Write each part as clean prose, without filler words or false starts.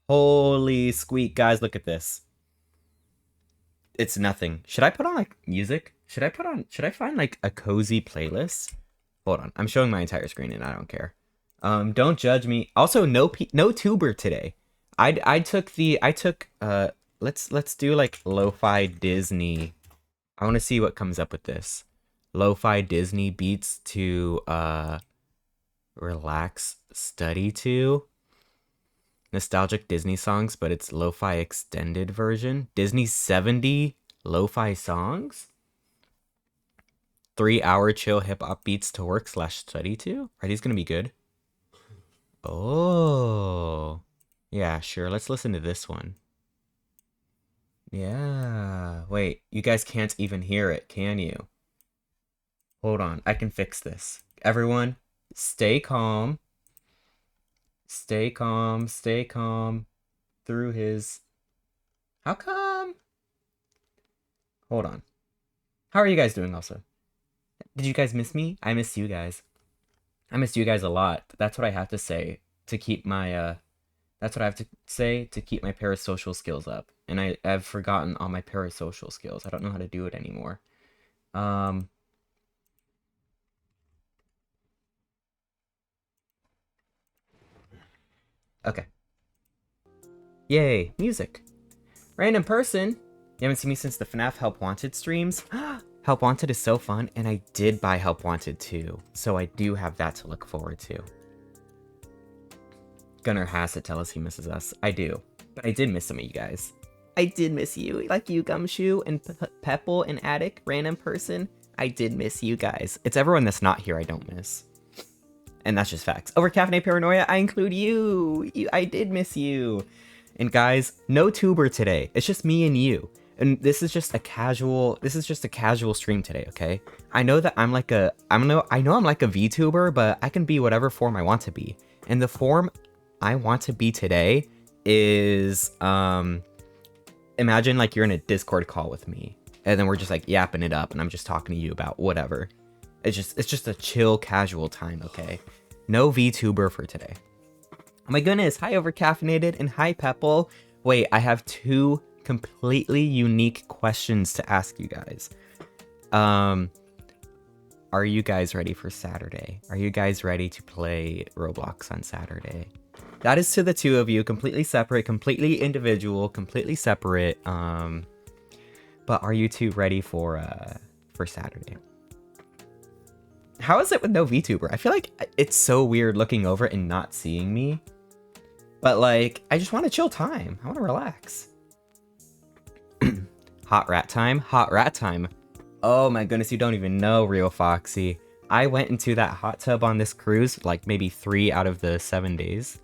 Holy squeak, guys, look at this. It's nothing. Should I put on like music? Should I find like a cozy playlist? Hold on. I'm showing my entire screen and I don't care. Don't judge me. Also, no tuber today. I took let's do like lo-fi Disney. I want to see what comes up with this. Lo-fi Disney beats to relax study to. Nostalgic Disney songs, but it's lo-fi extended version. Disney 70 lo-fi songs. 3 hour chill hip hop beats to work slash study to. Are these gonna be good? Oh, yeah, sure. Let's listen to this one. Yeah. Wait, you guys can't even hear it, can you? Hold on, I can fix this. Everyone, stay calm. Stay calm. Stay calm. Through his. How come? Hold on. How are you guys doing also? Did you guys miss me? I miss you guys. I miss you guys a lot. That's what I have to say to keep my that's what I have to say to keep my parasocial skills up. And I've forgotten all my parasocial skills. I don't know how to do it anymore. Um okay. Yay, music. Random person. You haven't seen me since the FNAF Help Wanted streams? Help Wanted is so fun, and I did buy Help Wanted too, so I do have that to look forward to. Gunnar has to tell us he misses us. I do, but I did miss some of you guys. I did miss you, like you, Gumshoe, and Pepple, and Attic, random person. I did miss you guys. It's everyone that's not here I don't miss. And that's just facts. Over Caffeine Paranoia, I include you. I did miss you. And guys, no tuber today. It's just me and you. And this is just a casual stream today, okay? I know that I know I'm like a VTuber, but I can be whatever form I want to be. And the form I want to be today is imagine like you're in a Discord call with me, and then we're just like yapping it up, and I'm just talking to you about whatever. It's just a chill, casual time, okay? No VTuber for today. Oh my goodness, hi Overcaffeinated and hi Pepple. Wait, I have two completely unique questions to ask you guys. Are you guys ready for Saturday? Are you guys ready to play Roblox on Saturday? That is to the two of you, completely separate, completely individual, completely separate. But are you two ready for Saturday? How is it with no VTuber? I feel like it's so weird looking over and not seeing me. But like, I just want a chill time. I want to relax. Hot rat time? Hot rat time. Oh my goodness, you don't even know, Real Foxy. I went into that hot tub on this cruise like maybe 3 out of the 7 days.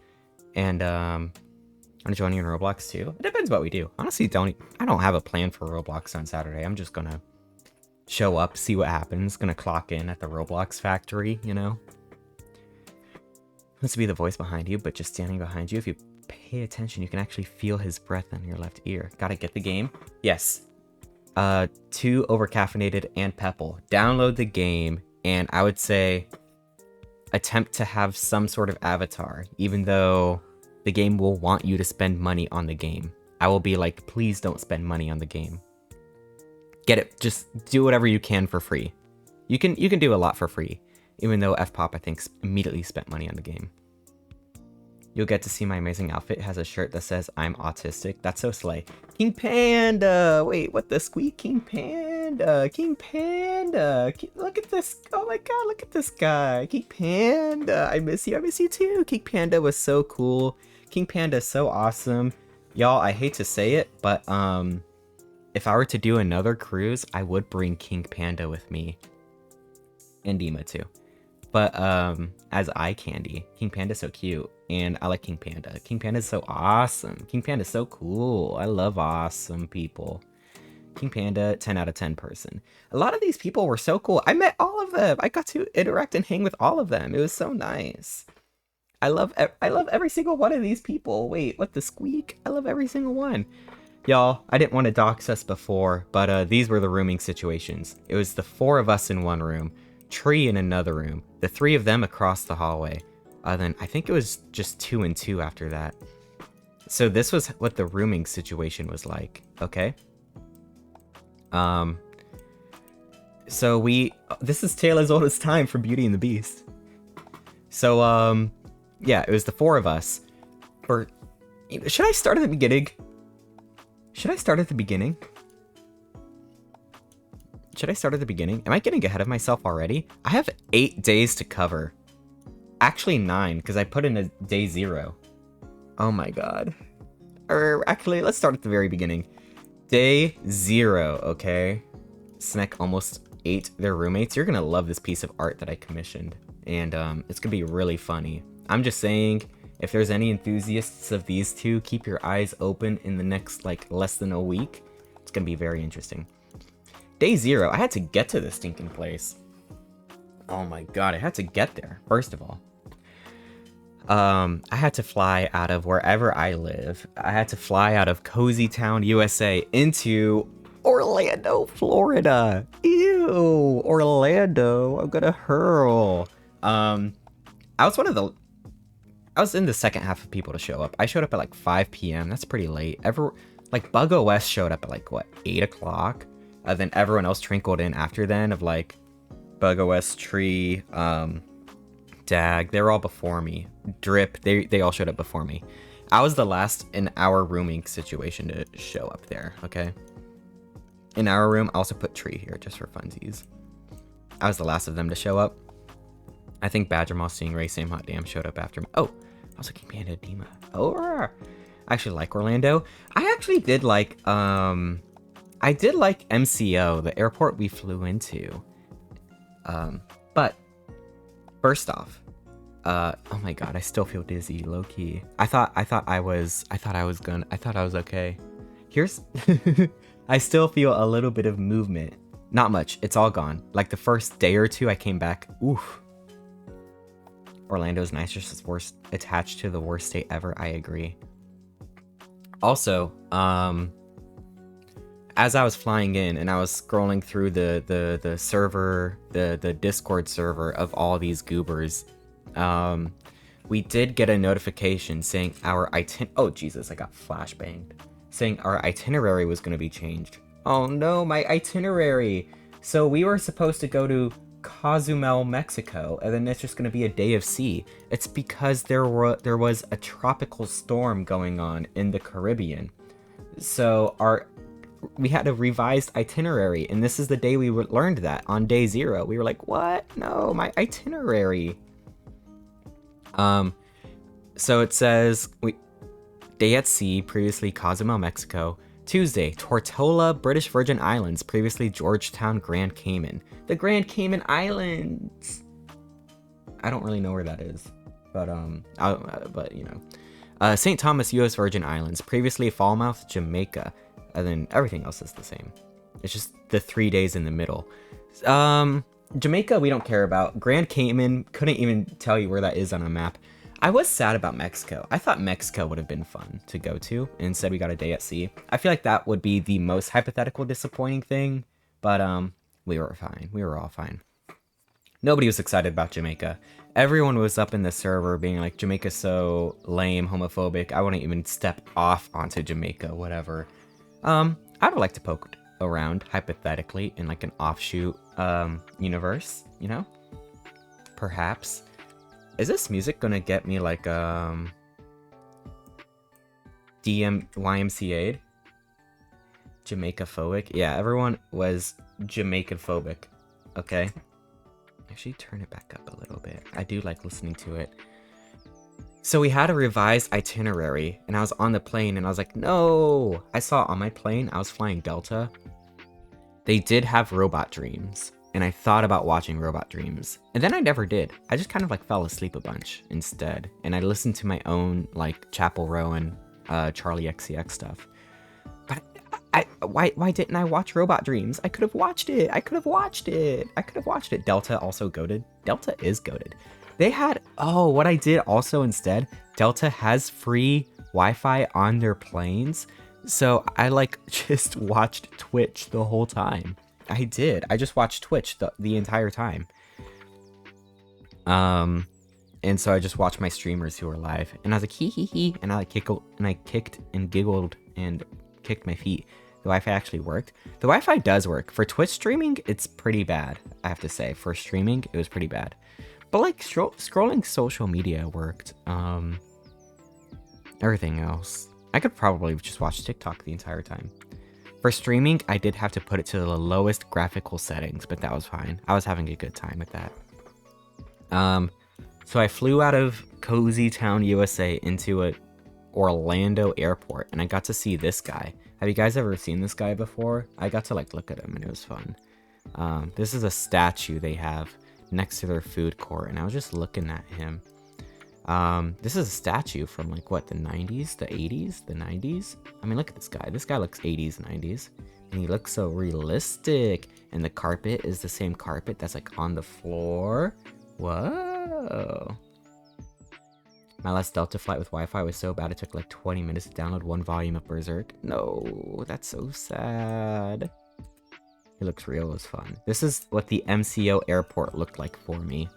And I'm joining in Roblox too. It depends what we do. Honestly, I don't have a plan for Roblox on Saturday. I'm just gonna show up, see what happens. Gonna clock in at the Roblox factory, you know? Wants to be the voice behind you, but just standing behind you. If you pay attention, you can actually feel his breath on your left ear. Gotta get the game. Yes. 2 Overcaffeinated and Pepple. Download the game, and I would say attempt to have some sort of avatar, even though the game will want you to spend money on the game. I will be like, please don't spend money on the game. Get it. Just do whatever you can for free. You can do a lot for free, even though FPOP I think immediately spent money on the game. You'll get to see my amazing outfit. It has a shirt that says I'm autistic. That's so slay. King Panda. Wait, what the squeak? King Panda. King Panda. Look at this. Oh my god, look at this guy. King Panda. I miss you. I miss you too. King Panda was so cool. King Panda is so awesome. Y'all, I hate to say it, but if I were to do another cruise, I would bring King Panda with me. And Dima too. But as eye candy. King Panda's so cute. And I like King Panda. King Panda's so awesome. King Panda's so cool. I love awesome people. King Panda, 10 out of 10 person. A lot of these people were so cool. I met all of them. I got to interact and hang with all of them. It was so nice. I love every single one of these people. Wait, what the squeak? I love every single one. Y'all, I didn't want to dox us before, but these were the rooming situations. It was the 4 of us in one room, Tree in another room, the 3 of them across the hallway. Then I think it was just 2 and 2 after that. So this was what the rooming situation was like, okay? So this is tale as old as time from Beauty and the Beast. So, yeah, it was the four of us. Should I start at the beginning? Should I start at the beginning? Am I getting ahead of myself already? I have 8 days to cover. Actually 9, because I put in a day 0. Oh my god. Or actually, let's start at the very beginning. Day 0, okay? Sneck almost ate their roommates. You're gonna love this piece of art that I commissioned. And it's gonna be really funny. I'm just saying, if there's any enthusiasts of these two, keep your eyes open in the next, like, less than a week. It's gonna be very interesting. Day 0, I had to get to this stinking place. Oh my god, I had to get there, first of all. I had to fly out of wherever I live. I had to fly out of Cozy Town, USA into Orlando, Florida. Ew, Orlando, I'm gonna hurl. I was in the second half of people to show up. I showed up at like 5 p.m. That's pretty late. Like Bug OS showed up at like what, 8 o'clock? Then everyone else trickled in after then of like Bug OS, Tree, Dag, they were all before me. Drip, they all showed up before me. I was the last in our rooming situation to show up there, okay? In our room, I also put Tree here just for funsies. I was the last of them to show up. I think Badger Moss, Stingray, Same Hot Damn showed up after me. Oh, I was looking behind Edema. Oh, I actually like Orlando. I actually did like, I did like MCO, the airport we flew into. But first off, oh my god, I still feel dizzy, low key. I thought I was okay. Here's, I still feel a little bit of movement. Not much, it's all gone. Like the first day or two I came back, oof. Orlando's nicer, it's worst, attached to the worst state ever, I agree. Also, as I was flying in and I was scrolling through the server, the Discord server of all these goobers, we did get a notification saying our oh Jesus, I got flashbanged. Saying our itinerary was going to be changed. Oh no, my itinerary! So we were supposed to go to Cozumel, Mexico, and then it's just going to be a day of sea. It's because there was a tropical storm going on in the Caribbean. So we had a revised itinerary, and this is the day we learned that, on day 0. We were like, what? No, my itinerary. So it says, day at sea, previously Cozumel, Mexico. Tuesday, Tortola, British Virgin Islands, previously Georgetown, Grand Cayman. The Grand Cayman Islands! I don't really know where that is, but you know. St. Thomas, U.S. Virgin Islands, previously Falmouth, Jamaica. And then everything else is the same. It's just the 3 days in the middle. Jamaica, we don't care about. Grand Cayman, couldn't even tell you where that is on a map. I was sad about Mexico. I thought Mexico would have been fun to go to. Instead, we got a day at sea. I feel like that would be the most hypothetical disappointing thing. But we were fine. We were all fine. Nobody was excited about Jamaica. Everyone was up in the server being like, Jamaica's so lame, homophobic. I wouldn't even step off onto Jamaica, whatever. I would like to poke around, hypothetically, in like an offshoot universe, you know? Perhaps. Is this music gonna get me like YMCA'd? Jamaica phobic? Yeah, everyone was Jamaican phobic. Okay. Actually turn it back up a little bit. I do like listening to it. So we had a revised itinerary, and I was on the plane, and I was like, no! I saw on my plane, I was flying Delta. They did have Robot Dreams, and I thought about watching Robot Dreams. And then I never did. I just kind of like fell asleep a bunch instead. And I listened to my own like Chapel Rowan, Charlie XCX stuff. But why didn't I watch Robot Dreams? I could have watched it. Delta also goated. Delta is goated. They had, what I did also instead, Delta has free Wi-Fi on their planes. So I like just watched Twitch the whole time. I did. I just watched Twitch the entire time. And so I just watched my streamers who were live, and I was like, hee hee hee, and I kicked and giggled and kicked my feet. The Wi-Fi actually worked. The Wi-Fi does work. For Twitch streaming, it's pretty bad, I have to say. For streaming, it was pretty bad. But like scrolling social media worked. Everything else, I could probably just watch TikTok the entire time. For streaming, I did have to put it to the lowest graphical settings, but that was fine. I was having a good time with that. So I flew out of Cozy Town, USA into a Orlando airport, and I got to see this guy. Have you guys ever seen this guy before? I got to like look at him, and it was fun. This is a statue they have next to their food court, and I was just looking at him. This is a statue from like what, the 90s, the 80s, the 90s? I mean, look at this guy. This guy looks 80s, 90s, and he looks so realistic. And the carpet is the same carpet that's like on the floor. Whoa. My last Delta flight with Wi-Fi was so bad it took like 20 minutes to download one volume of Berserk. No, that's so sad. It looks real as fun. This is what the MCO airport looked like for me.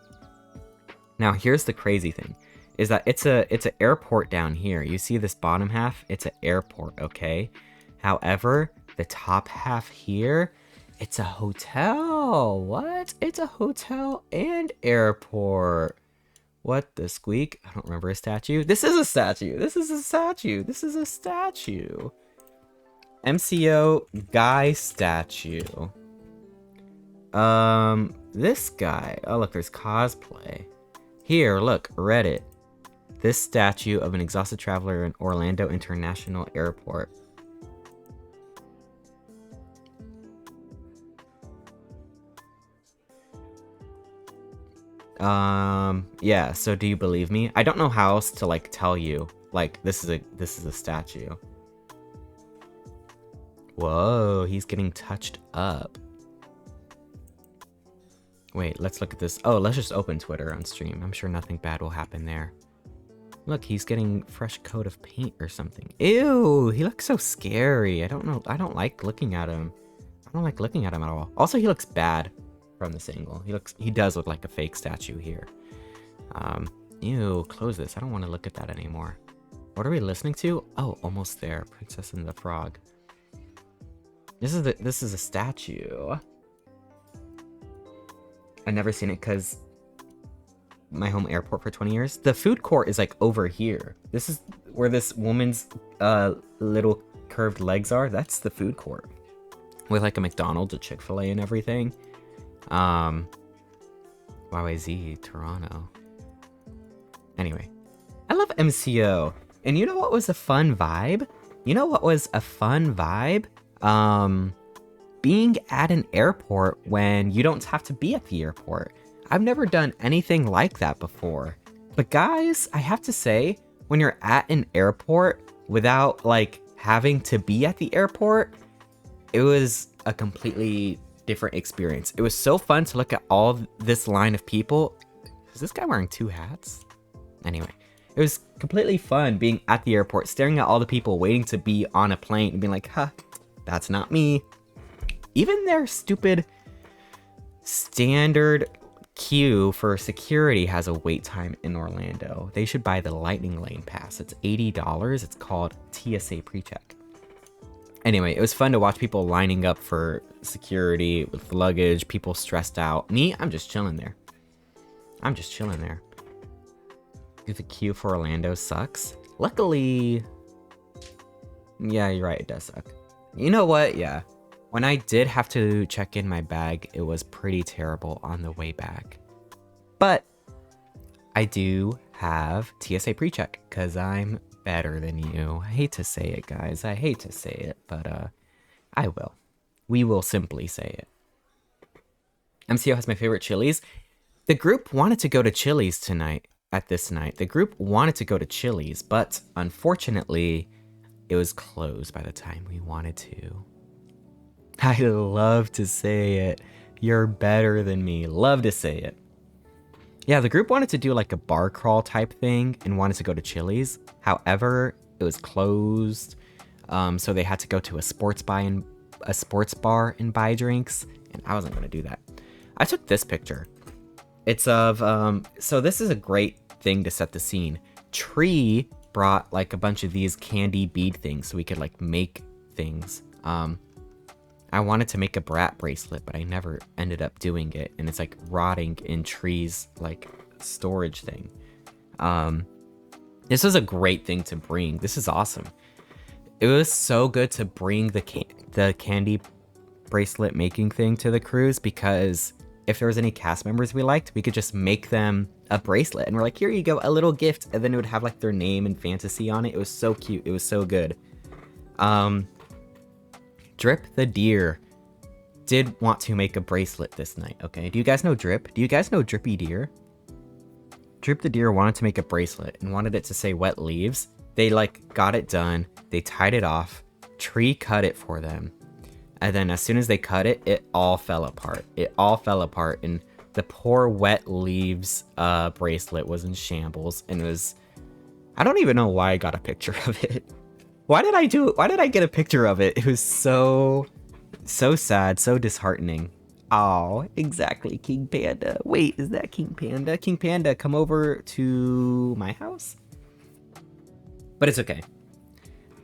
Now here's the crazy thing, is that it's an airport down here. You see this bottom half? It's an airport, okay? However, the top half here, it's a hotel. What? It's a hotel and airport. What the squeak? I don't remember a statue. This is a statue. This is a statue. This is a statue. MCO guy statue. This guy. Oh, look, there's cosplay. Here, look, Reddit. This statue of an exhausted traveler in Orlando International Airport. Yeah, so do you believe me? I don't know how else to like tell you. Like, this is a statue. Whoa, he's getting touched up. Wait, let's look at this. Oh, let's just open Twitter on stream. I'm sure nothing bad will happen there. Look, he's getting fresh coat of paint or something. Ew, he looks so scary. I don't know. I don't like looking at him. I don't like looking at him at all. Also, he looks bad from this angle. He does look like a fake statue here. Ew, close this. I don't want to look at that anymore. What are we listening to? Oh, almost there. Princess and the Frog. This is a statue. I've never seen it because my home airport for 20 years. The food court is like over here. This is where this woman's little curved legs are. That's the food court. With like a McDonald's, a Chick-fil-A and everything. YYZ, Toronto. Anyway, I love MCO. And you know what was a fun vibe? You know what was a fun vibe? Being at an airport when you don't have to be at the airport. I've never done anything like that before. But guys, I have to say, when you're at an airport without like having to be at the airport, it was a completely different experience. It was so fun to look at all this line of people. Is this guy wearing two hats? Anyway, it was completely fun being at the airport, staring at all the people waiting to be on a plane and being like, huh, that's not me. Even their stupid standard queue for security has a wait time in Orlando. They should buy the Lightning Lane Pass. It's $80. It's called TSA PreCheck. Anyway, it was fun to watch people lining up for security with luggage, people stressed out. Me, I'm just chilling there. I'm just chilling there. The queue for Orlando sucks. Luckily, yeah, you're right, it does suck. You know what? Yeah. When I did have to check in my bag, it was pretty terrible on the way back. But I do have TSA PreCheck because I'm better than you. I hate to say it, guys. I hate to say it, but I will. We will simply say it. MCO has my favorite Chili's. The group wanted to go to Chili's tonight. At this night, the group wanted to go to Chili's, but unfortunately, it was closed by the time we wanted to. I love to say it. You're better than me. Love to say it. Yeah, the group wanted to do like a bar crawl type thing and wanted to go to Chili's. However, it was closed, so they had to go to a sports bar and buy drinks, and I wasn't gonna do that. I took this picture. It's of so this is a great thing to set the scene. Tree brought like a bunch of these candy bead things so we could like make things. I wanted to make a brat bracelet, but I never ended up doing it, and it's like rotting in Tree's like storage thing. This was a great thing to bring. This is awesome. It was so good to bring the candy bracelet making thing to the cruise, because if there was any cast members we liked, we could just make them a bracelet, and we're like, here you go, a little gift, and then it would have like their name and fantasy on it. It was so cute. It was so good. Drip the Deer did want to make a bracelet this night. Okay, do you guys know Drip? Do you guys know Drippy Deer? Drip the Deer wanted to make a bracelet and wanted it to say wet leaves. They like got it done. They tied it off. Tree cut it for them. And then as soon as they cut it, it all fell apart. It all fell apart, and the poor wet leaves bracelet was in shambles, and it was... I don't even know why I got a picture of it. Why did I do it? Why did I get a picture of it? It was so sad, so disheartening. Oh, exactly, King Panda. Wait, is that King Panda? King Panda, come over to my house? But it's okay.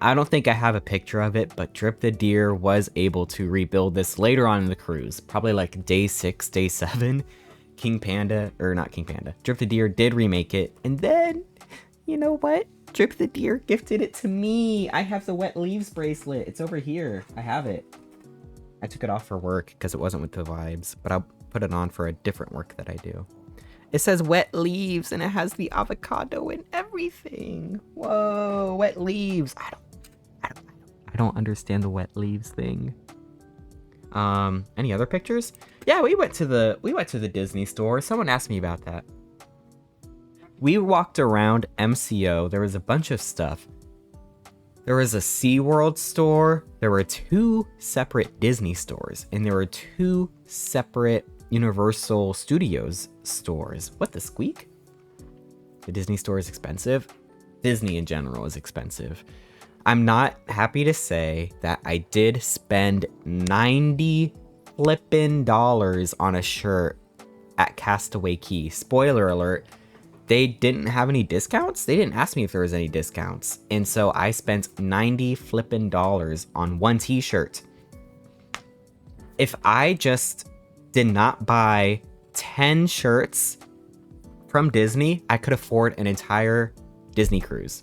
I don't think I have a picture of it, but Drip the Deer was able to rebuild this later on in the cruise. Probably like day 6, day 7. King Panda, or not King Panda, Drip the Deer did remake it. And then, you know what? Drip the Deer gifted it to me. I have the wet leaves bracelet. It's over here. I have it. I took it off for work because it wasn't with the vibes, but I'll put it on for a different work that I do. It says wet leaves, and it has the avocado and everything. Whoa, wet leaves. I don't understand the wet leaves thing. Any other pictures? Yeah, we went to the Disney store. Someone asked me about that. We walked around MCO. There was a bunch of stuff. There was a SeaWorld store. There were 2 separate Disney stores, and there were 2 separate Universal Studios stores. What the squeak? The Disney store is expensive. Disney in general is expensive. I'm not happy to say that I did spend $90 flippin' on a shirt at Castaway Cay. Spoiler alert, they didn't have any discounts. They didn't ask me if there was any discounts. And so I spent $90 flippin' on one t-shirt. If I just did not buy 10 shirts from Disney, I could afford an entire Disney cruise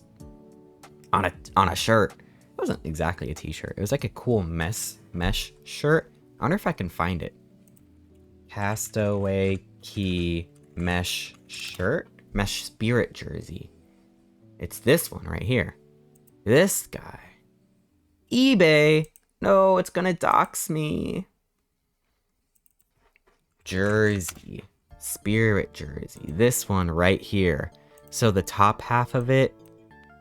on a shirt. It wasn't exactly a t-shirt. It was like a cool mesh shirt. I wonder if I can find it. Castaway Cay mesh shirt, mesh spirit jersey. It's this one right here. This guy. eBay. No, it's gonna dox me. Jersey. Spirit jersey. This one right here. So the top half of it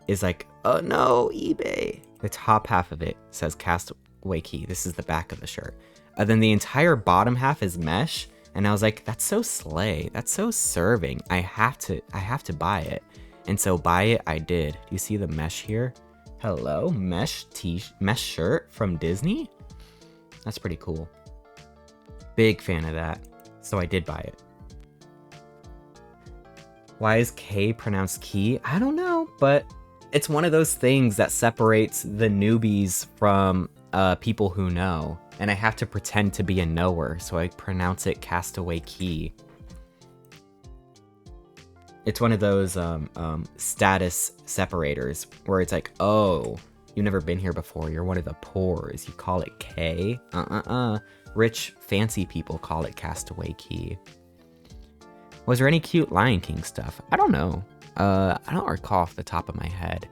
is like, oh no, eBay. The top half of it says Castaway Cay. This is the back of the shirt. And then the entire bottom half is mesh. And I was like, that's so slay. That's so serving. I have to buy it. And so buy it I did. Do you see the mesh here? Hello, mesh shirt from Disney? That's pretty cool. Big fan of that. So I did buy it. Why is K pronounced key? I don't know, but it's one of those things that separates the newbies from people who know. And I have to pretend to be a knower, so I pronounce it Castaway Cay. It's one of those status separators where it's like, oh, you've never been here before. You're one of the poors. You call it K? Rich, fancy people call it Castaway Cay. Was there any cute Lion King stuff? I don't know. I don't recall off the top of my head.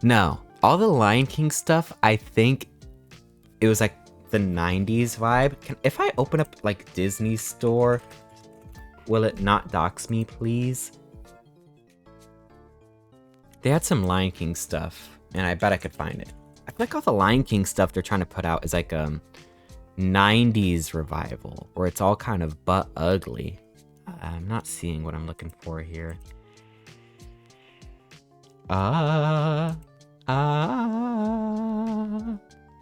No, all the Lion King stuff, I think it was like the 90s vibe. If I open up like Disney store, will it not dox me, please? They had some Lion King stuff, and I bet I could find it. I feel like all the Lion King stuff they're trying to put out is like a 90s revival, where it's all kind of butt ugly. I'm not seeing what I'm looking for here. Are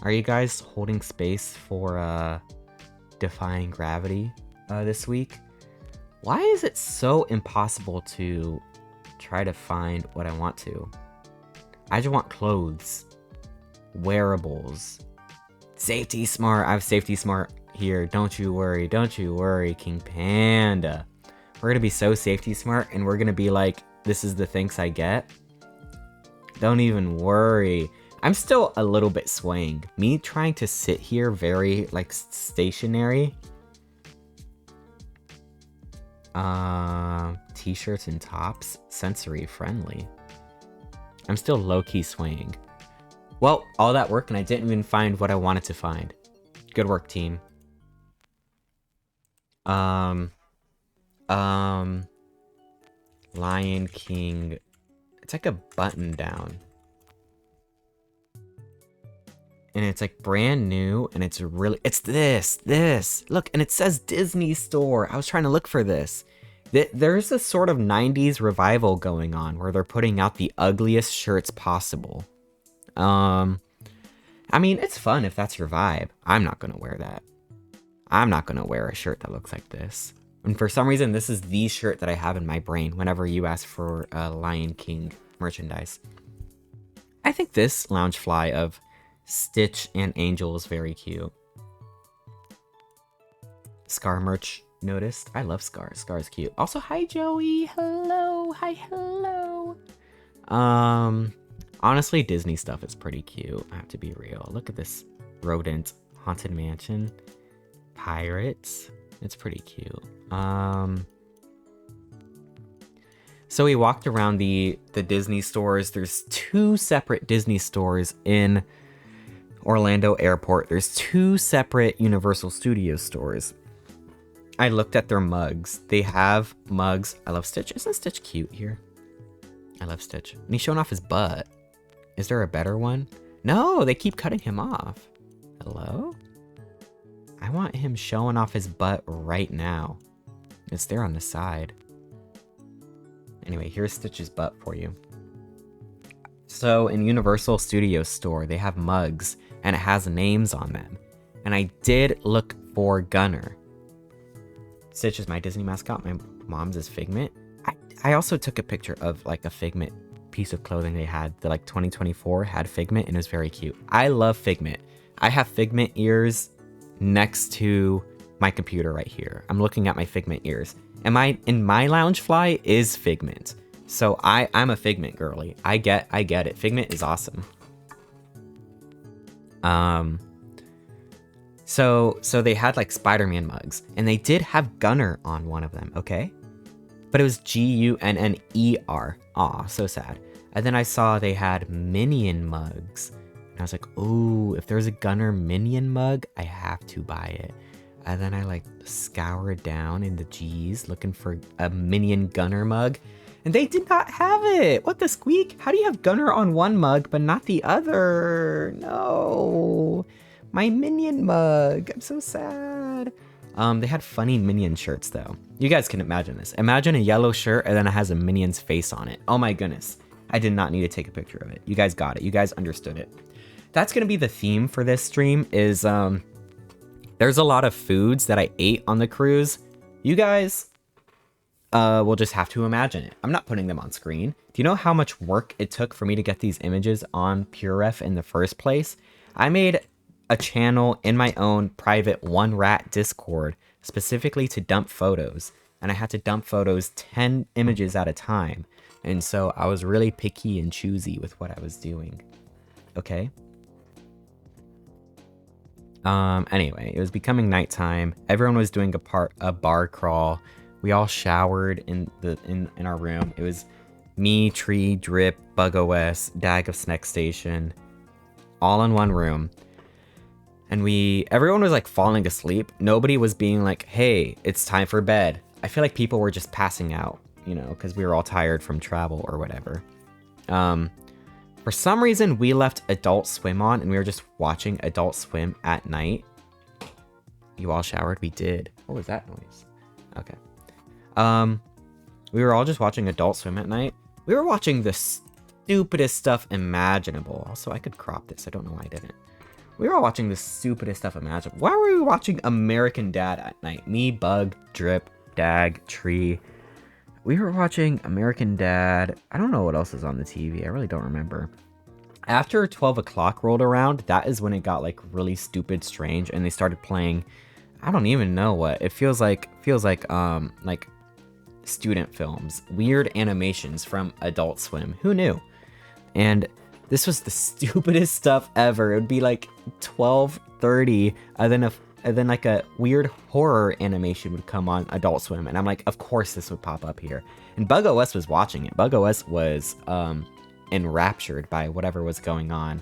you guys holding space for Defying Gravity this week? Why is it so impossible to try to find what I want to. I just want clothes. Wearables. Safety Smart. I have Safety Smart here. Don't you worry. Don't you worry, King Panda. We're gonna be so Safety Smart, and we're gonna be like, this is the thanks I get. Don't even worry. I'm still a little bit swaying. Me trying to sit here very, like, stationary. T-shirts and tops. Sensory friendly. I'm still low-key swaying. Well, all that work and I didn't even find what I wanted to find. Good work, team. Lion King. It's like a button down. And it's like brand new, and it's really, it's this. Look, and it says Disney Store. I was trying to look for this. There's a sort of 90s revival going on where they're putting out the ugliest shirts possible. I mean, it's fun if that's your vibe. I'm not gonna wear that. I'm not gonna wear a shirt that looks like this. And for some reason, this is the shirt that I have in my brain whenever you ask for Lion King merchandise. I think this Loungefly of Stitch and Angel is very cute. Scar merch noticed. I love Scar. Scar is cute. Also, hi Joey. Hello. Hi, hello. Honestly, Disney stuff is pretty cute. I have to be real. Look at this rodent. Haunted Mansion. Pirates. It's pretty cute. So we walked around the Disney stores. There's 2 separate Disney stores in Orlando Airport. There's 2 separate Universal Studios stores. I looked at their mugs. They have mugs. I love Stitch. Isn't Stitch cute here? I love Stitch. And he's showing off his butt. Is there a better one? No, they keep cutting him off. Hello? I want him showing off his butt right now. It's there on the side. Anyway, here's Stitch's butt for you. So in Universal Studios store, they have mugs and it has names on them. And I did look for Gunnar. Stitch is my Disney mascot. My mom's is Figment. I also took a picture of like a Figment piece of clothing they had. The like 2024 had Figment and it was very cute. I love Figment. I have Figment ears next to my computer right here. I'm looking at my Figment ears. And my Loungefly is Figment. So I'm a Figment girly. I get it. Figment is awesome. So they had like Spider-Man mugs, and they did have Gunnar on one of them, okay? But it was Gunner. Aw, so sad. And then I saw they had Minion mugs. And I was like, ooh, if there's a Gunnar Minion mug, I have to buy it. And then I like scoured down in the G's looking for a Minion Gunnar mug. And they did not have it. What the squeak? How do you have Gunnar on one mug but not the other? No. My Minion mug. I'm so sad. They had funny Minion shirts though. You guys can imagine this. Imagine a yellow shirt and then it has a Minion's face on it. Oh my goodness. I did not need to take a picture of it. You guys got it. You guys understood it. That's going to be the theme for this stream is there's a lot of foods that I ate on the cruise. You guys will just have to imagine it. I'm not putting them on screen. Do you know how much work it took for me to get these images on PureRef in the first place? I made a channel in my own private One Rat Discord specifically to dump photos. And I had to dump photos 10 images at a time. And so I was really picky and choosy with what I was doing. Okay? Anyway, it was becoming nighttime. Everyone was doing a bar crawl. We all showered in our room. It was me, Tree, Drip, BugOS, Dag of Snack Station, all in one room. And everyone was like falling asleep. Nobody was being like, hey, it's time for bed. I feel like people were just passing out, you know, because we were all tired from travel or whatever. For some reason, we left Adult Swim on and we were just watching Adult Swim at night. You all showered? We did. What was that noise? Okay. We were all just watching Adult Swim at night. We were watching the stupidest stuff imaginable. Also, I could crop this. I don't know why I didn't. We were all watching the stupidest stuff imaginable. Why were we watching American Dad at night? Me, Bug, Drip, Dag, Tree. We were watching American Dad. I don't know what else is on the TV. I really don't remember. After 12 o'clock rolled around, that is when it got like really stupid strange and they started playing, I don't even know what. It feels like student films, weird animations from Adult Swim. Who knew? And this was the stupidest stuff ever. It would be like 12:30 and then like a weird horror animation would come on Adult Swim, and I'm like, of course this would pop up here. And Bug OS was watching it. Bug OS was enraptured by whatever was going on.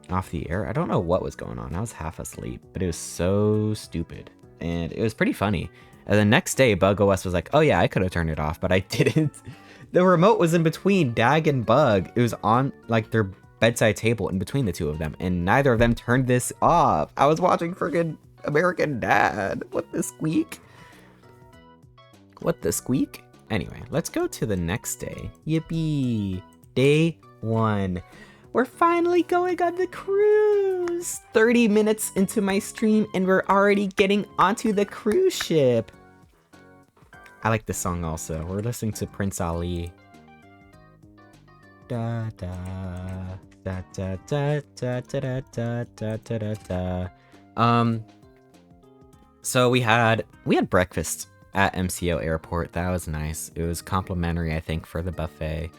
Off the air, I don't know what was going on. I was half asleep, but it was so stupid, and it was pretty funny. And the next day, Bug OS was like, oh yeah, I could have turned it off, but I didn't. The remote was in between Dag and Bug. It was on like their bedside table in between the two of them, and neither of them turned this off. I was watching friggin' American Dad. What the squeak? What the squeak? Anyway, let's go to the next day. Yippee! Day 1. We're finally going on the cruise! 30 minutes into my stream and we're already getting onto the cruise ship. I like this song also. We're listening to Prince Ali. Da da da da da da da da da da da. So we had breakfast at MCO Airport. That was nice. It was complimentary, I think, for the buffet.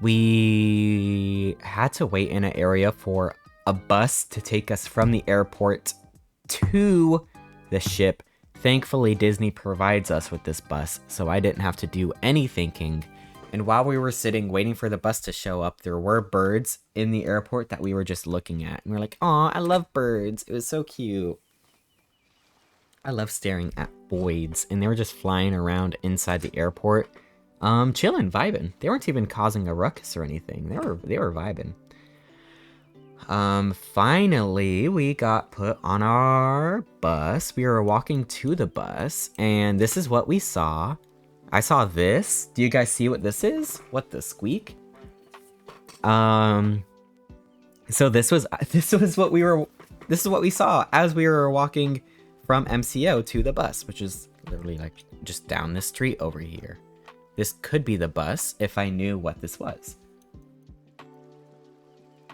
We had to wait in an area for a bus to take us from the airport to the ship. Thankfully, Disney provides us with this bus, so I didn't have to do any thinking. And while we were sitting waiting for the bus to show up, there were birds in the airport that we were just looking at. And we were like, aw, I love birds. It was so cute. I love staring at voids. And they were just flying around inside the airport. Chilling, vibing. They weren't even causing a ruckus or anything. They were vibing. Finally, we got put on our bus. We were walking to the bus, and this is what we saw. I saw this. Do you guys see what this is? What the squeak? So this is what we saw as we were walking from MCO to the bus, which is literally like just down the street over here. This could be the bus if I knew what this was.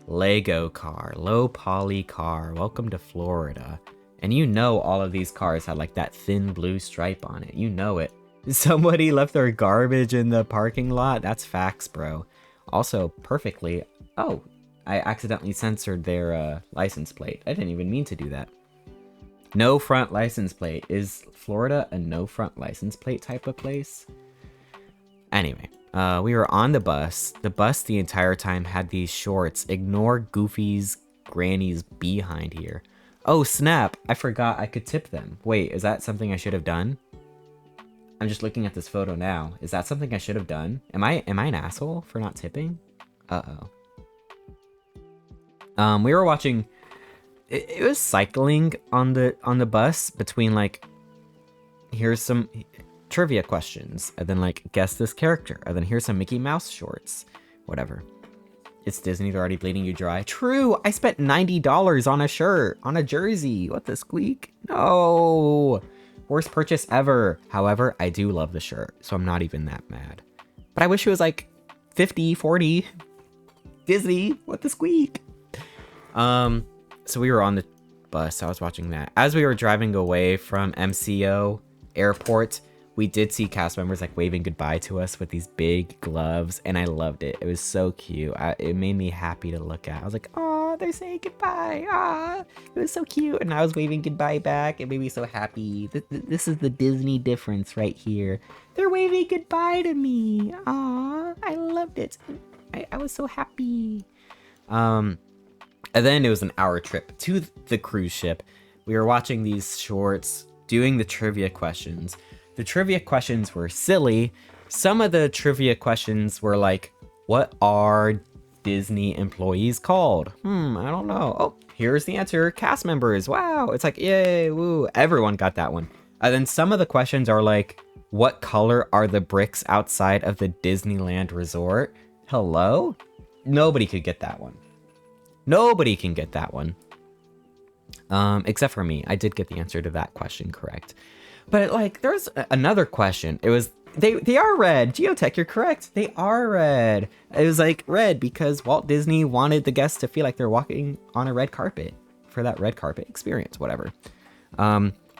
Lego car, low poly car, welcome to Florida. And you know all of these cars had like that thin blue stripe on it. You know it. Somebody left their garbage in the parking lot. That's facts, bro. Also, perfectly. Oh, I accidentally censored their license plate. I didn't even mean to do that. No front license plate. Is Florida a no front license plate type of place? Anyway, we were on the bus. The bus the entire time had these shorts. Ignore Goofy's granny's behind here. Oh, snap. I forgot I could tip them. Wait, is that something I should have done? I'm just looking at this photo now. Is that something I should have done? Am I an asshole for not tipping? Uh-oh. We were watching... It was cycling on the bus between, like... Here's some trivia questions. And then, like, guess this character. And then here's some Mickey Mouse shorts. Whatever. It's Disney. They're already bleeding you dry. True! I spent $90 on a shirt. On a jersey. What the squeak? No! Worst purchase ever. However, I do love the shirt, so I'm not even that mad. But I wish it was like 50, 40. Disney, what the squeak? So we were on the bus. I was watching that. As we were driving away from MCO Airport, we did see cast members like waving goodbye to us with these big gloves, and I loved it. It was so cute. It made me happy to look at. I was like, oh, they're saying goodbye. Ah, it was so cute. And I was waving goodbye back. It made me so happy. This is the Disney difference right here. They're waving goodbye to me. Ah, I loved it. I was so happy. And then it was an hour trip to the cruise ship. We were watching these shorts, doing the trivia questions. The trivia questions were silly. Some of the trivia questions were like, what are Disney employees called? I don't know. Oh, here's the answer. Cast members. Wow. It's like, yay, woo. Everyone got that one. And then some of the questions are like, what color are the bricks outside of the Disneyland resort? Hello? Nobody could get that one. Nobody can get that one. Except for me. I did get the answer to that question correct. But like, there's another question. It was, they are red. Geotech, you're correct. They are red. It was like red because Walt Disney wanted the guests to feel like they're walking on a red carpet for that red carpet experience, whatever.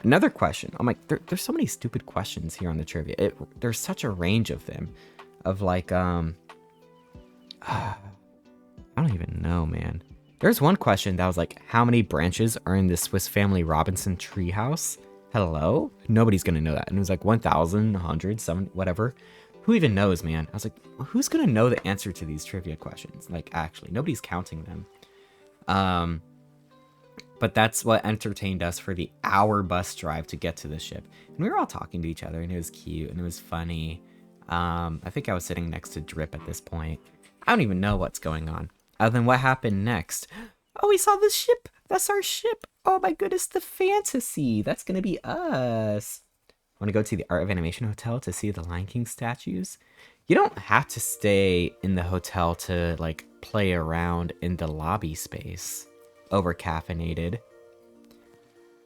Another question. I'm like, there's so many stupid questions here on the trivia. There's such a range of them. Of like, I don't even know, man. There's one question that was like, how many branches are in the Swiss Family Robinson treehouse? Hello? Nobody's gonna know that. And it was like 1,000, 100, 70, whatever. Who even knows, man? I was like, who's gonna know the answer to these trivia questions? Like, actually, nobody's counting them. But that's what entertained us for the hour bus drive to get to the ship. And we were all talking to each other, and it was cute, and it was funny. I think I was sitting next to Drip at this point. I don't even know what's going on. Other than what happened next. Oh, we saw the ship. That's our ship. Oh my goodness, the Fantasy. That's gonna be us. Want to go to the Art of Animation Hotel to see the Lion King statues? You don't have to stay in the hotel to like play around in the lobby space. Over caffeinated.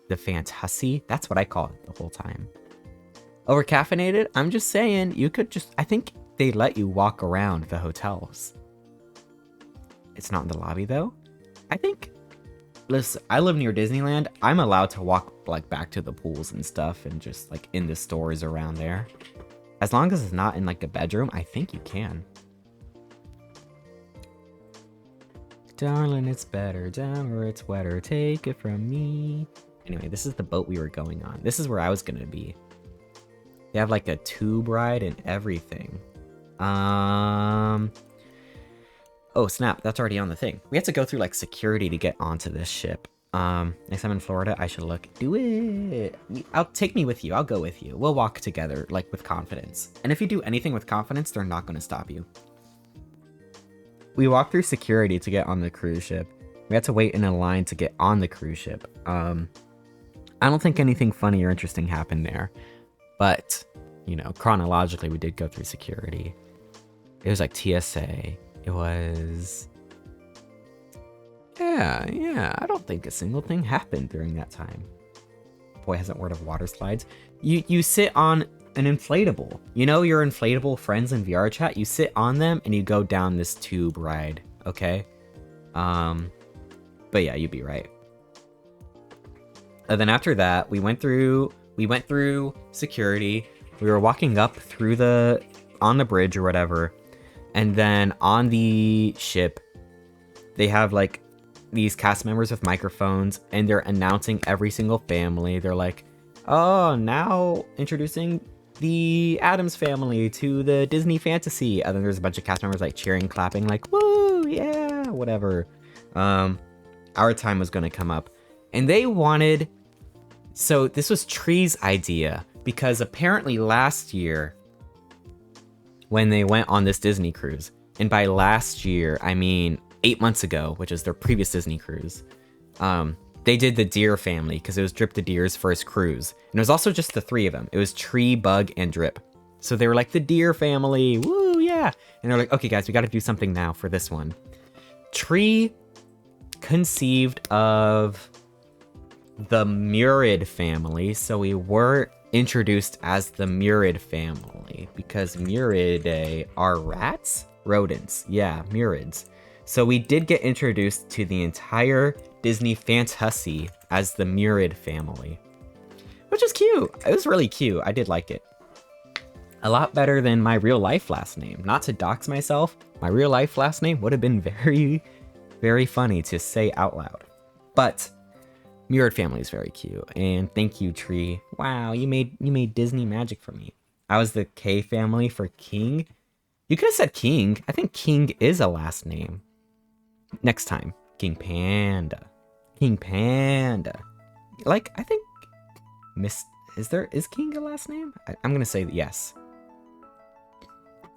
The Fantasy. That's what I call it the whole time. Over caffeinated? I'm just saying, you could just, I think they let you walk around the hotels. It's not in the lobby though. I think, listen, I live near Disneyland. I'm allowed to walk like back to the pools and stuff and just like in the stores around there. As long as it's not in like a bedroom, I think you can. Darling, it's better down where it's wetter. Take it from me. Anyway, this is the boat we were going on. This is where I was gonna be. They have like a tube ride and everything. Oh snap, that's already on the thing. We have to go through like security to get onto this ship. Next time in Florida, I should look. Do it. Take me with you. I'll go with you. We'll walk together, like with confidence. And if you do anything with confidence, they're not gonna stop you. We walked through security to get on the cruise ship. We had to wait in a line to get on the cruise ship. I don't think anything funny or interesting happened there. But, you know, chronologically, we did go through security. It was like TSA. It was... Yeah, I don't think a single thing happened during that time. Boy hasn't heard of water slides. You sit on an inflatable. You know your inflatable friends in VR chat? You sit on them and you go down this tube ride, okay? But yeah, you'd be right. And then after that, we went through security. We were walking up through on the bridge or whatever. And then on the ship, they have like these cast members with microphones and they're announcing every single family. They're like, oh, now introducing the Addams family to the Disney Fantasy. And then there's a bunch of cast members like cheering, clapping, like, woo, yeah, whatever. Our time was going to come up. And they wanted... So this was Tree's idea, because apparently last year, when they went on this Disney cruise, and by last year, I mean 8 months ago, which is their previous Disney cruise, they did the Deer family, because it was Drip the Deer's first cruise. And it was also just the three of them. It was Tree, Bug, and Drip. So they were like, the Deer family, woo, yeah. And they're like, okay, guys, we got to do something now for this one. Tree conceived of the Murid family, so we were introduced as the Murid family, because Muridae are rats? Rodents, yeah, Murids. So we did get introduced to the entire Disney Fantasy as the Murid family, which is cute. It was really cute. I did like it. A lot better than my real life last name. Not to dox myself, my real life last name would have been very, very funny to say out loud. But Murid family is very cute, and thank you, Tree. Wow, you made Disney magic for me. I was the K family for King. You could have said King. I think King is a last name. Next time, King Panda. King Panda. Like, I think is King a last name? I'm gonna say yes.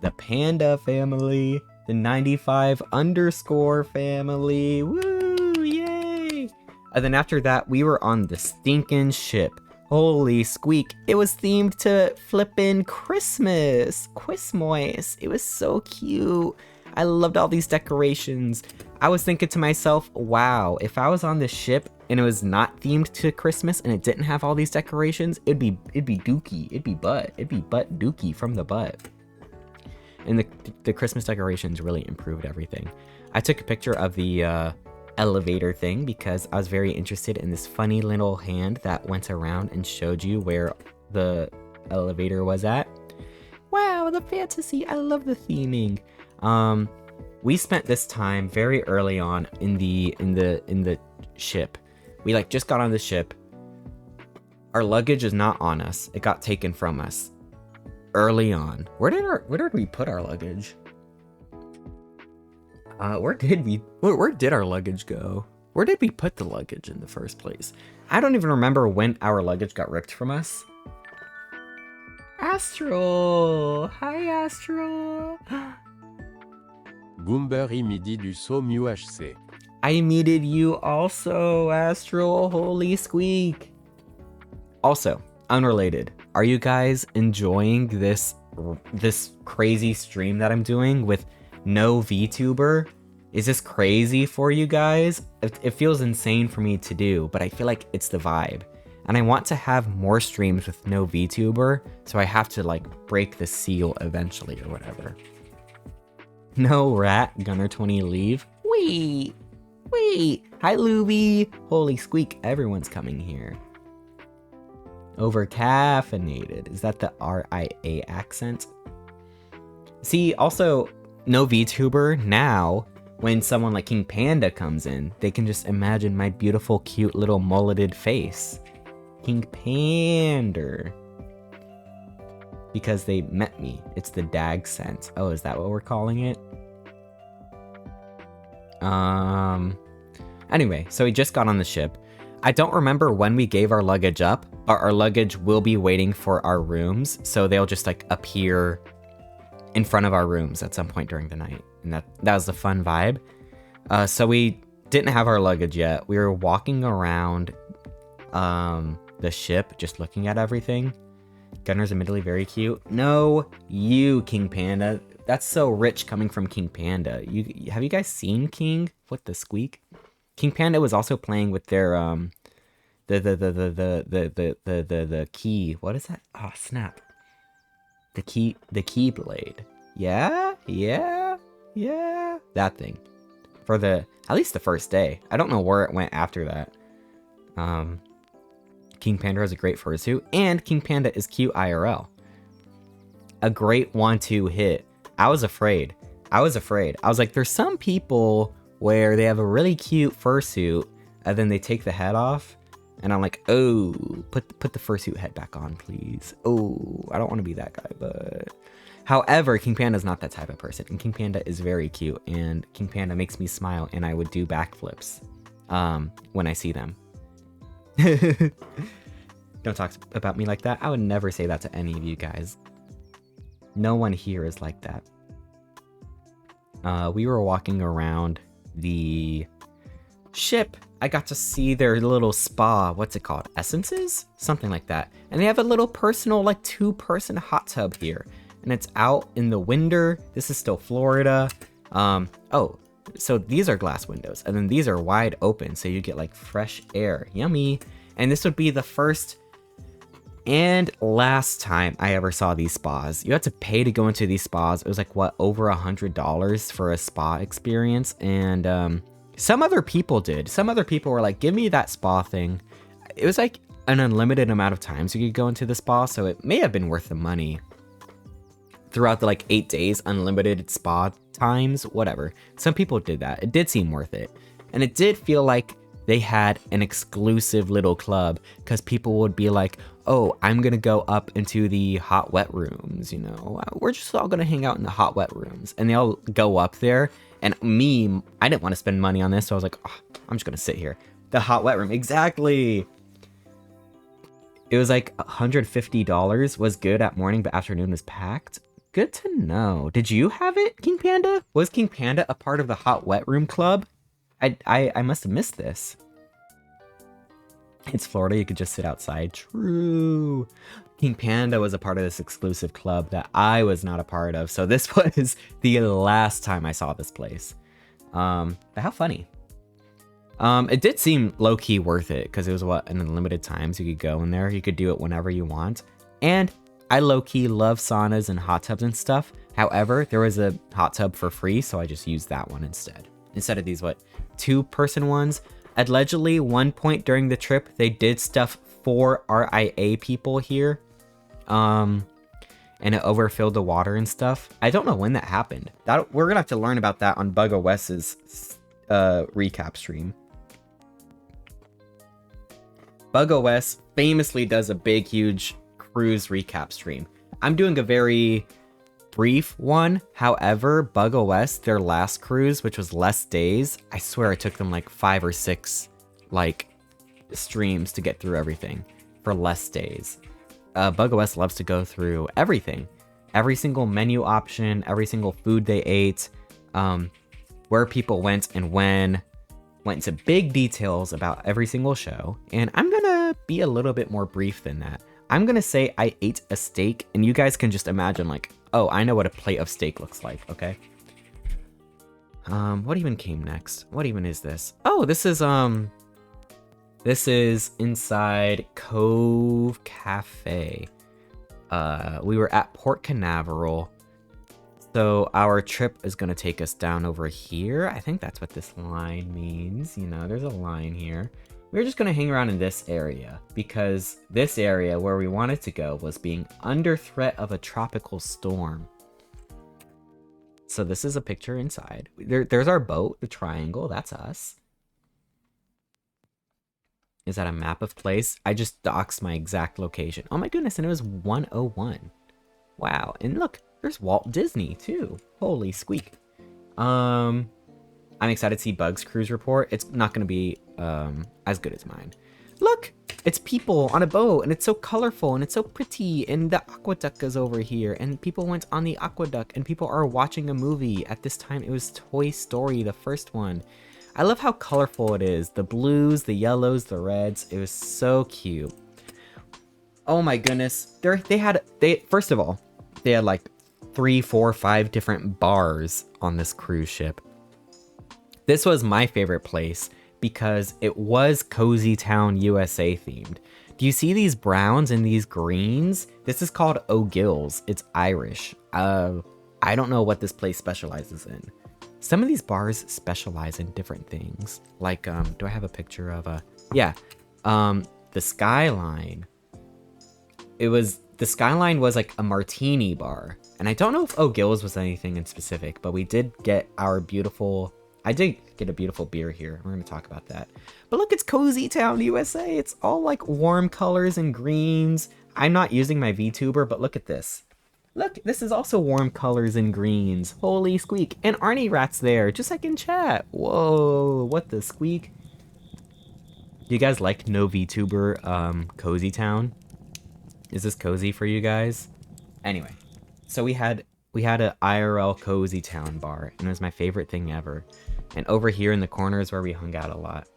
The Panda family, the 95_ family. Woo, yay! And then after that, we were on the stinking ship. Holy squeak. It was themed to flippin' Christmas. Quizmois. It was so cute. I loved all these decorations. I was thinking to myself, wow, if I was on this ship and it was not themed to Christmas and it didn't have all these decorations, it'd be dookie. It'd be butt dookie from the butt. And the Christmas decorations really improved everything. I took a picture of the elevator thing because I was very interested in this funny little hand that went around and showed you where the elevator was at. Wow, the fantasy. I love the theming. We spent this time very early on in the ship. We like just got on the ship. Our luggage is not on us. It got taken from us early on. Where did we put our luggage? Where did our luggage go? Where did we put the luggage in the first place? I don't even remember when our luggage got ripped from us. Astro! Hi, Astro! Goomber midi du saut UHC. I muted you also, Astro. Holy squeak. Also, unrelated, are you guys enjoying this crazy stream that I'm doing with no VTuber? Is this crazy for you guys? It feels insane for me to do, but I feel like it's the vibe. And I want to have more streams with no VTuber, so I have to like break the seal eventually or whatever. No rat, Gunnar 20 leave. Wait. Hi, Luby. Holy squeak, everyone's coming here. Over-caffeinated. Is that the RIA accent? See, also, no VTuber, now, when someone like King Panda comes in, they can just imagine my beautiful, cute little mulleted face. King Panda. Because they met me. It's the dag scent. Oh, is that what we're calling it? Anyway, so we just got on the ship. I don't remember when we gave our luggage up, but our luggage will be waiting for our rooms, so they'll just like appear in front of our rooms at some point during the night. And that was the fun vibe. So we didn't have our luggage yet. We were walking around the ship, just looking at everything. Gunnar's admittedly very cute. No, you, King Panda. That's so rich coming from King Panda. Have you guys seen King? What the squeak? King Panda was also playing with their the key. What is that? Oh snap. The keyblade. Yeah. That thing. For at least the first day. I don't know where it went after that. King Panda has a great fursuit, and King Panda is cute IRL. A great 1-2 hit. I was afraid. I was like, there's some people where they have a really cute fursuit, and then they take the head off, and I'm like, oh, put the fursuit head back on, please. Oh, I don't want to be that guy, but... However, King Panda is not that type of person, and King Panda is very cute, and King Panda makes me smile, and I would do backflips when I see them. Don't talk about me like that. I would never say that to any of you guys. No one here is like that. We were walking around the ship. I got to see their little spa. What's it called? Essences? Something like that. And they have a little personal, like 2-person hot tub here. And it's out in the winter. This is still Florida. Oh, so these are glass windows. And then these are wide open. So you get like fresh air. Yummy. And this would be the first and last time I ever saw these spas. You had to pay to go into these spas. It was like, what, over $100 for a spa experience. And some other people did. Some other people were like, give me that spa thing. It was like an unlimited amount of times you could go into the spa. So it may have been worth the money. Throughout the like 8 days, unlimited spa times, whatever. Some people did that. It did seem worth it. And it did feel like they had an exclusive little club, because people would be like, oh, I'm gonna go up into the hot wet rooms, you know, we're just all gonna hang out in the hot wet rooms, and they all go up there. And me, I didn't want to spend money on this, so I was like, oh, I'm just gonna sit here. The hot wet room, exactly. It was like $150 was good at morning, but afternoon was packed. Good to know. Did you have it, King Panda? Was King Panda a part of the hot wet room club? I must have missed this. It's Florida, you could just sit outside. True. King Panda was a part of this exclusive club that I was not a part of. So this was the last time I saw this place. But how funny. It did seem low-key worth it because it was what, an unlimited times you could go in there. You could do it whenever you want. And I low-key love saunas and hot tubs and stuff. However, there was a hot tub for free, so I just used that one instead. Instead of these, what, 2-person ones? Allegedly, one point during the trip, they did stuff for RIA people here. And it overfilled the water and stuff. I don't know when that happened. We're gonna have to learn about that on Bug OS's recap stream. Bug OS famously does a big, huge cruise recap stream. I'm doing a very brief one. However, Bug OS, their last cruise, which was less days, I swear it took them like 5 or 6 like streams to get through everything for less days. Bug OS loves to go through everything. Every single menu option, every single food they ate, where people went and when. Went into big details about every single show, and I'm gonna be a little bit more brief than that. I'm gonna say I ate a steak, and you guys can just imagine like, oh, I know what a plate of steak looks like, okay? What even came next? What even is this? Oh, this is inside Cove Cafe. We were at Port Canaveral. So our trip is going to take us down over here. I think that's what this line means. You know, there's a line here. We're just going to hang around in this area because this area where we wanted to go was being under threat of a tropical storm. So this is a picture inside. There's our boat, the triangle. That's us. Is that a map of place? I just doxed my exact location. Oh my goodness, and it was 101. Wow, and look. There's Walt Disney, too. Holy squeak. I'm excited to see Bug's cruise report. It's not going to be as good as mine. Look! It's people on a boat, and it's so colorful, and it's so pretty, and the aqueduct is over here, and people went on the aqueduct, and people are watching a movie. At this time, it was Toy Story, the first one. I love how colorful it is. The blues, the yellows, the reds. It was so cute. Oh my goodness. First of all, they had like 3, 4, 5 different bars on this cruise ship. This was my favorite place because it was Cozy Town, USA themed. Do you see these browns and these greens? This is called O'Gill's. It's Irish. I don't know what this place specializes in. Some of these bars specialize in different things. Like, do I have a picture of yeah. The Skyline. The Skyline was like a martini bar. And I don't know if O'Gill's was anything in specific, but we did get I did get a beautiful beer here. We're going to talk about that. But look, it's Cozy Town, USA. It's all like warm colors and greens. I'm not using my VTuber, but look at this. Look, this is also warm colors and greens. Holy squeak. And Arnie Rat's there, just like in chat. Whoa, what the squeak? Do you guys like no VTuber Cozy Town? Is this cozy for you guys? Anyway. So we had a IRL Cozy Town bar, and it was my favorite thing ever. And over here in the corner is where we hung out a lot.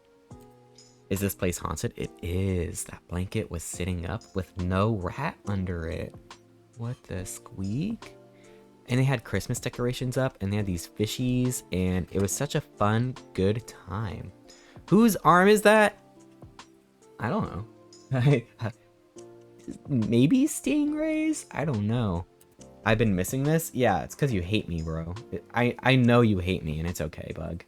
Is this place haunted? It is. That blanket was sitting up with no rat under it. What the squeak? And they had Christmas decorations up, and they had these fishies, and it was such a fun, good time. Whose arm is that? I don't know. Maybe Stingrays? I don't know. I've been missing this? Yeah, it's because you hate me, bro. I know you hate me, and it's okay, Bug.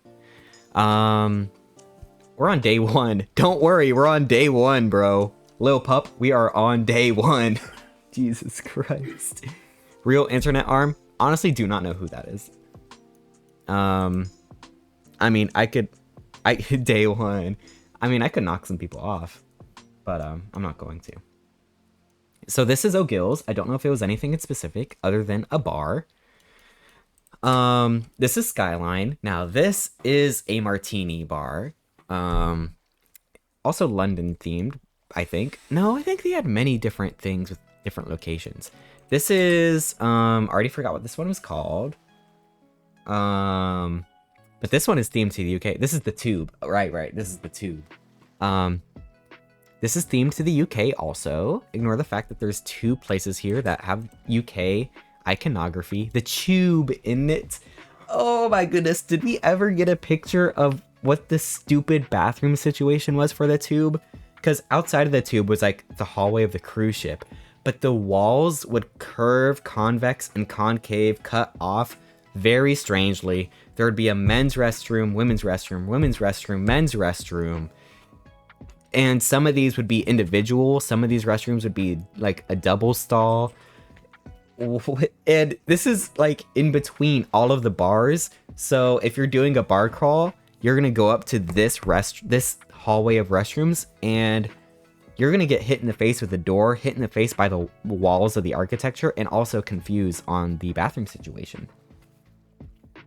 We're on day 1. Don't worry, we're on day 1, bro. Lil Pup, we are on day 1. Jesus Christ. Real internet arm? Honestly, do not know who that is. I mean, day 1. I mean, I could knock some people off, but I'm not going to. So this is O'Gill's. I don't know if it was anything in specific other than a bar. This is Skyline. Now this is a martini bar. Also London themed, I think. No, I think they had many different things with different locations. This is, already forgot what this one was called. But this one is themed to the UK. This is the Tube. Right. This is the Tube. This is themed to the UK also. Ignore the fact that there's 2 places here that have UK iconography. The tube in it. Oh my goodness, did we ever get a picture of what the stupid bathroom situation was for the tube? Because outside of the tube was like the hallway of the cruise ship, but the walls would curve, convex, and concave, cut off very strangely. There would be a men's restroom, women's restroom, women's restroom, men's restroom. And some of these would be individual. Some of these restrooms would be like a double stall. And this is like in between all of the bars. So if you're doing a bar crawl, you're going to go up to this hallway of restrooms, and you're going to get hit in the face with the door, hit in the face by the walls of the architecture, and also confused on the bathroom situation.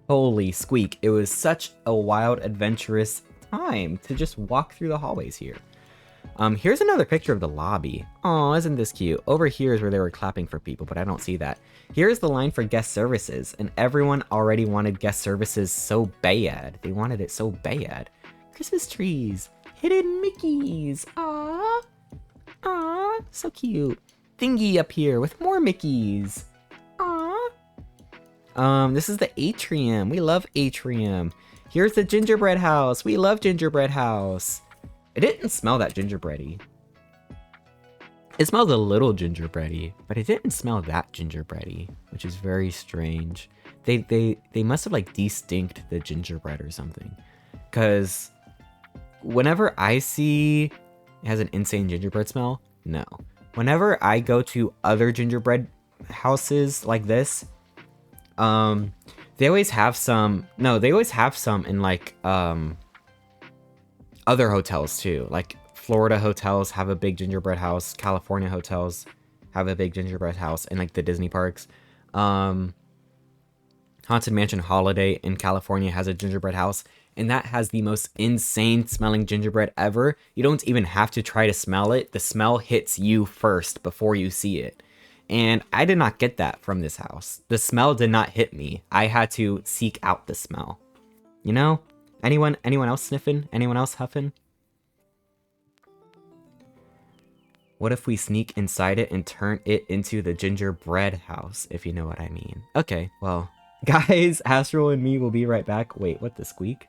Holy squeak. It was such a wild, adventurous time to just walk through the hallways here. Here's another picture of the lobby. Oh, isn't this cute? Over here is where they were clapping for people, but I don't see that. Here's the line for guest services, and everyone already wanted guest services so bad. They wanted it so bad. Christmas trees, hidden Mickeys. Aww. Aww, so cute. Thingy up here with more Mickeys. Aww. This is the atrium. We love atrium. Here's the gingerbread house. We love gingerbread house. It didn't smell that gingerbready. It smelled a little gingerbready, but it didn't smell that gingerbready, which is very strange. They must have like distinct the gingerbread or something. Cause whenever I see it has an insane gingerbread smell, no. Whenever I go to other gingerbread houses like this, they always have some, they always have some in like, other hotels too. Like Florida hotels have a big gingerbread house. California hotels have a big gingerbread house, and like the Disney parks. Haunted Mansion Holiday in California has a gingerbread house, and that has the most insane smelling gingerbread ever. You don't even have to try to smell it. The smell hits you first before you see it. And I did not get that from this house. The smell did not hit me. I had to seek out the smell. You know? Anyone else sniffing? Anyone else huffing? What if we sneak inside it and turn it into the gingerbread house, if you know what I mean? Okay, well, guys, Astral and me will be right back. Wait, what the squeak?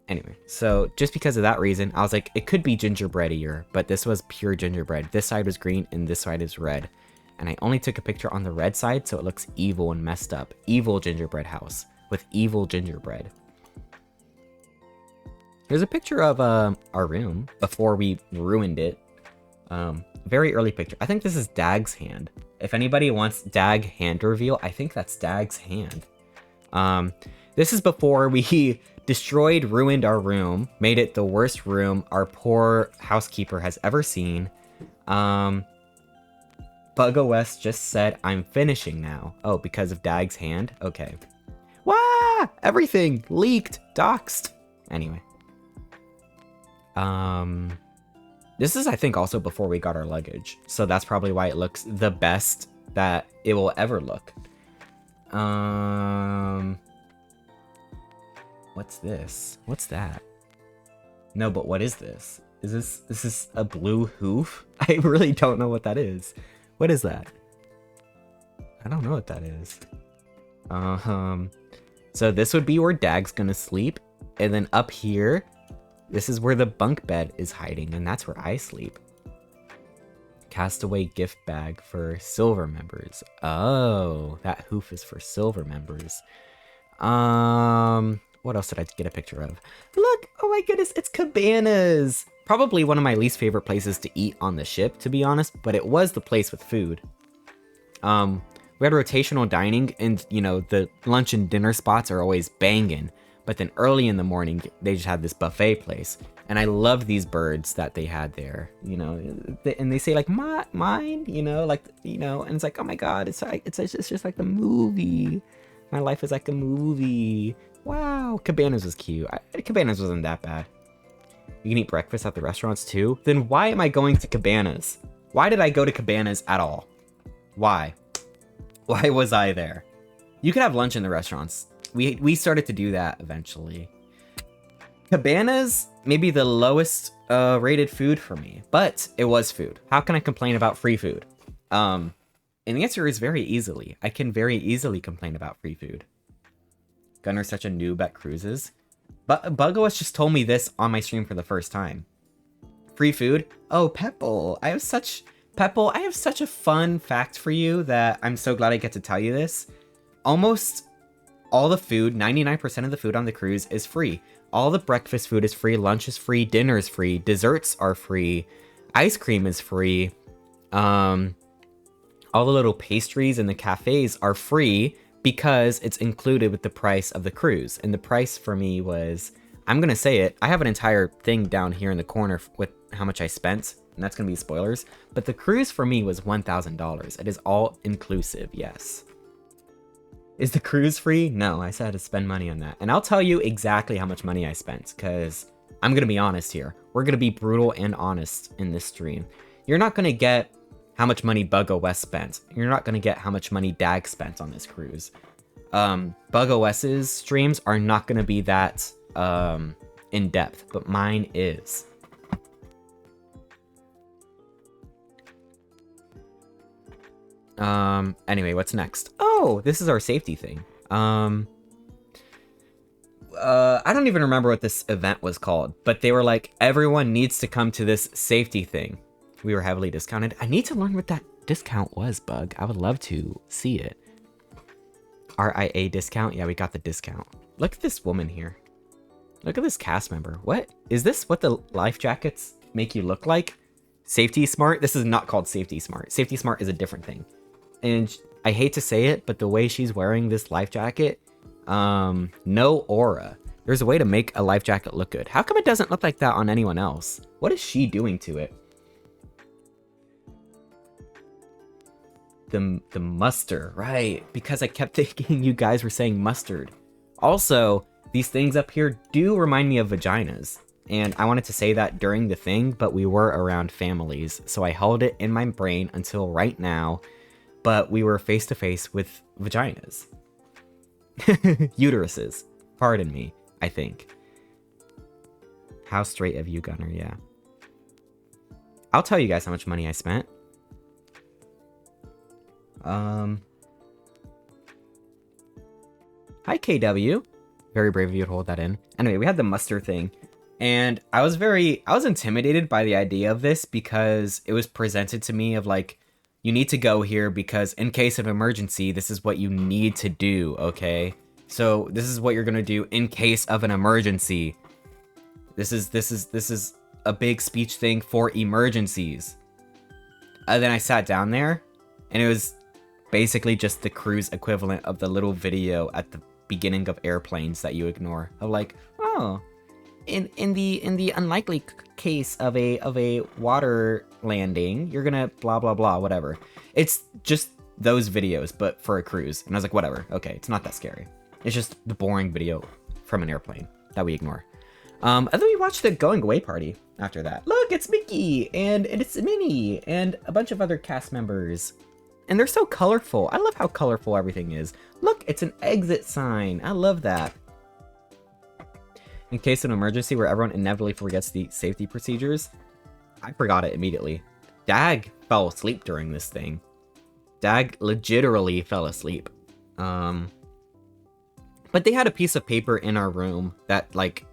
Anyway, so just because of that reason, I was like, it could be gingerbreadier, but this was pure gingerbread. This side was green and this side is red. And I only took a picture on the red side, so it looks evil and messed up. Evil gingerbread house with evil gingerbread. Here's a picture of our room before we ruined it. Very early picture. I think this is Dag's hand. If anybody wants Dag hand reveal, I think that's Dag's hand. This is before we destroyed, ruined our room, made it the worst room our poor housekeeper has ever seen. Bugga West just said, I'm finishing now. Oh, because of Dag's hand? Okay. Wah! Everything leaked, doxed. Anyway. This is, I think, also before we got our luggage. So that's probably why it looks the best that it will ever look. What's this? What's that? No, but what is this? Is this a blue hoof? I really don't know what that is. What is that? I don't know what that is. So this would be where Dag's gonna sleep. And then up here, this is where the bunk bed is hiding, and that's where I sleep. Castaway gift bag for silver members. Oh, that hoof is for silver members. What else did I get a picture of? Look, oh my goodness, it's cabanas. Probably one of my least favorite places to eat on the ship, to be honest, but it was the place with food. We had rotational dining, and you know, the lunch and dinner spots are always banging. But then early in the morning, they just had this buffet place. And I love these birds that they had there, you know, and they say like, mine, you know, like, you know, and it's like, oh my God, it's just like the movie. My life is like a movie. Wow. Cabanas was cute. Cabanas wasn't that bad. You can eat breakfast at the restaurants too. Then why am I going to Cabanas? Why did I go to Cabanas at all? Why? Why was I there? You could have lunch in the restaurants. We started to do that eventually. Cabanas, maybe the lowest rated food for me, but it was food. How can I complain about free food? And the answer is very easily. I can very easily complain about free food. Gunnar's such a noob at cruises. But BugOS just told me this on my stream for the first time. Free food? Oh, Pepple. I have such a fun fact for you that I'm so glad I get to tell you this. Almost all the food, 99% of the food on the cruise is free. All the breakfast food is free, lunch is free, dinner is free, desserts are free, ice cream is free. All the little pastries in the cafes are free because it's included with the price of the cruise. And the price for me was, I'm going to say it, I have an entire thing down here in the corner with how much I spent, and that's going to be spoilers. But the cruise for me was $1,000. It is all inclusive, yes. Is the cruise free? No, I said I had to spend money on that. And I'll tell you exactly how much money I spent, because I'm going to be honest here. We're going to be brutal and honest in this stream. You're not going to get how much money BugOS spent. You're not going to get how much money Dag spent on this cruise. BugOS's streams are not going to be that in depth, but mine is. Anyway, what's next? Oh, this is our safety thing. I don't even remember what this event was called, but they were like, everyone needs to come to this safety thing. We were heavily discounted. I need to learn what that discount was, Bug. I would love to see it. RIA discount? Yeah, we got the discount. Look at this woman here. Look at this cast member. What? Is this what the life jackets make you look like? Safety Smart? This is not called Safety Smart. Safety Smart is a different thing. And I hate to say it, but the way she's wearing this life jacket, no aura. There's a way to make a life jacket look good. How come it doesn't look like that on anyone else? What is she doing to it? The muster, right? Because I kept thinking you guys were saying mustard. Also, these things up here do remind me of vaginas. And I wanted to say that during the thing, but we were around families. So I held it in my brain until right now. But we were face to face with vaginas. Uteruses. Pardon me, I think. How straight of you, Gunnar, yeah. I'll tell you guys how much money I spent. Hi, KW. Very brave of you to hold that in. Anyway, we had the muster thing. And I was intimidated by the idea of this because it was presented to me of like, you need to go here because in case of emergency, this is what you need to do, okay? So this is what you're gonna do in case of an emergency. This is a big speech thing for emergencies. And then I sat down there, and it was basically just the cruise equivalent of the little video at the beginning of airplanes that you ignore. Of like, oh, in the unlikely case of a water landing, you're gonna blah blah blah, whatever. It's just those videos, but for a cruise. And I was like, whatever, okay, it's not that scary. It's just the boring video from an airplane that we ignore. And then we watched the going away party after that. Look, it's Mickey and it's Minnie and a bunch of other cast members. And they're so colorful. I love how colorful everything is. Look, it's an exit sign. I love that. In case of an emergency where everyone inevitably forgets the safety procedures, I forgot it immediately. Dag fell asleep during this thing. Dag legitimately fell asleep. But they had a piece of paper in our room that, like,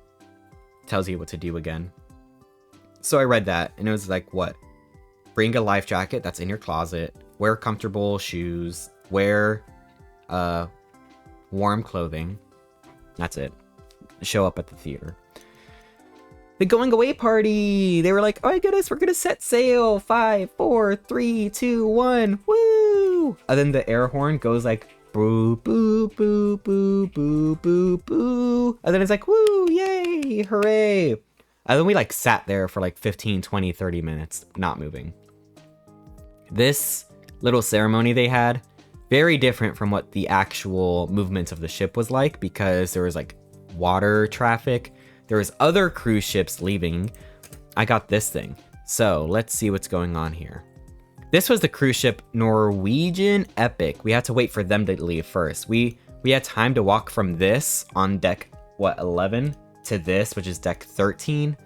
tells you what to do again. So I read that, and it was like, what? Bring a life jacket that's in your closet. Wear comfortable shoes. Wear warm clothing. That's it. Show up at the theater. The going away party! They were like, oh my goodness, we're gonna set sail! 5, 4, 3, 2, 1, woo! And then the air horn goes like, boo, boo, boo, boo, boo, boo, boo. And then it's like, woo, yay, hooray! And then we like sat there for like 15, 20, 30 minutes, not moving. This little ceremony they had, very different from what the actual movement of the ship was like, because there was like water traffic. There was other cruise ships leaving. I got this thing. So let's see what's going on here. This was the cruise ship Norwegian Epic. We had to wait for them to leave first. We had time to walk from this on deck, what, 11, to this, which is deck 13,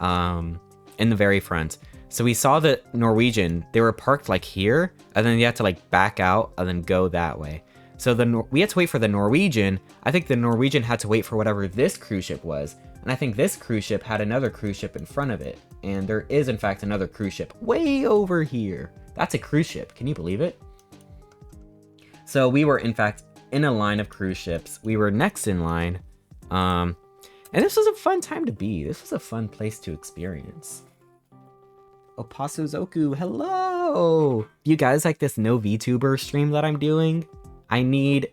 in the very front. So we saw the Norwegian, they were parked like here, and then you had to like back out and then go that way. So we had to wait for the Norwegian. I think the Norwegian had to wait for whatever this cruise ship was. And I think this cruise ship had another cruise ship in front of it. And there is in fact another cruise ship way over here. That's a cruise ship, can you believe it? So we were in fact in a line of cruise ships. We were next in line. And this was a fun time to be. This was a fun place to experience. Opasuzoku, hello! You guys like this no VTuber stream that I'm doing? I need,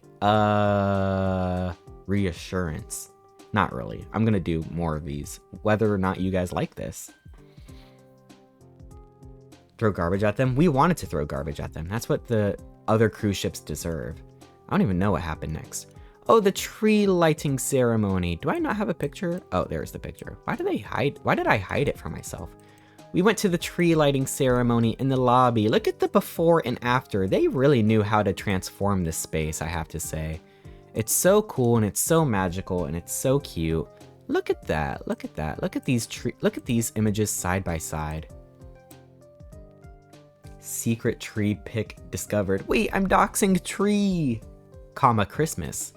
reassurance. Not really. I'm gonna do more of these, whether or not you guys like this. Throw garbage at them? We wanted to throw garbage at them. That's what the other cruise ships deserve. I don't even know what happened next. Oh, the tree lighting ceremony. Do I not have a picture? Oh, there's the picture. Why did I hide it from myself? We went to the tree lighting ceremony in the lobby. Look at the before and after. They really knew how to transform this space, I have to say. It's so cool and it's so magical and it's so cute. Look at that. Look at that. Look at these images side by side. Secret tree pick discovered. Wait, I'm doxing tree, comma Christmas.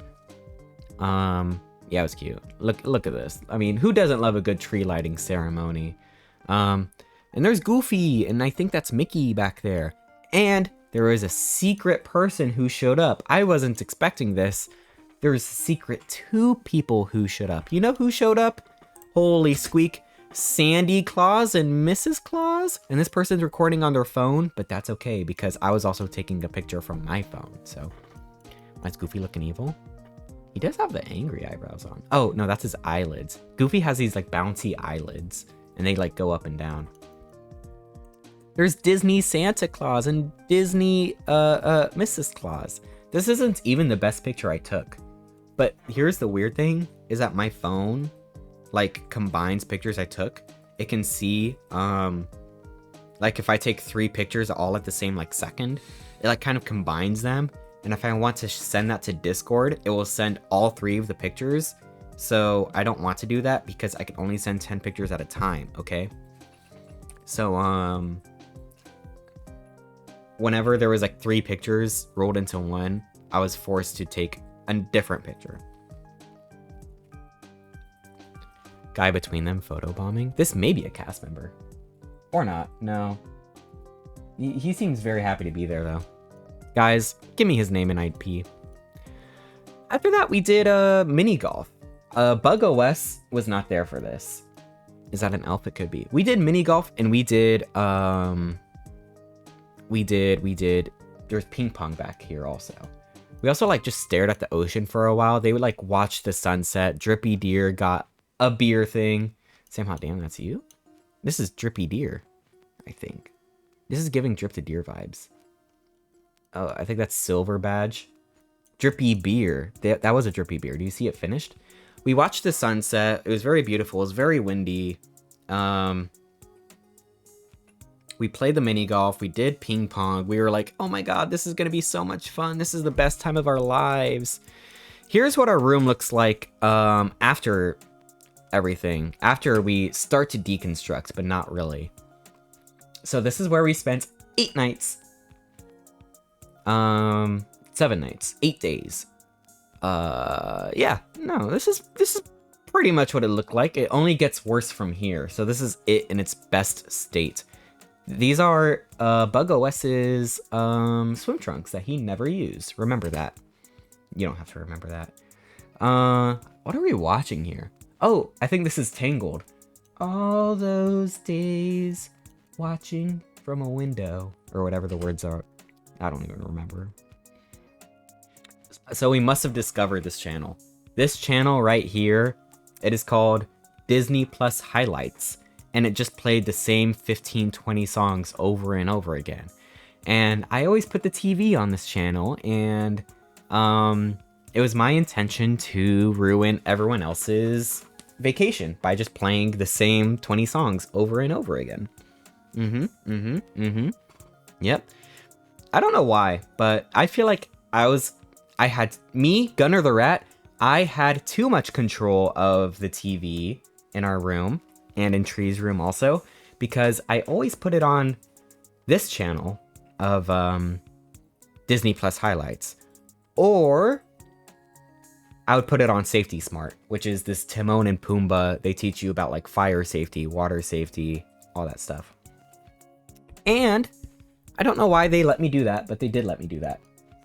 Yeah, it was cute. Look at this. I mean, who doesn't love a good tree lighting ceremony? And there's Goofy, and I think that's Mickey back there. And there was a secret person who showed up. I wasn't expecting this. There was a secret 2 people who showed up. You know who showed up? Holy squeak. Sandy Claus and Mrs. Claus. And this person's recording on their phone, but that's okay because I was also taking a picture from my phone. So, why is Goofy looking evil? He does have the angry eyebrows on. Oh, no, that's his eyelids. Goofy has these like bouncy eyelids and they like go up and down. There's Disney Santa Claus and Disney Mrs. Claus. This isn't even the best picture I took. But here's the weird thing, is that my phone like combines pictures I took. It can see like if I take 3 pictures all at the same like second, it like kind of combines them. And if I want to send that to Discord, it will send all 3 of the pictures. So I don't want to do that because I can only send 10 pictures at a time, okay? So whenever there was like 3 pictures rolled into one, I was forced to take a different picture. Guy between them photobombing. This may be a cast member. Or not, no. He seems very happy to be there though. Guys, give me his name and IP. After that, we did mini golf. Bug OS was not there for this. Is that an elf? It could be. We did mini golf and we did there's ping pong back here also. We also like just stared at the ocean for a while. They would like watch the sunset. Drippy Deer got a beer thing. Sam Hot Damn, that's you? This is Drippy Deer, I think. This is giving Drip to Deer vibes. Oh, I think that's Silver Badge. Drippy Beer. That was a Drippy Beer. Do you see it finished? We watched the sunset. It was very beautiful. It was very windy. We played the mini golf. We did ping pong. We were like, oh my god, this is going to be so much fun. This is the best time of our lives. Here's what our room looks like after everything. After we start to deconstruct, but not really. So this is where we spent 8 nights. 7 nights. 8 days. Yeah. No, this is pretty much what it looked like. It only gets worse from here. So this is it in its best state. These are Bug OS's swim trunks that he never used. Remember that. You don't have to remember that. What are we watching here? Oh, I think this is Tangled. All those days watching from a window. Or whatever the words are. I don't even remember. So we must have discovered this channel. This channel right here, it is called Disney Plus Highlights. And it just played the same 15, 20 songs over and over again. And I always put the TV on this channel, and it was my intention to ruin everyone else's vacation by just playing the same 20 songs over and over again. Yep. I don't know why, but I feel like I had me, Gunnar the Rat, I had too much control of the TV in our room and in Tree's room also, because I always put it on this channel of Disney Plus highlights, or I would put it on Safety Smart, which is this Timon and Pumbaa. They teach you about like fire safety, water safety, all that stuff. And I don't know why they let me do that, but they did let me do that.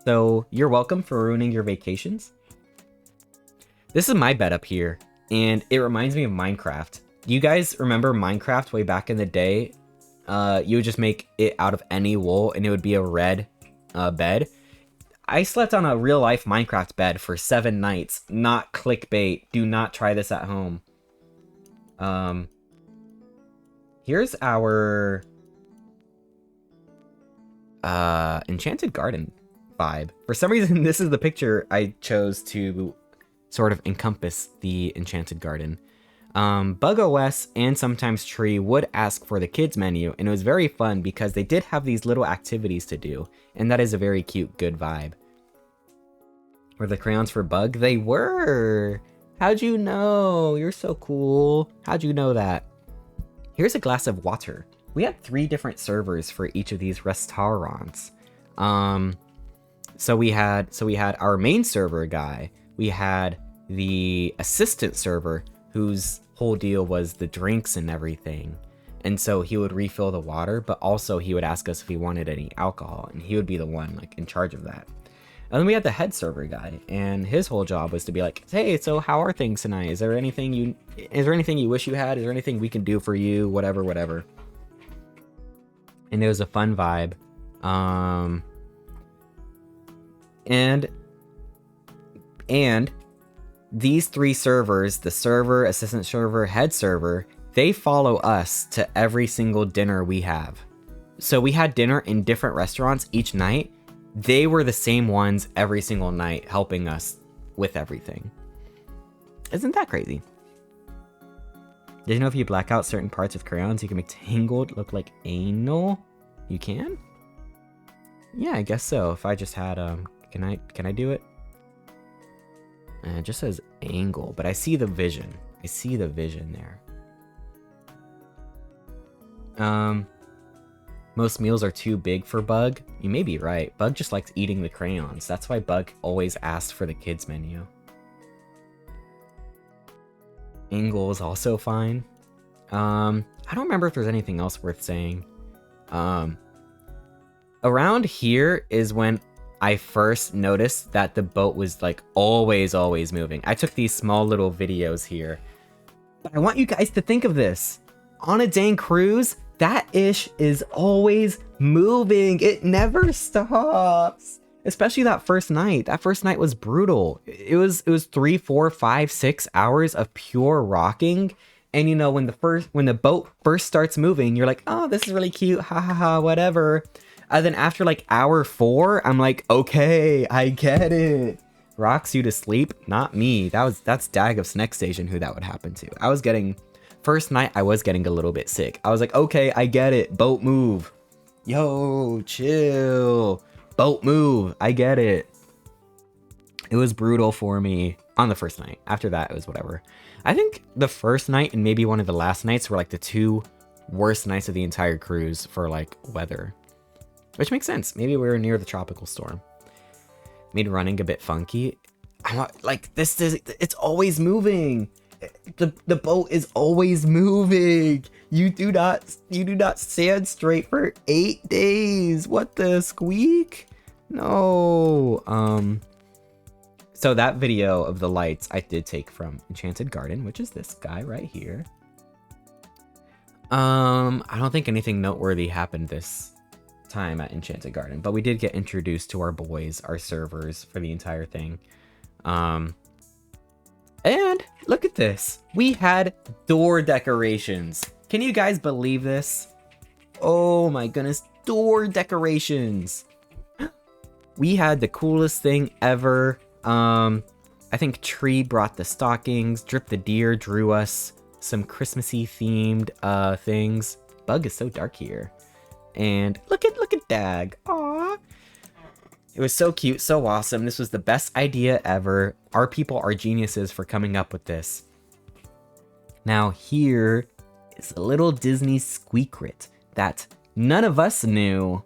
So you're welcome for ruining your vacations. This is my bed up here, and it reminds me of Minecraft. Do you guys remember Minecraft way back in the day? You would just make it out of any wool, and it would be a red bed. I slept on a real-life Minecraft bed for 7 nights. Not clickbait. Do not try this at home. Here's our Enchanted Garden vibe. For some reason, this is the picture I chose to sort of encompass the Enchanted Garden. Bug OS and sometimes Tree would ask for the kids menu, and it was very fun because they did have these little activities to do, and that is a very cute, good vibe. Were the crayons for Bug? They were! How'd you know? You're so cool. How'd you know that? Here's a glass of water. We had 3 different servers for each of these restaurants. So we had our main server guy. We had the assistant server, whose whole deal was the drinks and everything. And so he would refill the water, but also he would ask us if we wanted any alcohol, and he would be the one like in charge of that. And then we had the head server guy, and his whole job was to be like, hey, so how are things tonight? Is there anything you wish you had? Is there anything we can do for you? Whatever. And it was a fun vibe. And these 3 servers, the server, assistant server, head server, they follow us to every single dinner we have. So we had dinner in different restaurants each night. They were the same ones every single night, helping us with everything. Isn't that crazy? Did you know if you black out certain parts with crayons, you can make Tangled look like anal? You can? Yeah, I guess so. If I just had, can I do it? It just says angle, but I see the vision. I see the vision there. Most meals are too big for Bug. You may be right. Bug just likes eating the crayons. That's why Bug always asks for the kids menu. Angle is also fine. I don't remember if there's anything else worth saying. Around here is when I first noticed that the boat was like always moving. I took these small little videos here. But I want you guys to think of this. On a dang cruise, that ish is always moving. It never stops. Especially that first night. That first night was brutal. It was 3, 4, 5, 6 hours of pure rocking. And you know, when the boat first starts moving, you're like, oh, this is really cute. Ha ha ha, whatever. And then after like hour 4, I'm like, okay, I get it. Rocks you to sleep? Not me. That's Dag of Snack Station who that would happen to. First night, I was getting a little bit sick. I was like, okay, I get it. Boat move. Yo, chill. Boat move. I get it. It was brutal for me on the first night. After that, it was whatever. I think the first night and maybe one of the last nights were like the 2 worst nights of the entire cruise for like weather. Which makes sense. Maybe we were near the tropical storm. Made running a bit funky. It's always moving. The boat is always moving. You do not stand straight for 8 days. What the squeak? No. So that video of the lights I did take from Enchanted Garden, which is this guy right here. I don't think anything noteworthy happened this time at Enchanted Garden, but we did get introduced to our boys, our servers for the entire thing. And look at this. We had door decorations. Can you guys believe this? Oh my goodness, door decorations. We had the coolest thing ever. I think Tree brought the stockings. Drip the Deer drew us some Christmassy themed things. Bug is so dark here. And look at Dag. Aww. It was so cute, so awesome. This was the best idea ever. Our people are geniuses for coming up with this. Now here is a little Disney secret that none of us knew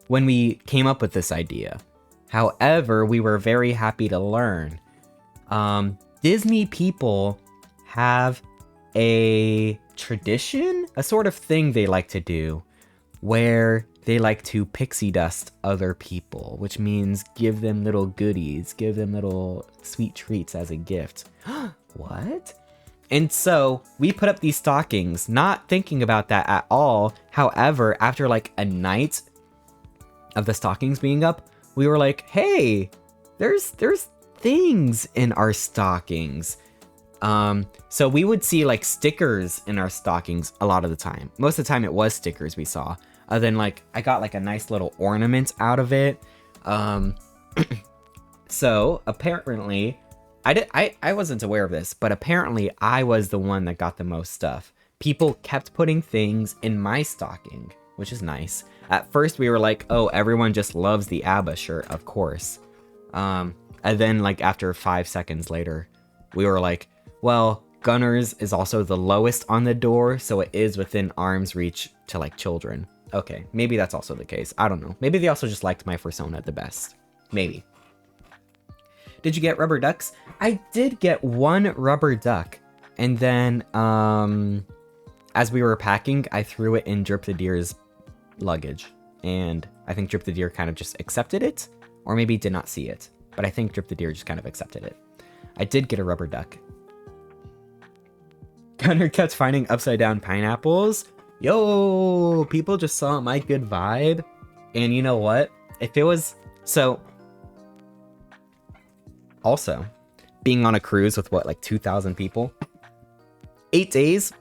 when we came up with this idea. However, we were very happy to learn. Disney people have a tradition, a sort of thing they like to do, where they like to pixie dust other people, which means give them little goodies, give them little sweet treats as a gift. What? And so we put up these stockings, not thinking about that at all. However, after like a night of the stockings being up, we were like, hey, there's things in our stockings. So we would see like stickers in our stockings a lot of the time. Most of the time it was stickers we saw. Then like I got like a nice little ornament out of it. So apparently I wasn't aware of this, but apparently I was the one that got the most stuff. People kept putting things in my stocking, which is nice. At first we were like, oh, everyone just loves the ABBA shirt, of course. And then like after 5 seconds later, we were like, well, Gunnar's is also the lowest on the door, so it is within arm's reach to like children. Okay, maybe that's also the case. I don't know. Maybe they also just liked my persona the best. Maybe. Did you get rubber ducks? I did get one rubber duck. And then, as we were packing, I threw it in Drip the Deer's luggage. And I think Drip the Deer kind of just accepted it, or maybe did not see it. But I think Drip the Deer just kind of accepted it. I did get a rubber duck. Gunnar kept finding upside down pineapples. Yo, people just saw my good vibe. And you know what? If it was... So, also, being on a cruise with what, like 2,000 people? 8 days,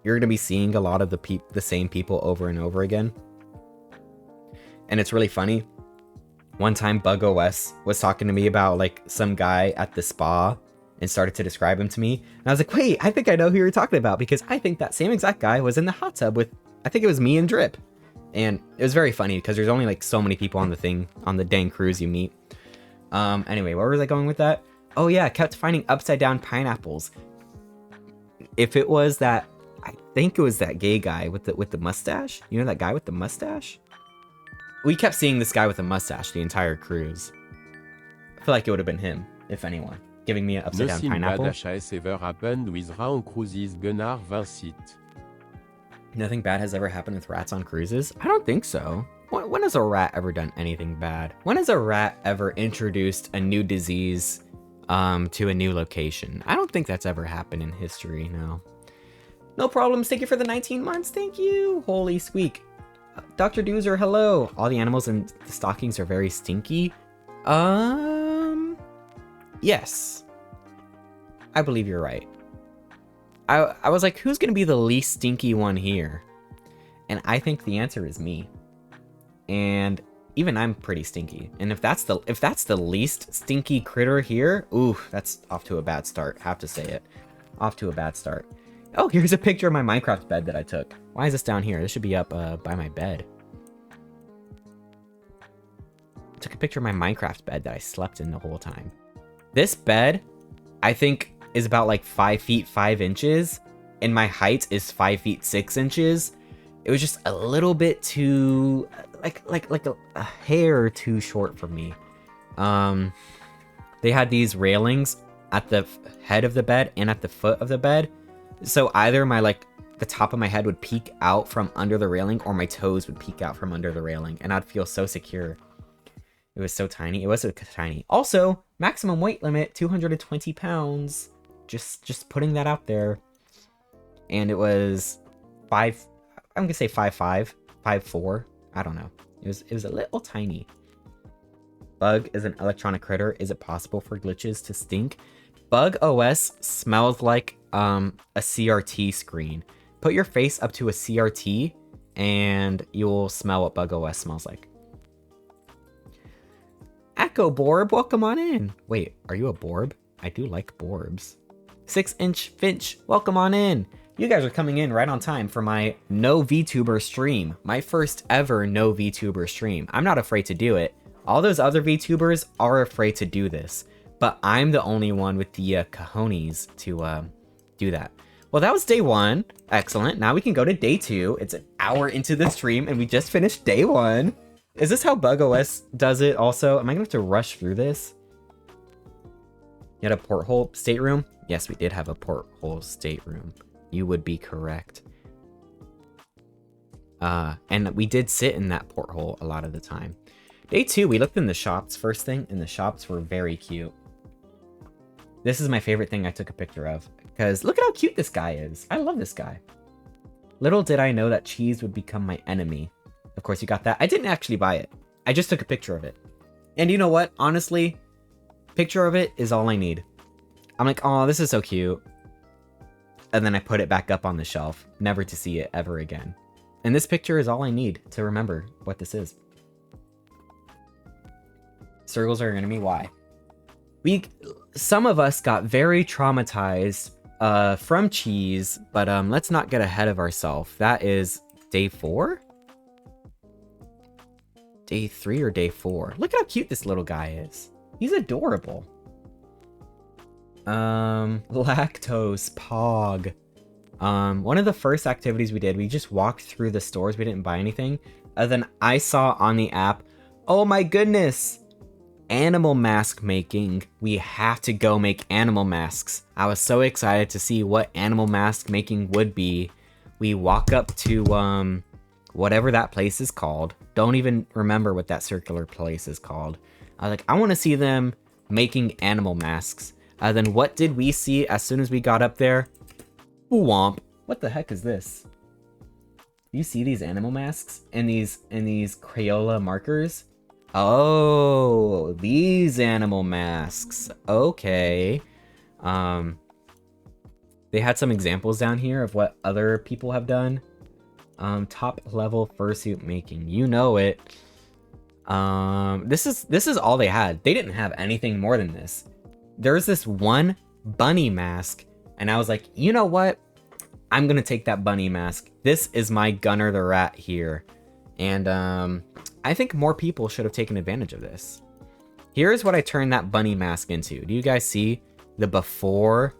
you're going to be seeing a lot of the same people over and over again. And it's really funny. One time, Bug OS was talking to me about like some guy at the spa and started to describe him to me. And I was like, wait, I think I know who you're talking about, because I think that same exact guy was in the hot tub with, I think it was me and Drip. And it was very funny because there's only like so many people on the dang cruise you meet. Anyway, where was I going with that? Oh yeah, I kept finding upside down pineapples. If it was that, I think it was that gay guy with the mustache. You know that guy with the mustache? We kept seeing this guy with a mustache the entire cruise. I feel like it would have been him, if anyone, giving me an upside down pineapple. Nothing bad has ever happened with rats on cruises? I don't think so. When has a rat ever done anything bad? When has a rat ever introduced a new disease to a new location? I don't think that's ever happened in history, no. No problems, thank you for the 19 months, thank you! Holy squeak. Dr. Doozer, hello! All the animals in the stockings are very stinky. Yes. I believe you're right. I was like, who's gonna be the least stinky one here? And I think the answer is me. And even I'm pretty stinky. And if that's the least stinky critter here, ooh, that's off to a bad start. Have to say it. Off to a bad start. Oh, here's a picture of my Minecraft bed that I took. Why is this down here? This should be up by my bed. I took a picture of my Minecraft bed that I slept in the whole time. This bed, I think, is about like 5 feet 5 inches, and my height is 5 feet 6 inches. It was just a little bit too, like a hair too short for me. They had these railings at the head of the bed and at the foot of the bed. So either the top of my head would peek out from under the railing, or my toes would peek out from under the railing, and I'd feel so secure. It was so tiny. It was so tiny. Also, maximum weight limit, 220 pounds. Just putting that out there. And it was I'm gonna say 5'5", 5'4". I don't know. It was a little tiny. Bug is an electronic critter. Is it possible for glitches to stink? Bug OS smells like a CRT screen. Put your face up to a CRT and you'll smell what Bug OS smells like. Echo Borb, welcome on in. Wait, are you a Borb? I do like Borbs. 6-inch Finch, welcome on in. You guys are coming in right on time for my no VTuber stream. My first ever no VTuber stream. I'm not afraid to do it. All those other VTubers are afraid to do this, but I'm the only one with the cojones to do that. Well, that was day 1. Excellent. Now we can go to day 2. It's an hour into the stream and we just finished day 1. Is this how BugOS does it also? Am I gonna have to rush through this? You had a porthole stateroom? Yes, we did have a porthole stateroom. You would be correct. And we did sit in that porthole a lot of the time. Day 2, we looked in the shops first thing, and the shops were very cute. This is my favorite thing I took a picture of, because look at how cute this guy is. I love this guy. Little did I know that cheese would become my enemy. Of course, you got that. I didn't actually buy it. I just took a picture of it. And you know what? Honestly, picture of it is all I need. I'm like, oh, this is so cute. And then I put it back up on the shelf, never to see it ever again. And this picture is all I need to remember what this is. Circles are enemy. Why? Some of us got very traumatized from cheese, but let's not get ahead of ourselves. That is day 4? Day 3 or day 4? Look at how cute this little guy is. He's adorable. Lactose Pog. One of the first activities we did, we just walked through the stores. We didn't buy anything. And then I saw on the app, oh my goodness, animal mask making. We have to go make animal masks. I was so excited to see what animal mask making would be. We walk up to whatever that place is called. Don't even remember what that circular place is called. I was like, I want to see them making animal masks. Then what did we see as soon as we got up there? Womp. What the heck is this? You see these animal masks and these Crayola markers? Oh, these animal masks. Okay. They had some examples down here of what other people have done. Top level fursuit making. You know it. This is all they had. They didn't have anything more than this. There's this one bunny mask, and I was like, you know what? I'm gonna take that bunny mask. This is my Gunnar the Rat here. And I think more people should have taken advantage of this. Here's what I turned that bunny mask into. Do you guys see the before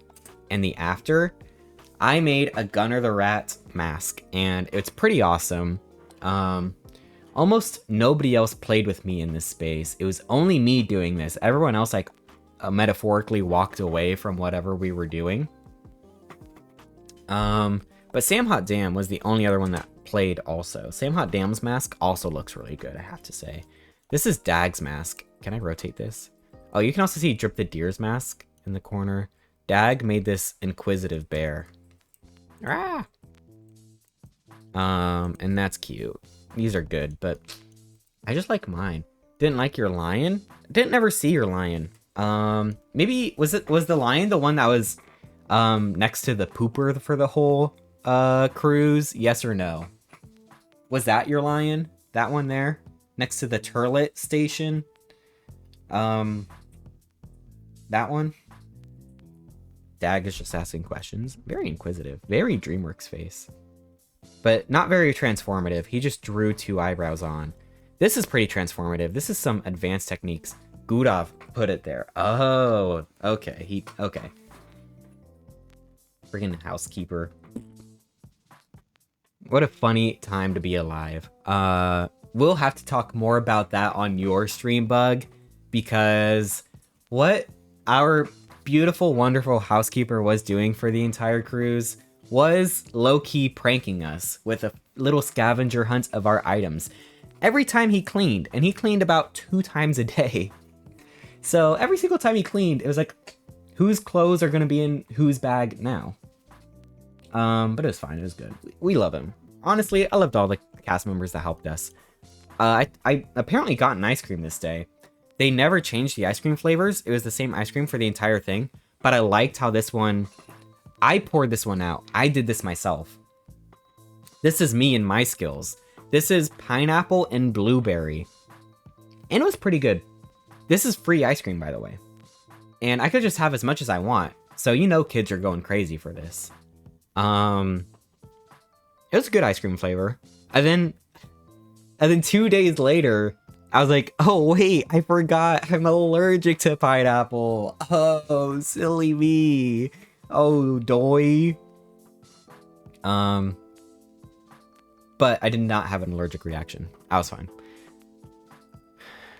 and the after? I made a Gunnar the Rat mask, and it's pretty awesome. Almost nobody else played with me in this space. It was only me doing this. Everyone else, like, metaphorically walked away from whatever we were doing. But Sam Hot Dam was the only other one that played also. Sam Hot Dam's mask also looks really good, I have to say. This is Dag's mask. Can I rotate this? Oh, you can also see Drip the Deer's mask in the corner. Dag made this inquisitive bear. Ah! And that's cute. These are good, but I just like mine. Didn't like your lion? Didn't ever see your lion. Maybe was the lion the one that was next to the pooper for the whole cruise? Yes or no? Was that your lion? That one there? Next to the turlet station? That one? Dag is just asking questions. Very inquisitive. Very DreamWorks face. But not very transformative. He just drew 2 eyebrows on. This is pretty transformative. This is some advanced techniques. Gudov put it there. Oh, okay. Okay. Friggin' housekeeper. What a funny time to be alive. We'll have to talk more about that on your stream, Bug, because what our beautiful, wonderful housekeeper was doing for the entire cruise was low-key pranking us with a little scavenger hunt of our items. Every time he cleaned, and he cleaned about 2 times a day. So every single time he cleaned, it was like, whose clothes are going to be in whose bag now? But it was fine. It was good. We love him. Honestly, I loved all the cast members that helped us. I apparently got an ice cream this day. They never changed the ice cream flavors. It was the same ice cream for the entire thing. But I liked how this one... I poured this one out. I did this myself. This is me and my skills. This is pineapple and blueberry. And it was pretty good. This is free ice cream, by the way. And I could just have as much as I want. So you know kids are going crazy for this. It was a good ice cream flavor. And then 2 days later, I was like, oh wait, I forgot. I'm allergic to pineapple. Oh, silly me. Oh, doy. But I did not have an allergic reaction. I was fine.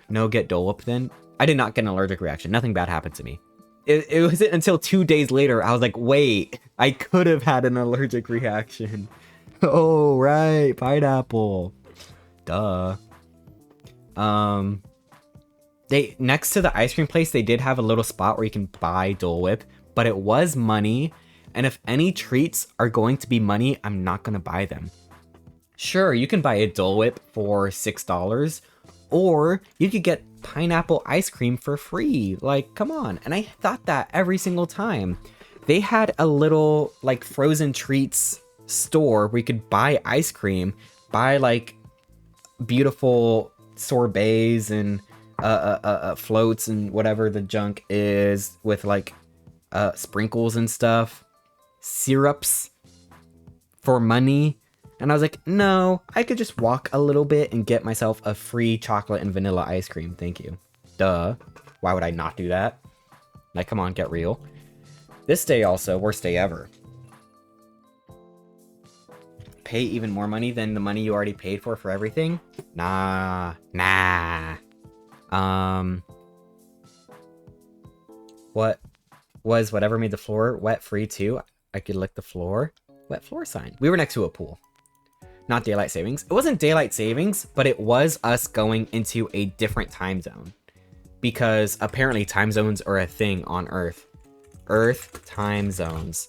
No get Dole Whip then. I did not get an allergic reaction. Nothing bad happened to me. It wasn't until 2 days later I was like, wait, I could have had an allergic reaction. Oh, right, pineapple. Duh. They next to the ice cream place, they did have a little spot where you can buy Dole Whip, but it was money, and if any treats are going to be money, I'm not gonna buy them. Sure, you can buy a Dole Whip for $6, or you could get pineapple ice cream for free. Like, come on. And I thought that every single time. They had a little, like, frozen treats store where you could buy ice cream, buy, like, beautiful sorbets and floats and whatever the junk is with, like, sprinkles and stuff. Syrups for money. And I was like, no, I could just walk a little bit and get myself a free chocolate and vanilla ice cream. Thank you. Duh. Why would I not do that? Like, come on, get real. This day also, worst day ever. Pay even more money than the money you already paid for everything? Nah. What was whatever made the floor wet free too? I could lick the floor. Wet floor sign. We were next to a pool. Not daylight savings. It wasn't daylight savings, but it was us going into a different time zone. Because apparently time zones are a thing on Earth. Earth time zones.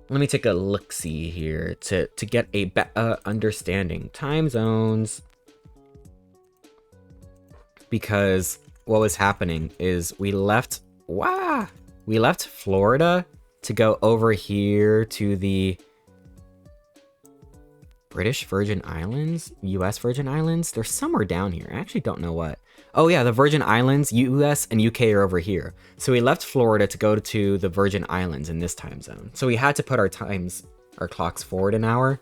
Let me take a look-see here to get a better understanding. Time zones. Because what was happening is we left Florida to go over here to the British Virgin Islands, US Virgin Islands. They're somewhere down here. I actually don't know what. Oh yeah, the Virgin Islands, US and UK are over here. So we left Florida to go to the Virgin Islands in this time zone. So we had to put our clocks forward an hour.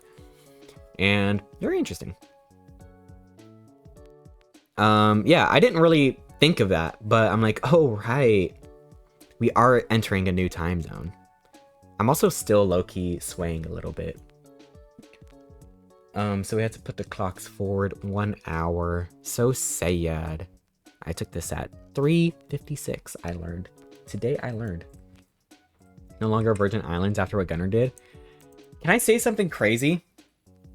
And very interesting. Yeah, I didn't really think of that, but I'm like, oh right. We are entering a new time zone. I'm also still low-key swaying a little bit. So we had to put the clocks forward 1 hour. So sad. I took this at 3:56, I learned. Today I learned. No longer Virgin Islands after what Gunnar did. Can I say something crazy?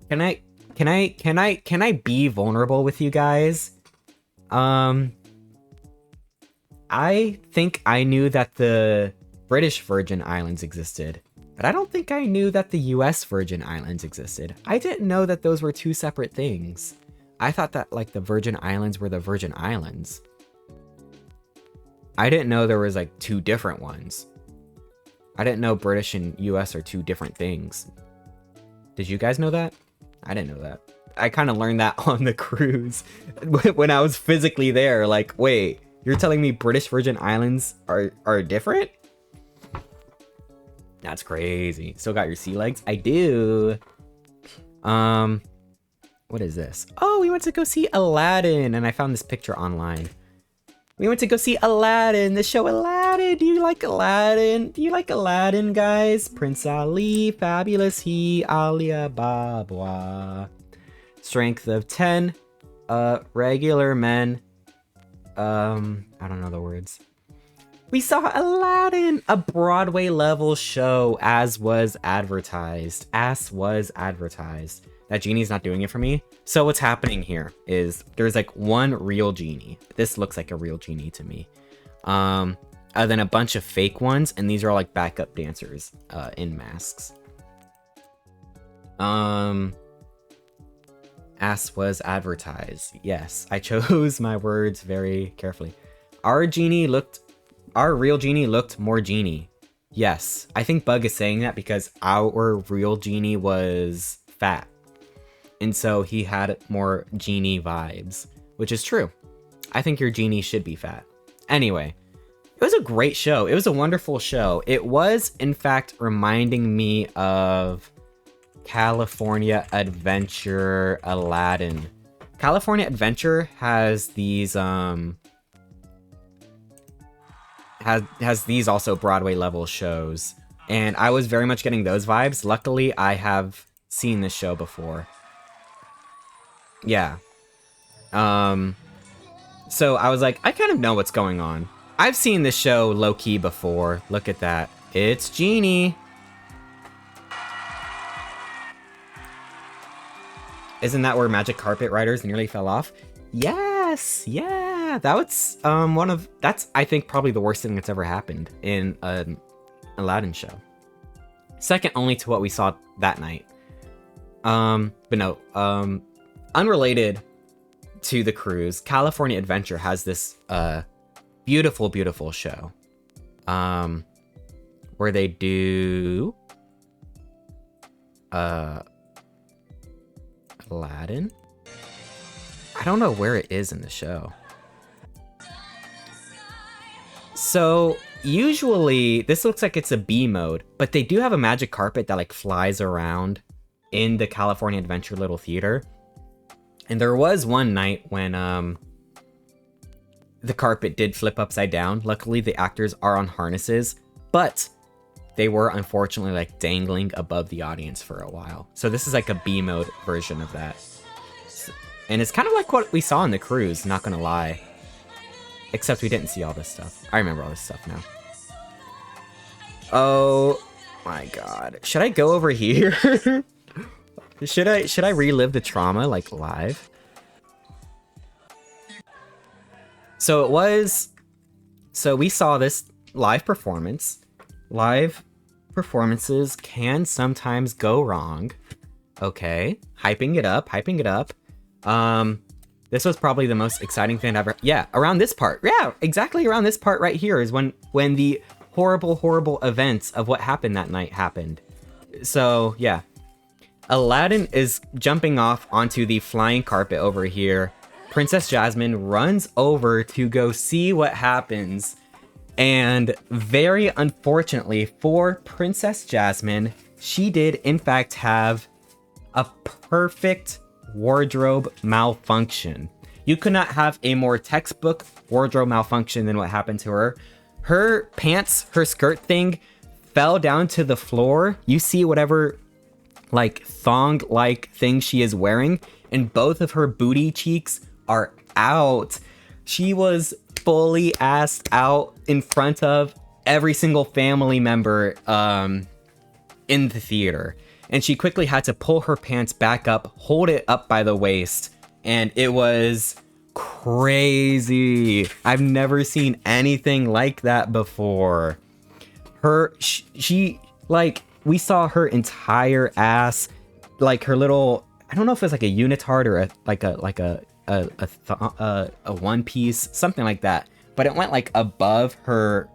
Can I be vulnerable with you guys? I think I knew that the British Virgin Islands existed. But I don't think I knew that the US Virgin Islands existed. I didn't know that those were two separate things. I thought that, like, the Virgin Islands were the Virgin Islands. I didn't know there was, like, two different ones. I didn't know British and US are two different things. Did you guys know that? I didn't know that. I kind of learned that on the cruise when I was physically there. Like, wait, you're telling me British Virgin Islands are different? That's crazy. Still got your sea legs? I do. What is this? Oh, we went to go see Aladdin, and I found this picture online. We went to go see Aladdin, the show Aladdin. Do you like Aladdin? Do you like Aladdin, guys? Prince Ali, fabulous he, Alia Babwa. Strength of 10. Regular men. I don't know the words. We saw Aladdin, a Broadway level show, as was advertised. That genie's not doing it for me. So what's happening here is there's like one real genie. This looks like a real genie to me. Then a bunch of fake ones, and these are all like backup dancers in masks. As was advertised. Yes, I chose my words very carefully. Our real genie looked more genie. Yes, I think Bug is saying that because our real genie was fat. And so he had more genie vibes, which is true. I think your genie should be fat. Anyway, it was a great show. It was a wonderful show. It was, in fact, reminding me of California Adventure Aladdin. California Adventure has these has these also Broadway level shows, and I was very much getting those vibes. Luckily, I have seen this show before. Yeah. So I was like, I kind of know what's going on. I've seen this show low-key before. Look at that. It's Genie. Isn't that where Magic Carpet Riders nearly fell off? Yes, yeah. That was that's I think probably the worst thing that's ever happened in an Aladdin show. Second only to what we saw that night. But no, unrelated to the cruise, California Adventure has this beautiful, beautiful show. Where they do Aladdin? I don't know where it is in the show. So usually this looks like it's a B mode, but they do have a magic carpet that like flies around in the California Adventure Little Theater. And there was one night when the carpet did flip upside down. Luckily the actors are on harnesses, but they were unfortunately like dangling above the audience for a while. So this is like a B mode version of that. And it's kind of like what we saw in the cruise, not gonna lie. Except we didn't see all this stuff. I remember all this stuff now. Oh my god. Should I go over here? Should I relive the trauma like live? So we saw this live performance. Live performances can sometimes go wrong. Okay, hyping it up, hyping it up. This was probably the most exciting thing ever. Yeah, around this part. Yeah, exactly around this part right here is when the horrible, horrible events of what happened that night happened. So, yeah. Aladdin is jumping off onto the flying carpet over here. Princess Jasmine runs over to go see what happens. And very unfortunately for Princess Jasmine, she did in fact have a perfect wardrobe malfunction. You could not have a more textbook wardrobe malfunction than what happened to her. Her pants, her skirt thing fell down to the floor. You see whatever like thong-like thing she is wearing, and both of her booty cheeks are out. She was fully assed out in front of every single family member in the theater. And she quickly had to pull her pants back up, hold it up by the waist, and it was crazy. I've never seen anything like that before. She like, we saw her entire ass, like her little, I don't know if it's like a unitard or a one piece, something like that, but it went like above her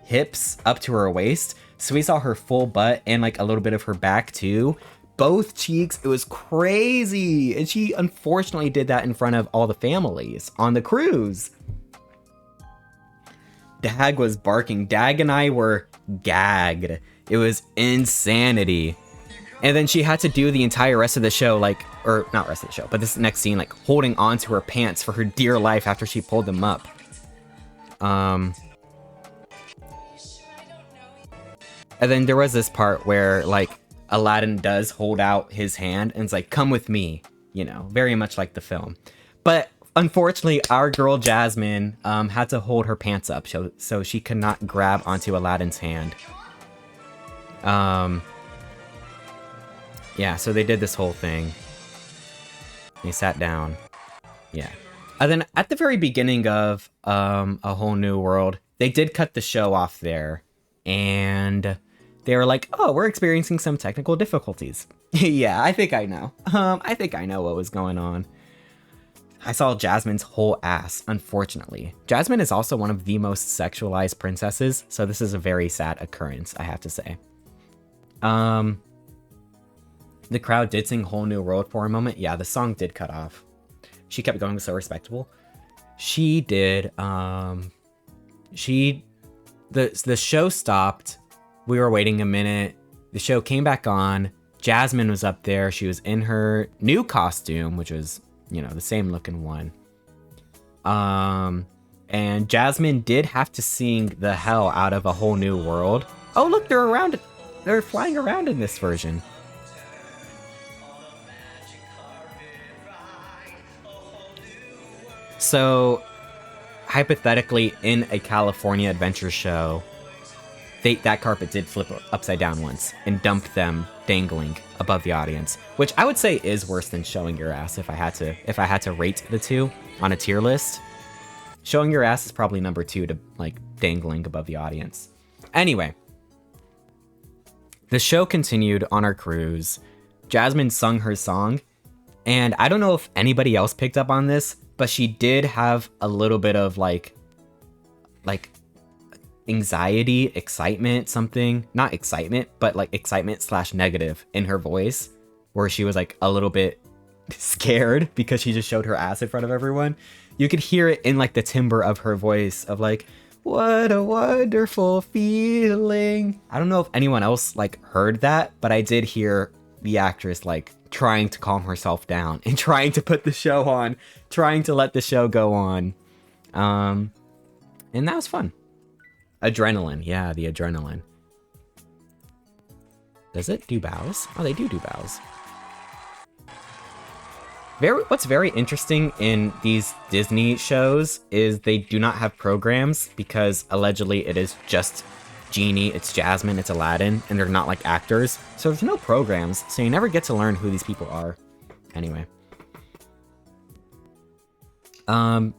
hips up to her waist. So we saw her full butt and like a little bit of her back too. Both cheeks. It was crazy. And she unfortunately did that in front of all the families on the cruise. Dag was barking. Dag and I were gagged. It was insanity. And then she had to do the entire rest of the show, like, or not rest of the show, but this next scene, like holding on to her pants for her dear life after she pulled them up. And then there was this part where, like, Aladdin does hold out his hand and it's like, come with me, you know, very much like the film. But unfortunately, our girl Jasmine had to hold her pants up so she could not grab onto Aladdin's hand. Yeah, so they did this whole thing. They sat down. Yeah. And then at the very beginning of A Whole New World, they did cut the show off there. And they were like, oh, we're experiencing some technical difficulties. Yeah, I think I know. I think I know what was going on. I saw Jasmine's whole ass, unfortunately. Jasmine is also one of the most sexualized princesses, so this is a very sad occurrence, I have to say. The crowd did sing Whole New World for a moment. Yeah, the song did cut off. She kept going so respectable. She did, the show stopped. We were waiting a minute. The show came back on. Jasmine was up there. She was in her new costume, which was you know, the same looking one. And Jasmine did have to sing the hell out of A Whole New World. Oh, look, they're around. They're flying around in this version. So, hypothetically, in a California adventure show, that carpet did flip upside down once and dumped them dangling above the audience, which I would say is worse than showing your ass if I had to rate the two on a tier list. Showing your ass is probably number 2 to like dangling above the audience. Anyway, the show continued on our cruise. Jasmine sung her song, and I don't know if anybody else picked up on this, but she did have a little bit of like anxiety, excitement, something. Not excitement, but like excitement / negative in her voice, where she was like a little bit scared because she just showed her ass in front of everyone. You could hear it in like the timbre of her voice of like, what a wonderful feeling. I don't know if anyone else like heard that, but I did hear the actress like trying to calm herself down and trying to put the show on, trying to let the show go on. And that was fun. Adrenaline. Yeah, the adrenaline. Does it do bows? Oh, they do bows. What's very interesting in these Disney shows is they do not have programs because allegedly it is just Genie, it's Jasmine, it's Aladdin, and they're not like actors. So there's no programs, so you never get to learn who these people are. Anyway. The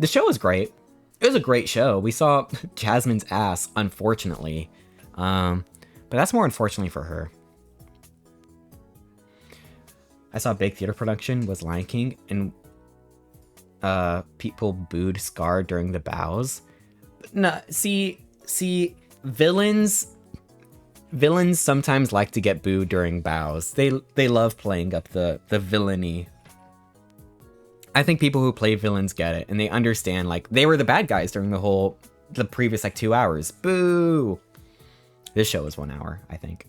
show was great. It was a great show. We saw Jasmine's ass, unfortunately. But that's more unfortunately for her. I saw a big theater production was Lion King, and people booed Scar during the bows. No, see, villains sometimes like to get booed during bows. They love playing up the villainy. I think people who play villains get it, and they understand, like, they were the bad guys during the previous, like, 2 hours. Boo! This show was 1 hour, I think.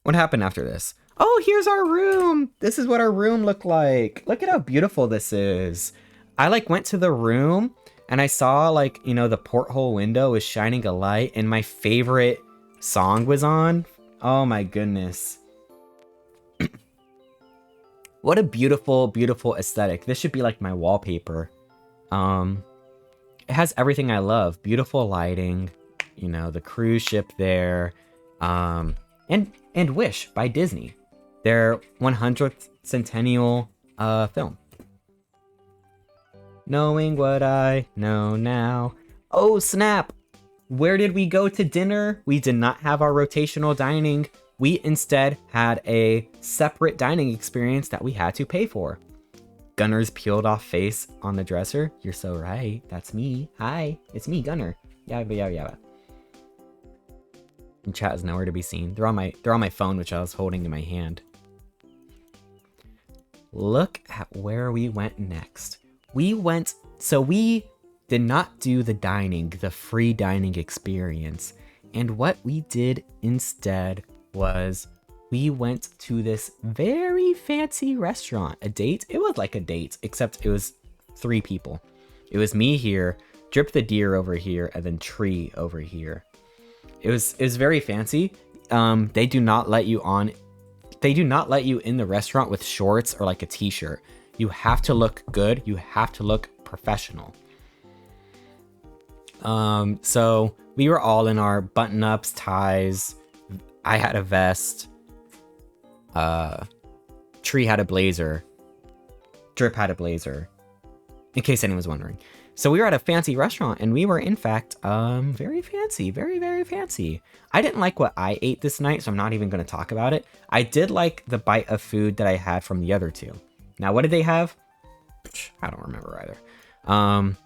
What happened after this? Oh, here's our room! This is what our room looked like. Look at how beautiful this is. I, like, went to the room, and I saw, like, you know, the porthole window was shining a light, and my favorite song was on. Oh, my goodness. What a beautiful, beautiful aesthetic. This should be like my wallpaper. It has everything I love. Beautiful lighting, you know, the cruise ship there, and Wish by Disney. Their 100th centennial film. Knowing what I know now. Oh, snap! Where did we go to dinner? We did not have our rotational dining. We instead had a separate dining experience that we had to pay for. Gunnar's peeled off face on the dresser. You're so right. That's me. Hi, it's me, Gunnar. Yeah. And chat is nowhere to be seen. They're on my phone, which I was holding in my hand. Look at where we went next. We did not do the free dining experience. And what we did instead was we went to this very fancy restaurant. A date? It was like a date, except it was 3 people. It was me here, Drip the Deer over here, and then Tree over here. It was very fancy. They do not let you in the restaurant with shorts or like a t-shirt. You have to look good. You have to look professional. So we were all in our button-ups, ties. I had a vest. Tree had a blazer. Drip had a blazer. In case anyone was wondering. So we were at a fancy restaurant, and we were, in fact, very fancy. Very, very fancy. I didn't like what I ate this night, so I'm not even going to talk about it. I did like the bite of food that I had from the other 2. Now, what did they have? I don't remember either.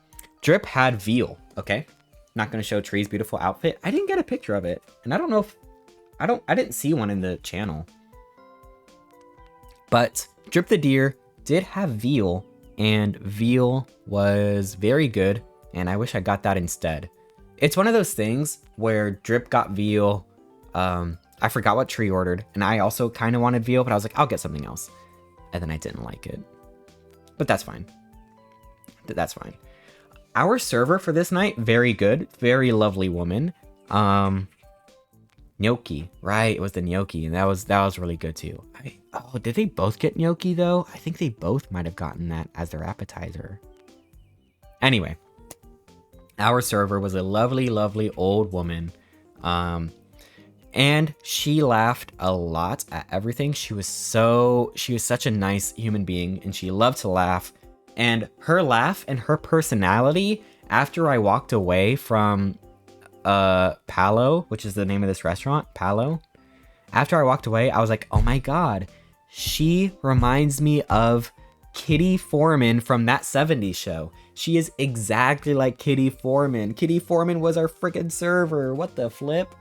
Drip had veal, okay? Not going to show Tree's beautiful outfit. I didn't get a picture of it, and I don't know if... I didn't see one in the channel. But Drip the Deer did have veal, and veal was very good, and I wish I got that instead. It's one of those things where Drip got veal. I forgot what Tree ordered, and I also kind of wanted veal, but I was like, I'll get something else. and then I didn't like it. But that's fine. That's fine. Our server for this night, very good. Very lovely woman. Gnocchi. Right, it was the gnocchi, and that was really good too. Oh, did they both get gnocchi though? I think they both might have gotten that as their appetizer. Anyway, our server was a lovely, lovely old woman. And she laughed a lot at everything. She was such a nice human being, and she loved to laugh. And her laugh and her personality, after I walked away from Palo, which is the name of this restaurant, Palo. After I walked away, I was like, oh my god, she reminds me of Kitty Foreman from That 70s Show. She is exactly like Kitty Foreman. Kitty Foreman was our freaking server. What the flip?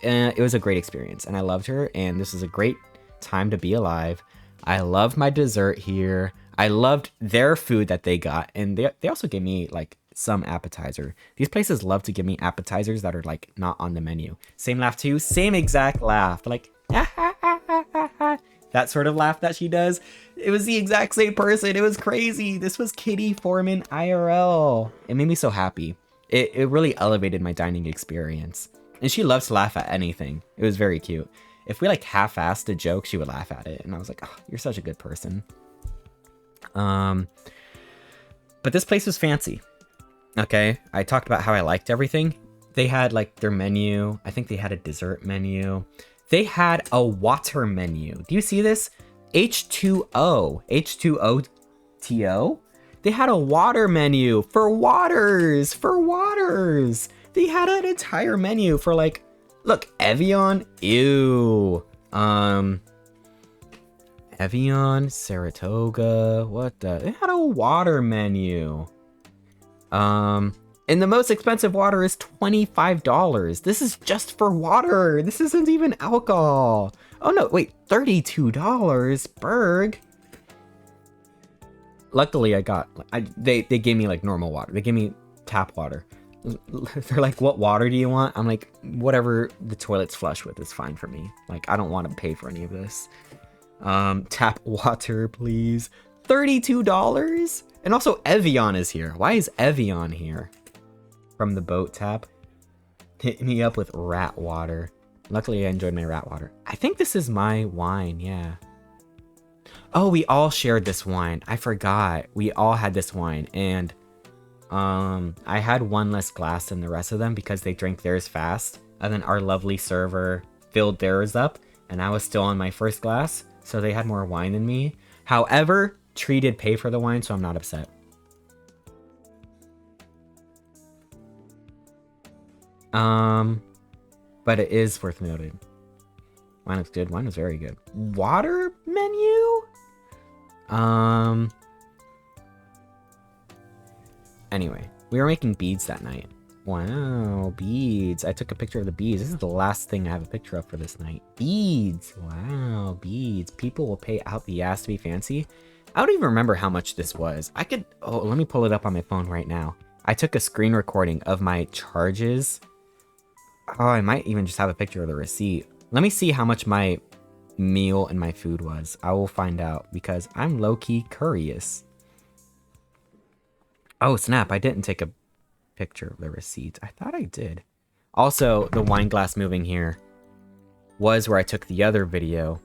It was a great experience, and I loved her, and this is a great time to be alive. I loved my dessert here. I loved their food that they got, and they also gave me like some appetizer. These places love to give me appetizers that are like not on the menu. Same laugh too, same exact laugh, like that sort of laugh that she does. It was the exact same person. It was crazy. This was Kitty Foreman IRL. It made me so happy. It really elevated my dining experience. And she loves to laugh at anything. It was very cute. If we like half-assed a joke, she would laugh at it. And I was like, oh, you're such a good person. But this place was fancy. Okay, I talked about how I liked everything. They had like their menu. I think they had a dessert menu. They had a water menu. Do you see this? H2O. H2OTO? They had a water menu for waters. For waters. They had an entire menu for like, look, Evian. Ew. Evian, Saratoga. What the? They had a water menu. And the most expensive water is $25. This is just for water. This isn't even alcohol. Oh no, wait, $32, Berg. Luckily they gave me like normal water. They gave me tap water. They're like, what water do you want? I'm like, whatever the toilet's flush with is fine for me. Like, I don't want to pay for any of this. Tap water, please. $32? And also Evian is here. Why is Evian here? From the boat tap. Hit me up with rat water. Luckily I enjoyed my rat water. I think this is my wine, yeah. Oh, we all shared this wine. I forgot. We all had this wine, and I had one less glass than the rest of them because they drank theirs fast. And then our lovely server filled theirs up, and I was still on my first glass, so they had more wine than me. However, Tree did pay for the wine, so I'm not upset. But it is worth noting. Wine looks good. Wine was very good. Water menu? Anyway, we were making beads that night. Wow, beads. I took a picture of the beads. This is the last thing I have a picture of for this night. Beads. Wow, beads. People will pay out the ass to be fancy. I don't even remember how much this was. Let me pull it up on my phone right now. I took a screen recording of my charges. Oh, I might even just have a picture of the receipt. Let me see how much my meal and my food was. I will find out because I'm low-key curious. Oh, snap. I didn't take a picture of the receipt. I thought I did. Also, the wine glass moving here was where I took the other video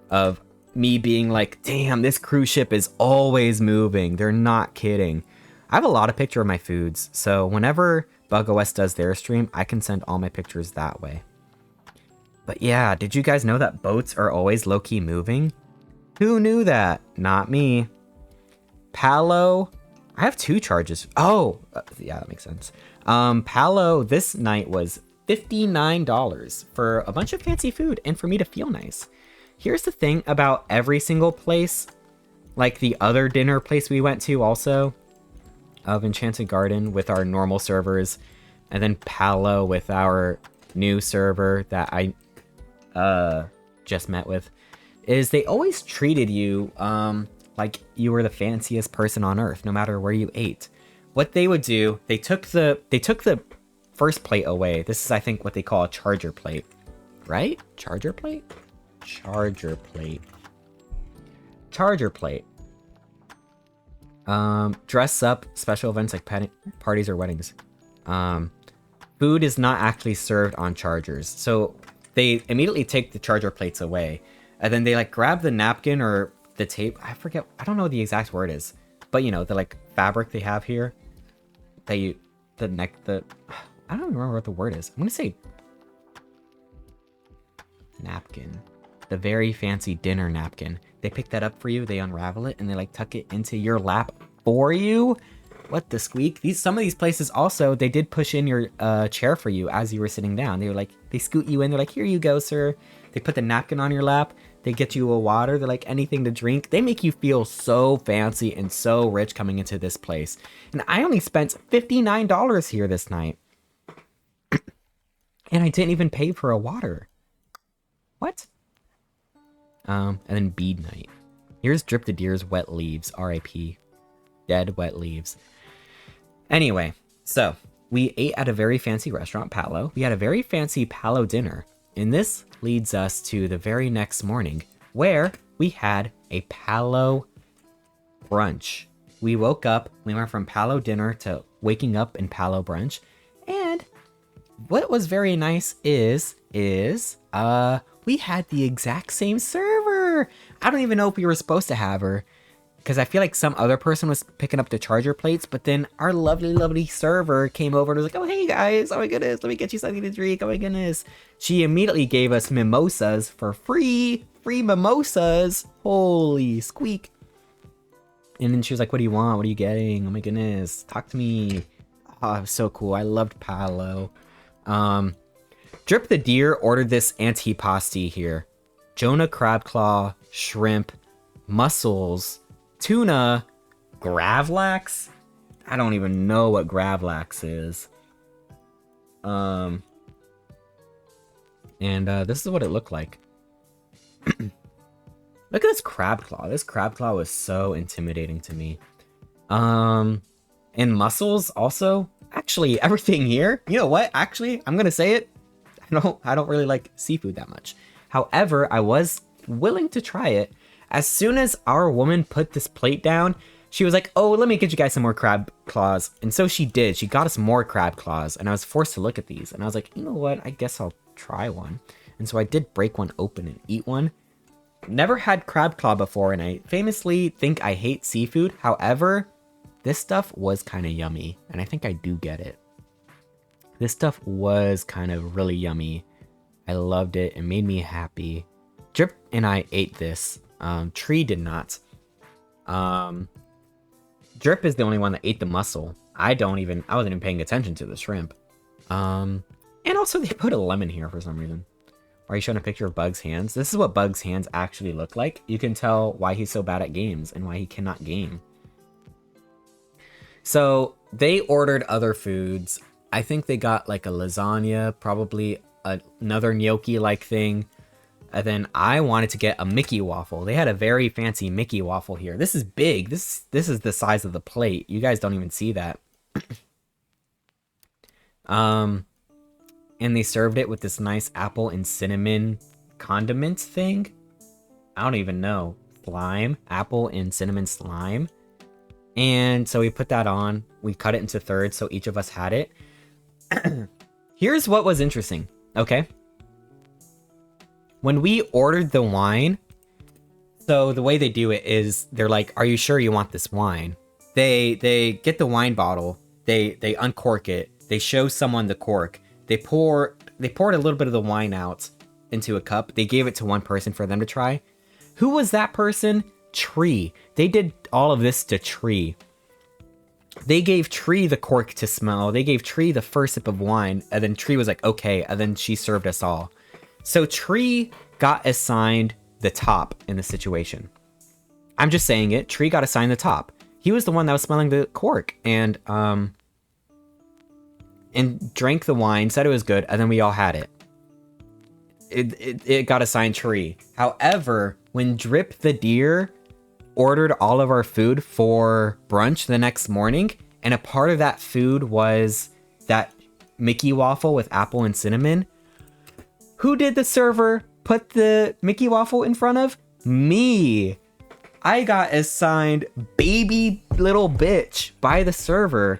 of me being like, damn, this cruise ship is always moving. They're not kidding. I have a lot of pictures of my foods, so whenever BugOS does their stream, I can send all my pictures that way. But yeah, did you guys know that boats are always low-key moving? Who knew that? Not me. Palo, I have 2 charges. Oh, yeah, that makes sense. Palo this night was $59 for a bunch of fancy food and for me to feel nice. Here's the thing about every single place, like the other dinner place we went to also, of Enchanted Garden with our normal servers, and then Palo with our new server that I just met with, is they always treated you like you were the fanciest person on earth, no matter where you ate. What they would do, they took the first plate away. This is, I think, what they call a charger plate, right? Charger plate? Charger plate. charger plate. Dress up, special events like parties or weddings. Food is not actually served on chargers. So they immediately take the charger plates away. And then they like grab the napkin or the tape. I forget. I don't know what the exact word is. But you know, the like fabric they have here. I don't even remember what the word is. I'm going to say napkin. The very fancy dinner napkin. They pick that up for you. They unravel it and they like tuck it into your lap for you. What the squeak? Some of these places also, they did push in your chair for you as you were sitting down. They were like, they scoot you in. They're like, here you go, sir. They put the napkin on your lap. They get you a water. They're like, anything to drink. They make you feel so fancy and so rich coming into this place. And I only spent $59 here this night. And I didn't even pay for a water. What? And then bead night. Here's Drip the Deer's wet leaves. R.I.P. Dead wet leaves. Anyway, so we ate at a very fancy restaurant, Palo. We had a very fancy Palo dinner. And this leads us to the very next morning, where we had a Palo brunch. We woke up, we went from Palo dinner to waking up in Palo brunch. And what was very nice is we had the exact same server. I don't even know if we were supposed to have her, because I feel like some other person was picking up the charger plates, but then our lovely, lovely server came over and was like, oh, hey guys, oh my goodness, let me get you something to drink, oh my goodness. She immediately gave us mimosas for free mimosas, holy squeak. And then she was like, what do you want, what are you getting, oh my goodness, talk to me. Oh, it was so cool, I loved Palo. Drip the Deer ordered this antipasti here. Jonah crab claw, shrimp, mussels, tuna, gravlax? I don't even know what gravlax is. And this is what it looked like. Look at this crab claw. This crab claw was so intimidating to me. And mussels also. Actually, everything here. You know what? Actually, I'm gonna say it. I don't really like seafood that much. However, I was willing to try it. As soon as our woman put this plate down, she was like, oh, let me get you guys some more crab claws. And so she did. She got us more crab claws, and I was forced to look at these. And I was like, you know what? I guess I'll try one. And so I did break one open and eat one. Never had crab claw before, and I famously think I hate seafood. However, this stuff was kind of yummy, and I think I do get it. This stuff was kind of really yummy. I loved it. It made me happy. Drip and I ate this. Tree did not. Drip is the only one that ate the mussel. I wasn't even paying attention to the shrimp. And also they put a lemon here for some reason. Are you showing a picture of Bug's hands? This is what Bug's hands actually look like. You can tell why he's so bad at games and why he cannot game. So they ordered other foods. I think they got like a lasagna, probably another gnocchi-like thing. And then I wanted to get a Mickey waffle. They had a very fancy Mickey waffle here. This is big. This is the size of the plate. You guys don't even see that. And they served it with this nice apple and cinnamon condiment thing. I don't even know. Slime. Apple and cinnamon slime. And so we put that on. We cut it into thirds so each of us had it. Here's what was interesting. Okay. When we ordered the wine, so the way they do it is they're like, are you sure you want this wine? They get the wine bottle, they uncork it, they show someone the cork, they poured a little bit of the wine out into a cup, they gave it to one person for them to try. Who was that person? Tree. They did all of this to Tree. They gave Tree the cork to smell, they gave Tree the first sip of wine, and then Tree was like, okay, and then she served us all. So Tree got assigned the top in the situation. I'm just saying it. Tree got assigned the top. He was the one that was smelling the cork and drank the wine, said it was good, and then we all had it. It got assigned Tree. However, when Drip the Deer ordered all of our food for brunch the next morning, and a part of that food was that Mickey waffle with apple and cinnamon, who did the server put the Mickey waffle in front of? Me. I got assigned baby little bitch by the server.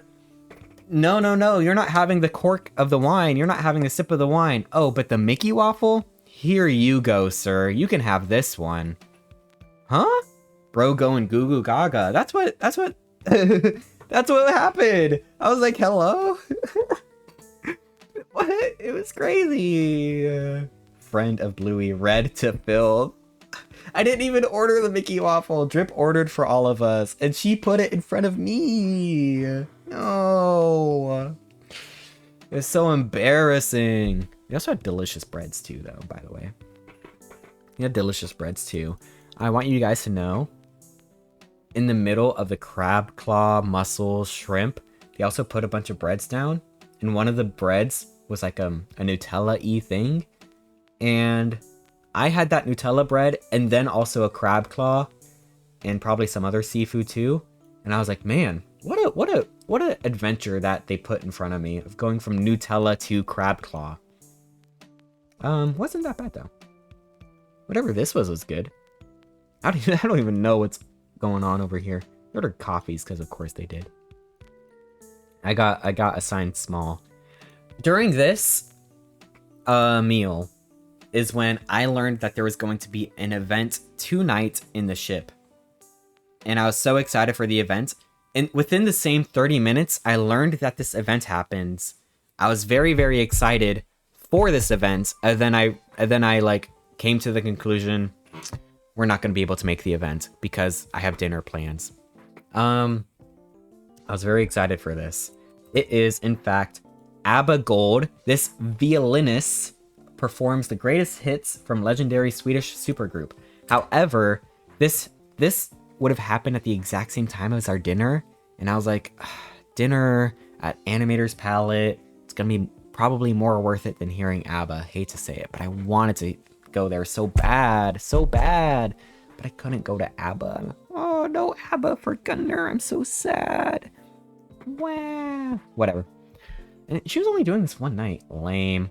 No, no, no, you're not having the cork of the wine. You're not having a sip of the wine. Oh, but the Mickey waffle? Here you go, sir. You can have this one. Huh? Bro going goo goo gaga. That's what that's what happened. I was like, hello? What? It was crazy. Friend of Bluey, red to fill. I didn't even order the Mickey waffle. Drip ordered for all of us, and she put it in front of me. No. It's so embarrassing. We also had delicious breads too, though, by the way. We had delicious breads too. I want you guys to know, in the middle of the crab claw, mussel, shrimp, they also put a bunch of breads down, and one of the breads was like a Nutella-y thing, and I had that Nutella bread and then also a crab claw and probably some other seafood too. And I was like, man, what a adventure that they put in front of me of going from Nutella to crab claw. Wasn't that bad though. Whatever this was good. I don't even know what's going on over here. They ordered coffees because of course they did. I got assigned small. During this meal is when I learned that there was going to be an event tonight in the ship. And I was so excited for the event. And within the same 30 minutes, I learned that this event happens. I was very, very excited for this event. And then I like came to the conclusion, we're not going to be able to make the event because I have dinner plans. I was very excited for this. It is, in fact, ABBA Gold. This violinist performs the greatest hits from legendary Swedish supergroup. However, this would have happened at the exact same time as our dinner, and I was like, dinner at Animator's Palette, it's gonna be probably more worth it than hearing ABBA. Hate to say it, but I wanted to go there so bad, but I couldn't go to ABBA. Oh, no ABBA for Gunnar, I'm so sad. Wow. Whatever. And she was only doing this one night. Lame.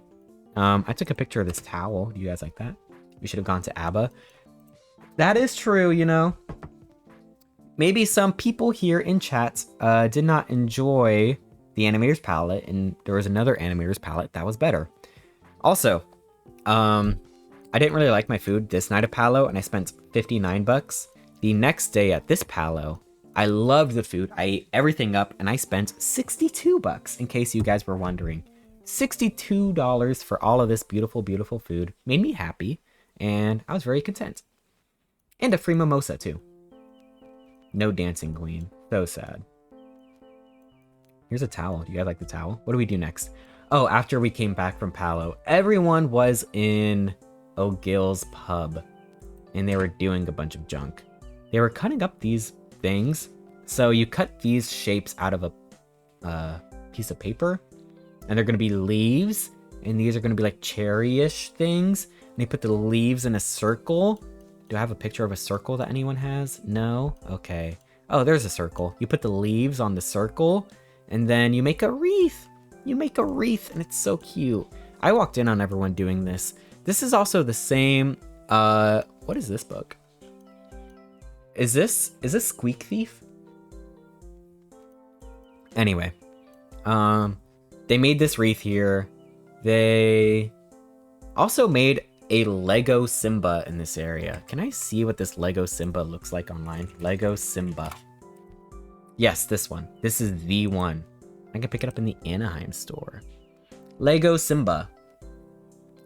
I took a picture of this towel. Do you guys like that? We should have gone to ABBA. That is true, you know. Maybe some people here in chat did not enjoy the Animator's Palette, and there was another Animator's Palette that was better. Also, I didn't really like my food this night at Palo, and I spent 59 bucks. The next day at this Palo, I loved the food. I ate everything up, and I spent 62 bucks, in case you guys were wondering. $62 for all of this beautiful, beautiful food. Made me happy, and I was very content. And a free mimosa, too. No dancing queen. So sad. Here's a towel. Do you guys like the towel? What do we do next? Oh, after we came back from Palo, everyone was in O'Gill's pub, and they were doing a bunch of junk. They were cutting up these things. So you cut these shapes out of a piece of paper, and they're going to be leaves, and these are going to be like cherry-ish things. And they put the leaves in a circle. Do I have a picture of a circle that anyone has? No? Okay. Oh, there's a circle. You put the leaves on the circle, and then you make a wreath. You make a wreath, and it's so cute. I walked in on everyone doing this. This is also the same, what is this book? Is this Squeak Thief? Anyway, they made this wreath here. They also made a Lego Simba in this area. Can I see what this Lego Simba looks like online? Lego Simba. Yes, this one. This is the one. I can pick it up in the Anaheim store. Lego Simba.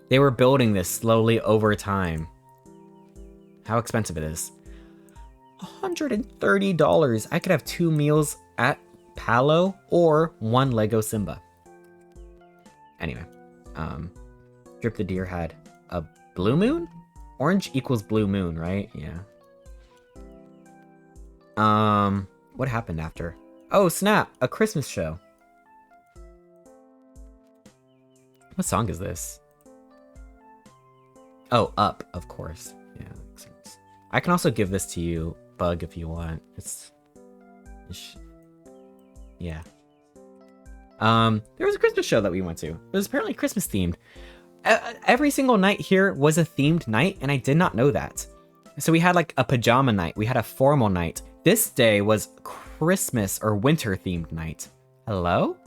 They were building this slowly over time. How expensive it is. $130. I could have 2 meals at Palo or 1 Lego Simba. Anyway, Drip the Deer had a blue moon? Orange equals blue moon, right? Yeah. What happened after? Oh, snap! A Christmas show. What song is this? Oh, Up, of course. Yeah, that makes sense. I can also give this to you, Bug, if you want. Yeah. There was a Christmas show that we went to. It was apparently Christmas themed. Every single night here was a themed night, and I did not know that. So we had like a pajama night. We had a formal night. This day was Christmas or winter themed night. Hello?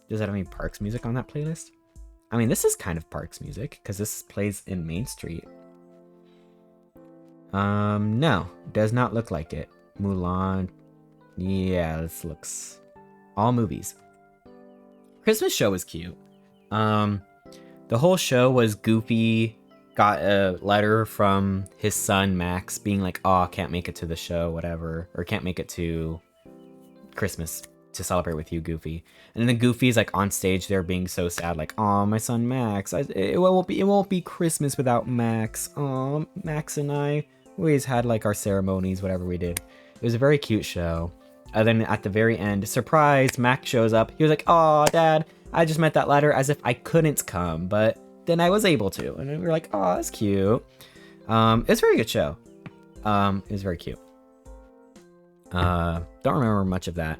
Does that have any Parks music on that playlist? I mean, this is kind of Parks music because this plays in Main Street. No, does not look like it. Mulan. Yeah, this looks all movies. Christmas show was cute. The whole show was Goofy got a letter from his son Max being like, "Oh, can't make it to the show, whatever, or can't make it to Christmas to celebrate with you, Goofy." And then Goofy's like on stage there being so sad, like, "Oh, my son Max, it won't be Christmas without Max. Oh, Max and I always had like our ceremonies, whatever we did." It was a very cute show. And then at the very end, surprise, Max shows up. He was like, "Oh, Dad, I just meant that letter as if I couldn't come, but then I was able to." And we were like, "Oh, that's cute." It was a very good show. It was very cute. Don't remember much of that.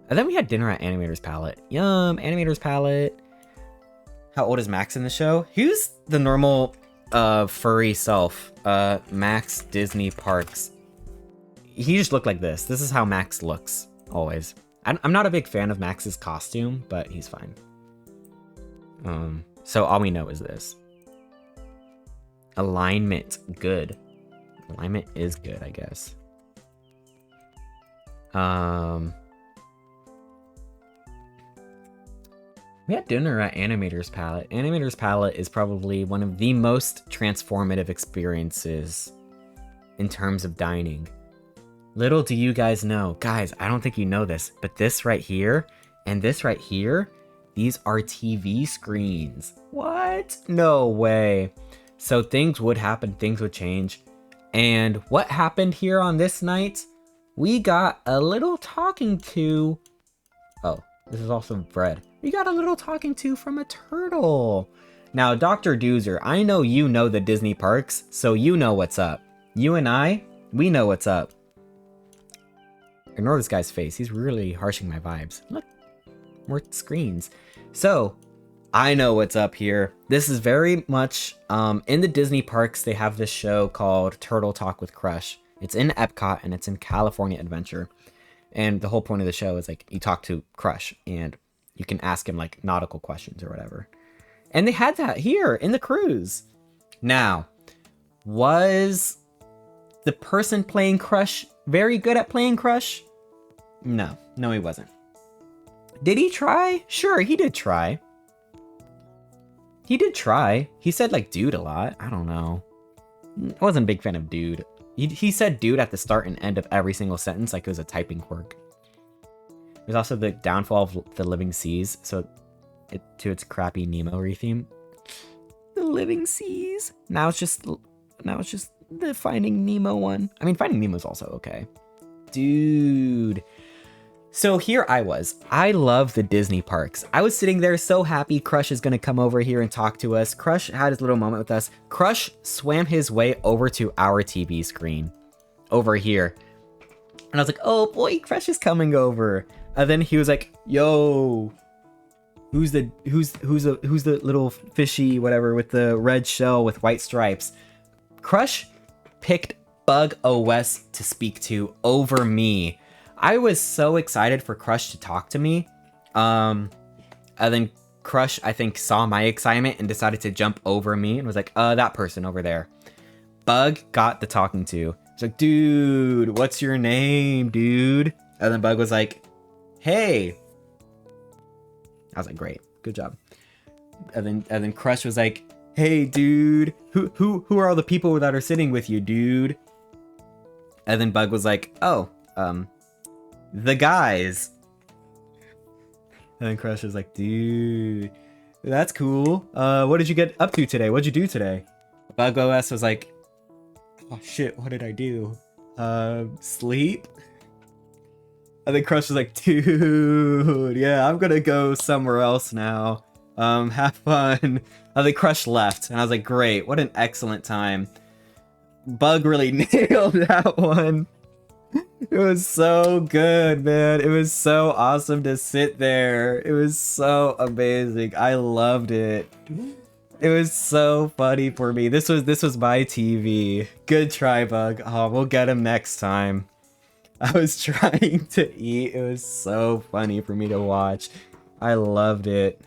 And then we had dinner at Animator's Palette. Yum, Animator's Palette. How old is Max in the show? He was the normal furry self. Max Disney Parks. He just looked like this. This is how Max looks, always. I'm not a big fan of Max's costume, but he's fine. So all we know is this. Alignment, good. Alignment is good, I guess. We had dinner at Animator's Palette. Animator's Palette is probably one of the most transformative experiences in terms of dining. Little do you guys know, guys, I don't think you know this, but this right here and this right here, these are TV screens. What? No way. So things would happen, things would change. And what happened here on this night? We got a little talking to... Oh, this is also bread. We got a little talking to from a turtle. Now, Dr. Doozer, I know you know the Disney parks, so you know what's up. You and I, we know what's up. Ignore this guy's face. He's really harshing my vibes. Look, more screens. So, I know what's up here. This is very much, in the Disney parks, they have this show called Turtle Talk with Crush. It's in Epcot, and it's in California Adventure. And the whole point of the show is, like, you talk to Crush, and you can ask him, like, nautical questions or whatever. And they had that here, in the cruise. Now, was the person playing Crush very good at playing Crush? No, he wasn't. Did he try? Sure, he did try. He did try. He said, like, dude a lot. I don't know. I wasn't a big fan of dude. He said dude at the start and end of every single sentence like it was a typing quirk. There's also the downfall of the Living Seas, so to its crappy Nemo retheme. The Living Seas. Now it's just the Finding Nemo one. I mean, Finding Nemo's also okay. Dude. So here I was. I love the Disney parks. I was sitting there so happy Crush is going to come over here and talk to us. Crush had his little moment with us. Crush swam his way over to our TV screen over here. And I was like, "Oh boy, Crush is coming over." And then he was like, "Yo, who's the little fishy whatever with the red shell with white stripes?" Crush picked Bug OS to speak to over me. I was so excited for Crush to talk to me. And then Crush, I think, saw my excitement and decided to jump over me and was like, that person over there. Bug got the talking to. He's like, "Dude, what's your name, dude?" And then Bug was like, "Hey." I was like, "Great, good job." And then Crush was like, "Hey, dude, who are all the people that are sitting with you, dude?" And then Bug was like, "Oh, the guys." And then Crush was like, "Dude, that's cool. What did you get up to today? What'd you do today?" Bug OS was like, "Oh shit, what did I do? Sleep?" And then Crush was like, "Dude, yeah, I'm gonna go somewhere else now. Have fun." And then Crush left, and I was like, "Great, what an excellent time." Bug really nailed that one. It was so good, man. It was so awesome to sit there. It was so amazing. I loved it. It was so funny for me. This was my TV. Good try, Bug. Oh, we'll get him next time. I was trying to eat. It was so funny for me to watch. I loved it.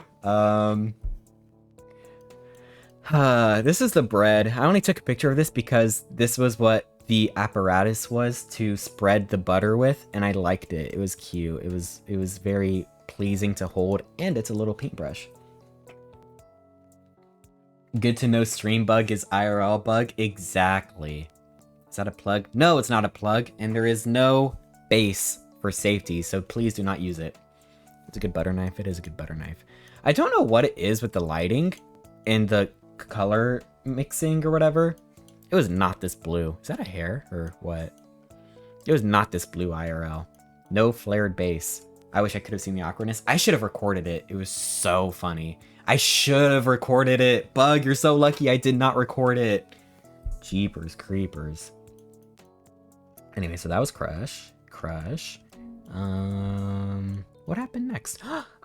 This is the bread. I only took a picture of this because this was what the apparatus was to spread the butter with, and I liked it. It was cute. It was very pleasing to hold, and it's a little paintbrush. Good to know stream bug is IRL bug. Exactly. Is that a plug? No, it's not a plug, and there is no base for safety, so please do not use it. It's a good butter knife. It is a good butter knife. I don't know what it is with the lighting and the color mixing or whatever. It was not this blue. Is that a hair or what? It was not this blue IRL. No flared base. I wish I could have seen the awkwardness. I should have recorded it. It was so funny. I should have recorded it. Bug, you're so lucky I did not record it. Jeepers creepers. Anyway, so that was Crush. What happened next?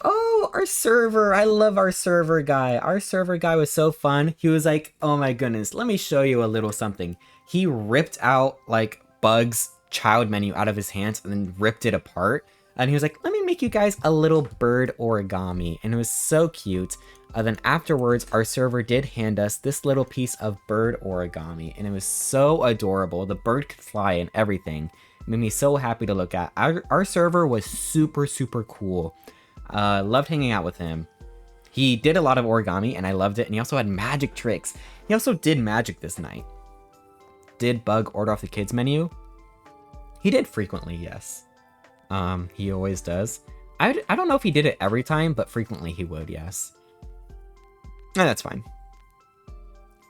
Oh, our server. I love our server guy. Our server guy was so fun. He was like, oh my goodness, let me show you a little something. He ripped out like Bug's child menu out of his hands and then ripped it apart. And he was like, let me make you guys a little bird origami. And it was so cute. Then afterwards, our server did hand us this little piece of bird origami. And it was so adorable. The bird could fly and everything. It made me so happy to look at. Our server was super, super cool. Loved hanging out with him. He did a lot of origami and I loved it. And he also had magic tricks. He also did magic this night. Did Bug order off the kids menu? He did frequently, yes. He always does. I don't know if he did it every time, but frequently he would, yes. And that's fine.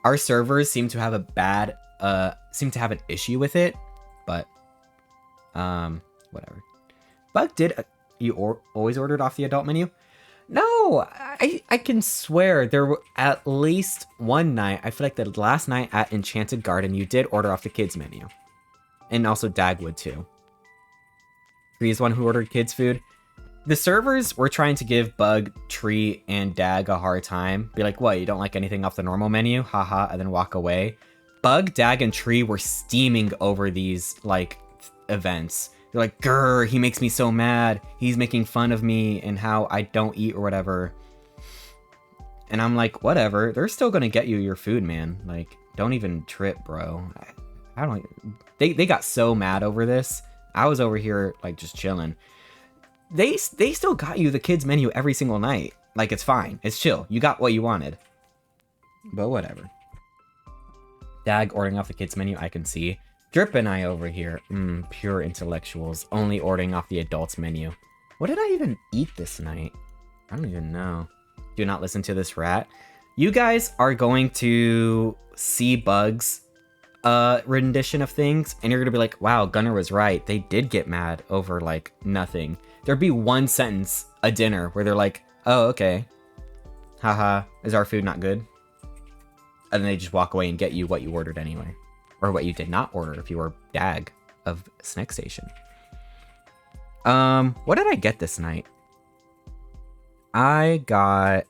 Our servers seem to have an issue with it, but, whatever. Bug did, you always ordered off the adult menu? No, I can swear there were at least one night, I feel like the last night at Enchanted Garden, you did order off the kids menu. And also Dagwood too. Tree's one who ordered kids food. The servers were trying to give Bug, Tree, and Dag a hard time. Be like, what, you don't like anything off the normal menu? Haha, and then walk away. Bug, Dag, and Tree were steaming over these, like, events. They're like, grr, he makes me so mad. He's making fun of me and how I don't eat or whatever. And I'm like, whatever. They're still gonna get you your food, man. Like, don't even trip, bro. I don't... They got so mad over this. I was over here, like, just chilling. They still got you the kids menu every single night. Like, it's fine. It's chill. You got what you wanted. But whatever. Dag ordering off the kids menu, I can see. Drip and I over here. Pure intellectuals. Only ordering off the adults menu. What did I even eat this night? I don't even know. Do not listen to this rat. You guys are going to see Bugs rendition of things, and you're gonna be like, wow, Gunnar was right. They did get mad over, like, nothing. There'd be one sentence a dinner where they're like, oh, okay. Haha, is our food not good? And then they just walk away and get you what you ordered anyway. Or what you did not order if you were Dag of Snack Station. What did I get this night? I got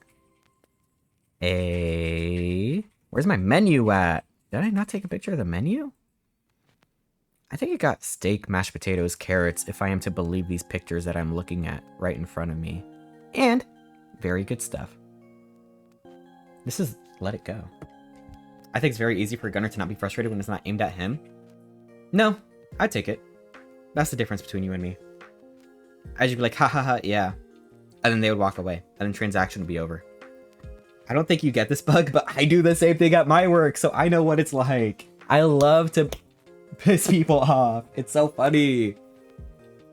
a... Where's my menu at? Did I not take a picture of the menu? I think I got steak, mashed potatoes, carrots, if I am to believe these pictures that I'm looking at right in front of me. And very good stuff. This is Let It Go. I think it's very easy for Gunnar to not be frustrated when it's not aimed at him. No, I'd take it. That's the difference between you and me. I'd just be like, ha ha ha, yeah. And then they would walk away. And then transaction would be over. I don't think you get this, Bug, but I do the same thing at my work, so I know what it's like. I love to piss people off. It's so funny.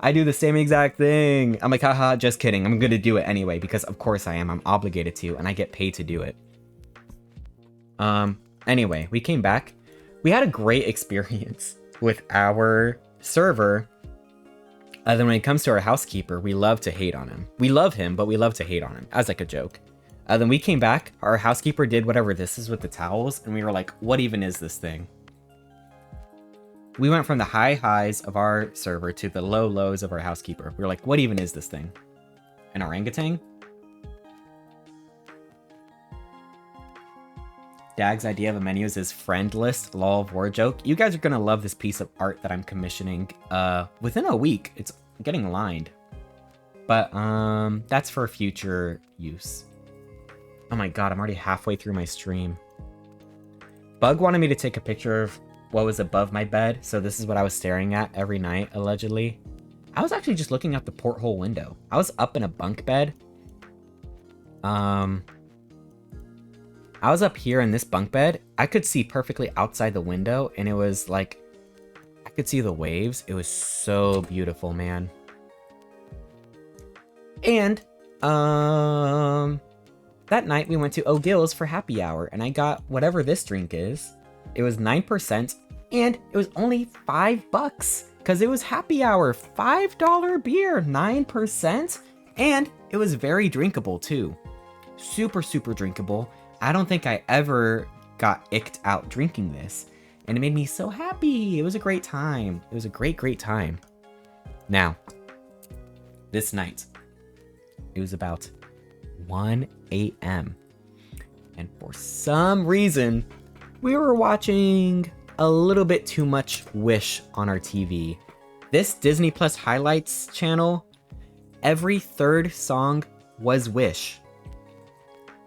I do the same exact thing. I'm like, haha, just kidding. I'm gonna do it anyway, because of course I am. I'm obligated to, and I get paid to do it. Anyway, we came back. We had a great experience with our server. Then when it comes to our housekeeper, we love to hate on him. We love him, but we love to hate on him, as like a joke. Then we came back, our housekeeper did whatever this is with the towels, and we were like, what even is this thing? We went from the high highs of our server to the low lows of our housekeeper. We were like, what even is this thing? An orangutan? Dag's idea of a menu is his friend list, lol, war joke. You guys are gonna love this piece of art that I'm commissioning. Within a week, it's getting lined. But, that's for future use. Oh my god, I'm already halfway through my stream. Bug wanted me to take a picture of what was above my bed, so this is what I was staring at every night, allegedly. I was actually just looking out the porthole window. I was up in a bunk bed. I was up here in this bunk bed. I could see perfectly outside the window, and it was like, I could see the waves. It was so beautiful, man. And, that night we went to O'Gill's for happy hour, and I got whatever this drink is. It was 9%, and it was only $5, because it was happy hour. $5 beer, 9%, and it was very drinkable, too. Super, super drinkable. I don't think I ever got icked out drinking this, and it made me so happy. It was a great time. It was a great, great time. Now, this night, it was about 1 a.m. and for some reason, we were watching a little bit too much Wish on our TV. This Disney Plus Highlights channel, every third song was Wish.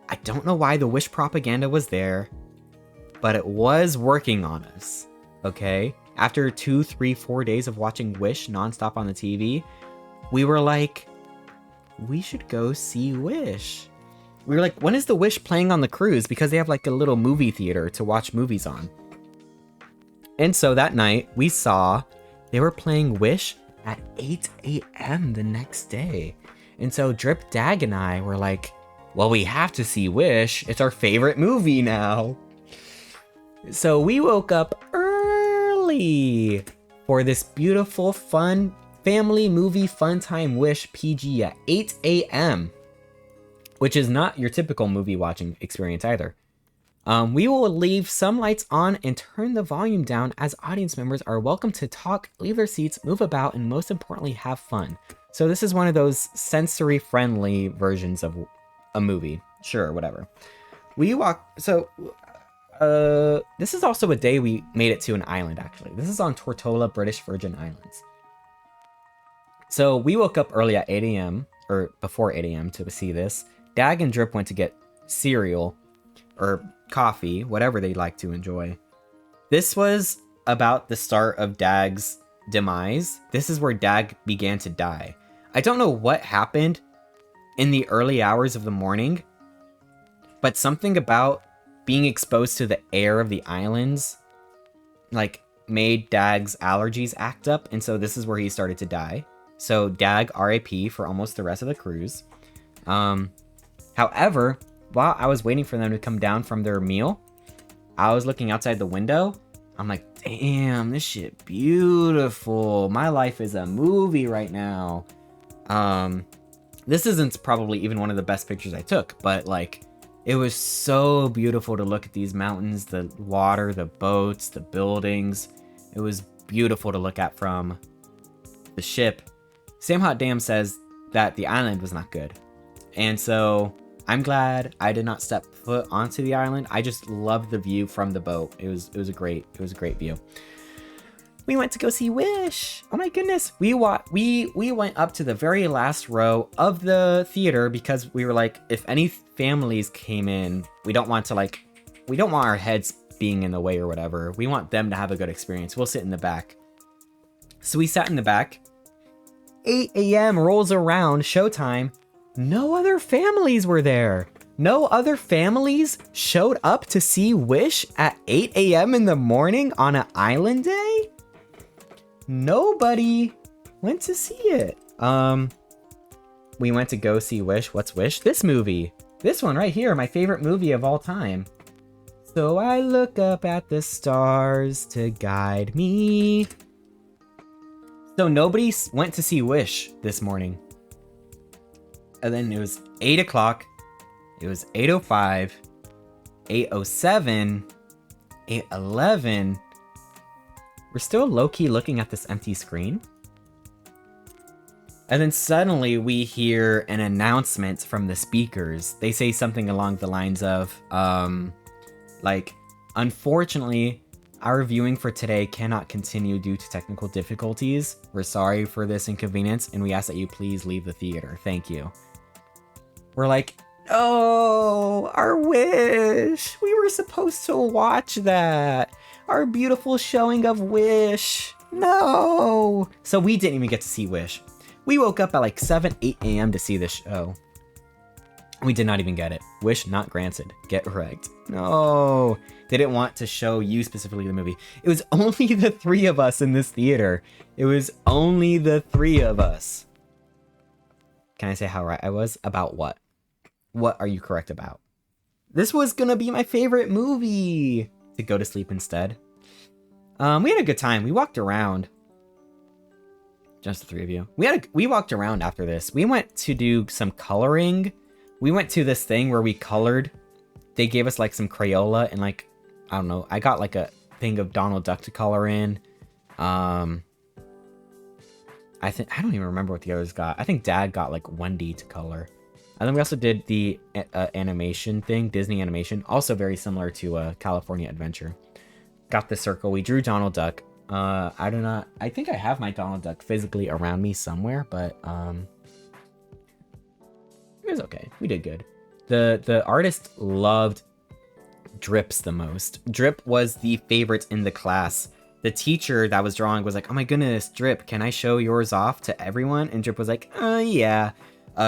I don't know why the Wish propaganda was there, but it was working on us, okay? After 2, 3, 4 days of watching Wish nonstop on the TV, we were like, we should go see Wish. We were like, when is the Wish playing on the cruise? Because they have like a little movie theater to watch movies on. And so that night, we saw they were playing Wish at 8 a.m. the next day. And so Drip, Dag, and I were like, well, we have to see Wish. It's our favorite movie now. So we woke up early for this beautiful, fun family movie fun time Wish PG at 8 a.m., which is not your typical movie watching experience either. We will leave some lights on and turn the volume down, as audience members are welcome to talk, leave their seats, move about, and most importantly, have fun. So this is one of those sensory-friendly versions of a movie. Sure, whatever. We walk... So, this is also a day we made it to an island, actually. This is on Tortola, British Virgin Islands. So we woke up early at 8 a.m., or before 8 a.m. to see this. Dag and Drip went to get cereal, or coffee, whatever they like to enjoy. This was about the start of Dag's demise. This is where Dag began to die. I don't know what happened in the early hours of the morning, but something about being exposed to the air of the islands, like, made Dag's allergies act up, and so this is where he started to die. So Dag RIP for almost the rest of the cruise. However, while I was waiting for them to come down from their meal, I was looking outside the window. I'm like, damn, this shit beautiful. My life is a movie right now. This isn't probably even one of the best pictures I took, but like, it was so beautiful to look at these mountains, the water, the boats, the buildings. It was beautiful to look at from the ship. Sam Hot Damn says that the island was not good. And so I'm glad I did not step foot onto the island. I just loved the view from the boat. It was a great view. We went to go see Wish. Oh my goodness. We went up to the very last row of the theater because we were like, if any families came in, we don't want our heads being in the way or whatever. We want them to have a good experience. We'll sit in the back. So we sat in the back. 8 a.m. rolls around, showtime. No other families were there. No other families showed up to see Wish at 8 a.m. in the morning on an island day? Nobody went to see it. We went to go see Wish. What's Wish? This movie. This one right here, my favorite movie of all time. So I look up at the stars to guide me. So nobody went to see Wish this morning. And then it was 8 o'clock. It was 8:05, 8:07, 8:11. We're still low-key looking at this empty screen. And then suddenly we hear an announcement from the speakers. They say something along the lines of, Like, unfortunately, our viewing for today cannot continue due to technical difficulties. We're sorry for this inconvenience, and we ask that you please leave the theater. Thank you. We're like, oh, our Wish. We were supposed to watch that. Our beautiful showing of Wish. No. So we didn't even get to see Wish. We woke up at like 7, 8 a.m. to see this show. We did not even get it. Wish not granted. Get wrecked. No. They didn't want to show you specifically the movie. It was only the 3 of us in this theater. It was only the 3 of us. Can I say how right I was? About what? What are you correct about? This was gonna be my favorite movie. To go to sleep instead. We had a good time. We walked around. Just the 3 of you. We walked around after this. We went to do some coloring. We went to this thing where we colored. They gave us like some Crayola and like, I don't know. I got like a thing of Donald Duck to color in. I don't even remember what the others got. I think Dad got like Wendy to color. And then we also did the animation thing, Disney animation. Also very similar to California Adventure. Got the circle. We drew Donald Duck. I think I have my Donald Duck physically around me somewhere, but it was okay. We did good. The artist loved Drips the most. Drip was the favorite in the class. The teacher that was drawing was like, oh my goodness, Drip, can I show yours off to everyone? And Drip was like, yeah.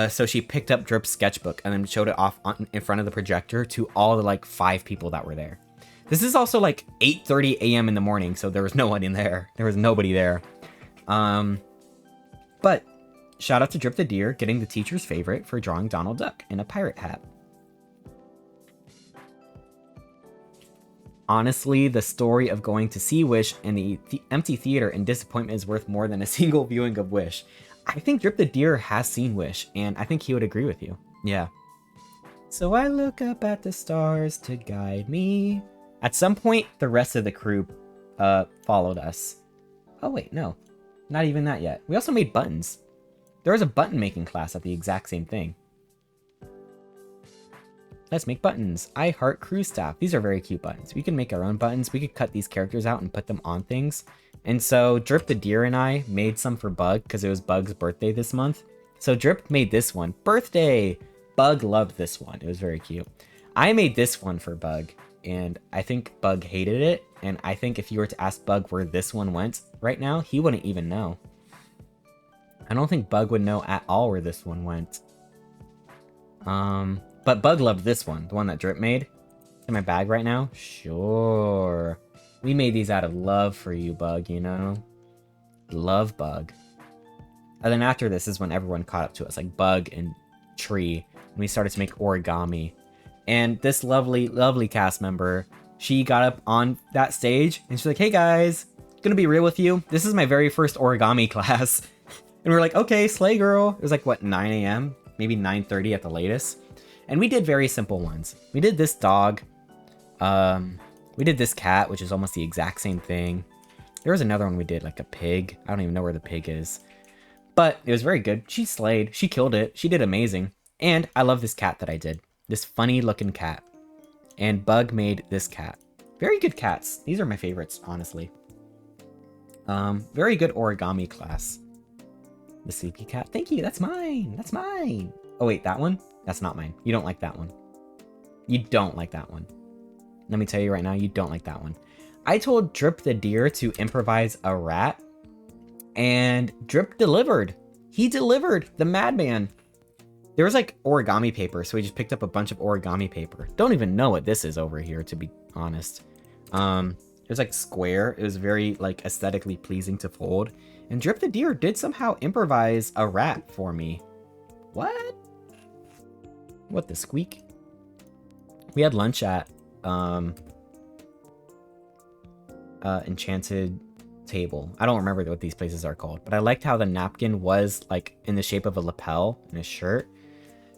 So she picked up Drip's sketchbook and then showed it off in front of the projector to all the like 5 people that were there. This is also like 8:30 a.m. in the morning, so there was no one in there. There was nobody there. But shout out to Drip the Deer getting the teacher's favorite for drawing Donald Duck in a pirate hat. Honestly, the story of going to see Wish in the empty theater and disappointment is worth more than a single viewing of Wish. I think Drip the Deer has seen Wish, and I think he would agree with you. Yeah. So I look up at the stars to guide me. At some point, the rest of the crew followed us. Oh wait, no. Not even that yet. We also made buttons. There was a button making class at the exact same thing. Let's make buttons. I heart crew staff. These are very cute buttons. We can make our own buttons. We could cut these characters out and put them on things. And so Drip the Deer and I made some for Bug because it was Bug's birthday this month. So Drip made this one. Birthday! Bug loved this one. It was very cute. I made this one for Bug, and I think Bug hated it. And I think if you were to ask Bug where this one went right now, he wouldn't even know. I don't think Bug would know at all where this one went. But Bug loved this one, the one that Drip made. It's in my bag right now. Sure. We made these out of love for you, Bug, you know? Love Bug. And then after this is when everyone caught up to us, like Bug and Tree. And we started to make origami. And this lovely, lovely cast member, she got up on that stage and she's like, hey guys, gonna be real with you. This is my very first origami class. And we're like, okay, slay girl. It was like, what, 9 a.m.? Maybe 9:30 at the latest. And we did very simple ones. We did this dog. We did this cat, which is almost the exact same thing. There was another one we did, like a pig. I don't even know where the pig is. But it was very good. She slayed. She killed it. She did amazing. And I love this cat that I did. This funny looking cat. And Bug made this cat. Very good cats. These are my favorites, honestly. Very good origami class. The sleepy cat. Thank you. That's mine. That's mine. Oh, wait, that one? That's not mine. You don't like that one. You don't like that one. Let me tell you right now, you don't like that one. I told Drip the Deer to improvise a rat, and Drip delivered. He delivered, the madman. There was like origami paper, so we just picked up a bunch of origami paper. Don't even know what this is over here, to be honest. It was like square. It was very like aesthetically pleasing to fold. And Drip the Deer did somehow improvise a rat for me. What? What the squeak? We had lunch at Enchanted Table. I don't remember what these places are called, but I liked how the napkin was like in the shape of a lapel in his shirt.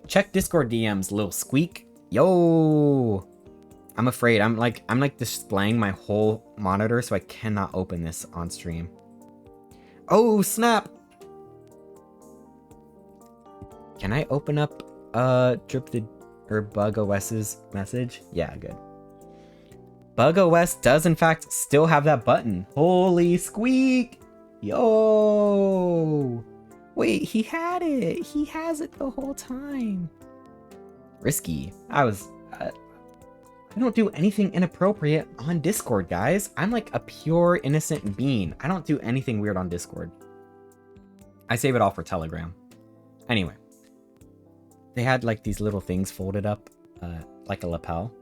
Check Discord DMs, little squeak. Yo, I'm afraid I'm like displaying my whole monitor, so I cannot open this on stream. Oh snap! Can I open up Drip the or Bug OS's message? Yeah, good. Bug OS does in fact still have that button. Holy squeak! Yo! Wait, he had it. He has it the whole time. Risky. I don't do anything inappropriate on Discord, guys. I'm like a pure innocent being. I don't do anything weird on Discord. I save it all for Telegram. Anyway. They had like these little things folded up like a lapel.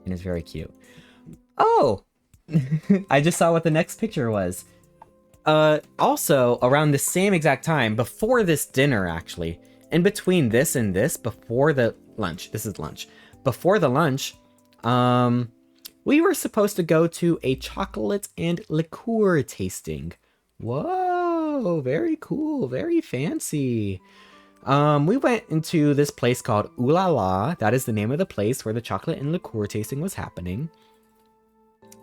And it's very cute. Oh! I just saw what the next picture was. Also, around the same exact time, before this dinner actually, in between this and this, before the lunch, this is lunch. Before the lunch, we were supposed to go to a chocolate and liqueur tasting. Whoa, very cool, very fancy. We went into this place called Ooh La La. That is the name of the place where the chocolate and liqueur tasting was happening.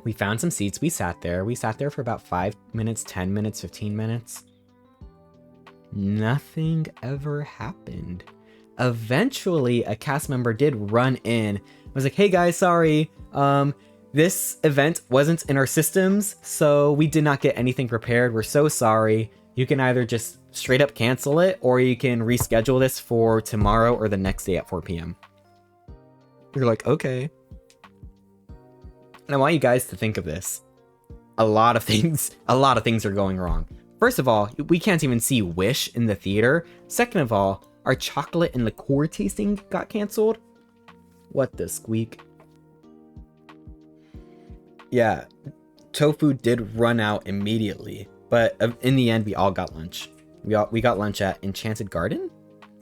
We found some seats. We sat there. We sat there for about 5 minutes, 10 minutes, 15 minutes. Nothing ever happened. Eventually, a cast member did run in. Was like, hey guys, sorry. This event wasn't in our systems, so we did not get anything prepared. We're so sorry. You can either just straight up cancel it, or you can reschedule this for tomorrow or the next day at 4 p.m. You're like, okay. And I want you guys to think of this. A lot of things are going wrong. First of all, we can't even see Wish in the theater. Second of all, our chocolate and liqueur tasting got canceled. What the squeak? Yeah, tofu did run out immediately, but in the end, we all got lunch. We got lunch at Enchanted Garden?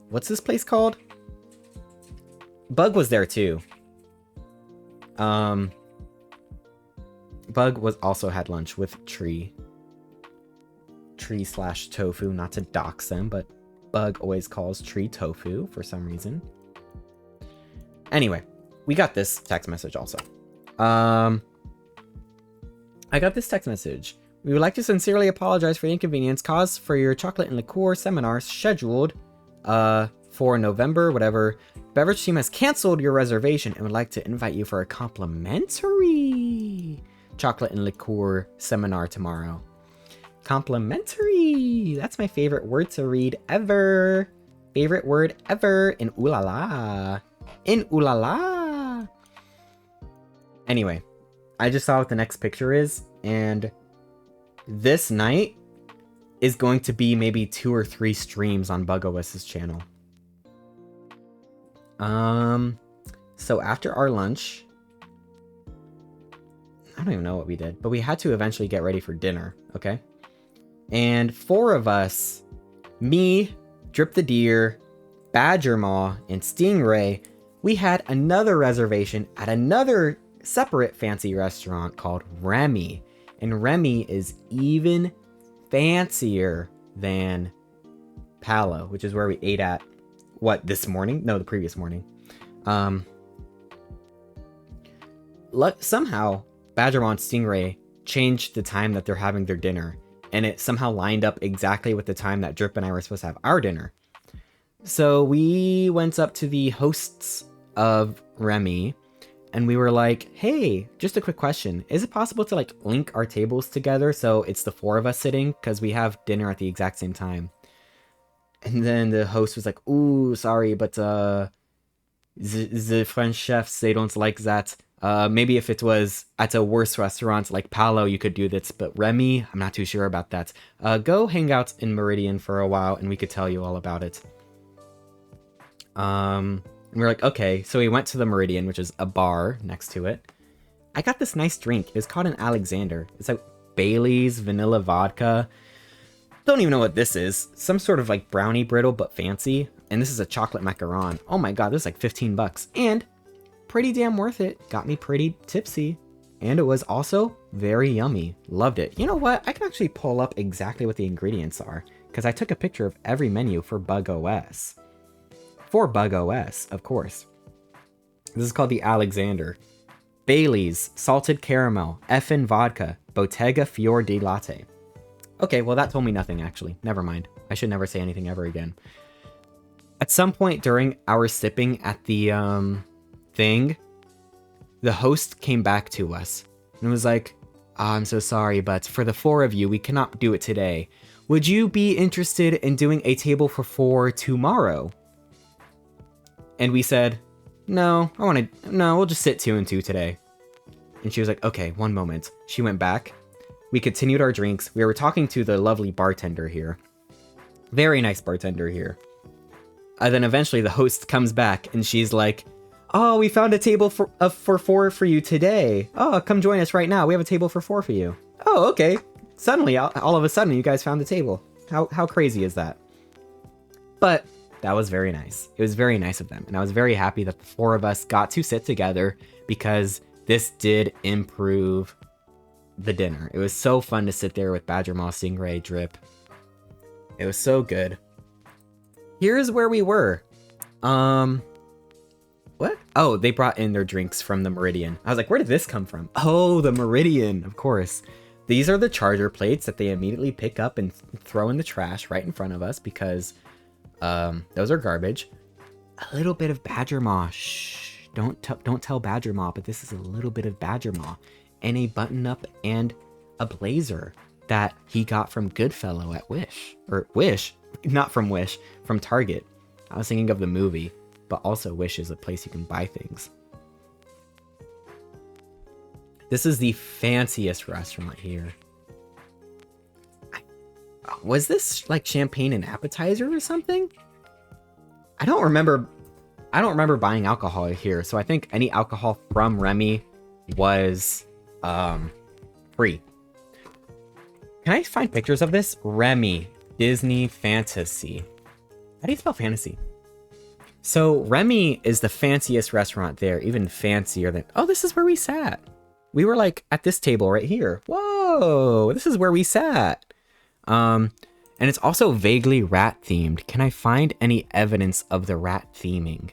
What's this place called? Bug was there too. Bug also had lunch with Tree / Tofu, not to dox them, but Bug always calls Tree Tofu for some reason. Anyway, we got this text message also. I got this text message. We would like to sincerely apologize for the inconvenience caused for your chocolate and liqueur seminar scheduled for November, whatever. Beverage team has canceled your reservation and would like to invite you for a complimentary chocolate and liqueur seminar tomorrow. Complimentary! That's my favorite word to read ever. Favorite word ever in Ooh La La. In Ooh La La. Anyway, I just saw what the next picture is, and this night is going to be maybe 2 or 3 streams on BugOS's channel. So after our lunch, I don't even know what we did, but we had to eventually get ready for dinner, okay? And 4 of us, me, Drip the Deer, Badger Maw, and Stingray, we had another reservation at another separate fancy restaurant called Remy. And Remy is even fancier than Palo, which is where we ate at, this morning? No, the previous morning. Somehow, Badgermon and Stingray changed the time that they're having their dinner, and it somehow lined up exactly with the time that Drip and I were supposed to have our dinner. So we went up to the hosts of Remy, and we were like, hey, just a quick question. Is it possible to like link our tables together so it's the 4 of us sitting? Because we have dinner at the exact same time. And then the host was like, ooh, sorry, but the French chefs, they don't like that. Maybe if it was at a worse restaurant like Palo, you could do this, but Remy, I'm not too sure about that. Go hang out in Meridian for a while and we could tell you all about it. And we were like, okay, so we went to the Meridian, which is a bar next to it. I got this nice drink. It's called an Alexander. It's like Bailey's vanilla vodka. Don't even know what this is. Some sort of like brownie brittle, but fancy. And this is a chocolate macaron. Oh my god, this is like 15 bucks. And pretty damn worth it. Got me pretty tipsy. And it was also very yummy. Loved it. You know what? I can actually pull up exactly what the ingredients are, because I took a picture of every menu for BugOS. For BugOS, of course. This is called the Alexander. Bailey's, salted caramel, effin' vodka, Bottega Fior di Latte. Okay, well that told me nothing actually. Never mind. I should never say anything ever again. At some point during our sipping at the thing, the host came back to us and was like, I'm so sorry, but for the 4 of you, we cannot do it today. Would you be interested in doing a table for 4 tomorrow? And we said, no, we'll just sit 2 and 2 today. And she was like, okay, one moment. She went back. We continued our drinks. We were talking to the lovely bartender here. Very nice bartender here. And then eventually the host comes back and she's like, oh, we found a table for 4 for you today. Oh, come join us right now. We have a table for 4 for you. Oh, okay. Suddenly, all of a sudden, you guys found the table. How crazy is that? But that was very nice. It was very nice of them. And I was very happy that the 4 of us got to sit together because this did improve the dinner. It was so fun to sit there with Badger Maw, Stingray, Drip. It was so good. Here's where we were. What? Oh, they brought in their drinks from the Meridian. I was like, where did this come from? Oh, the Meridian, of course. These are the charger plates that they immediately pick up and throw in the trash right in front of us because those are garbage. A little bit of Badger Maw. Shh, don't tell Badger Maw, but this is a little bit of Badger Maw. And a button-up and a blazer that he got from Goodfellow at Wish. Or Wish, not from Wish, from Target. I was thinking of the movie, but also Wish is a place you can buy things. This is the fanciest restaurant here. Was this like champagne and appetizer or something? I don't remember buying alcohol here, so I think any alcohol from Remy was free. Can I find pictures of this? Remy Disney Fantasy. How do you spell fantasy? So Remy is the fanciest restaurant there, even fancier than... Oh, this is where we sat. We were like at this table right here. Whoa, this is where we sat. And it's also vaguely rat themed. Can I find any evidence of the rat theming?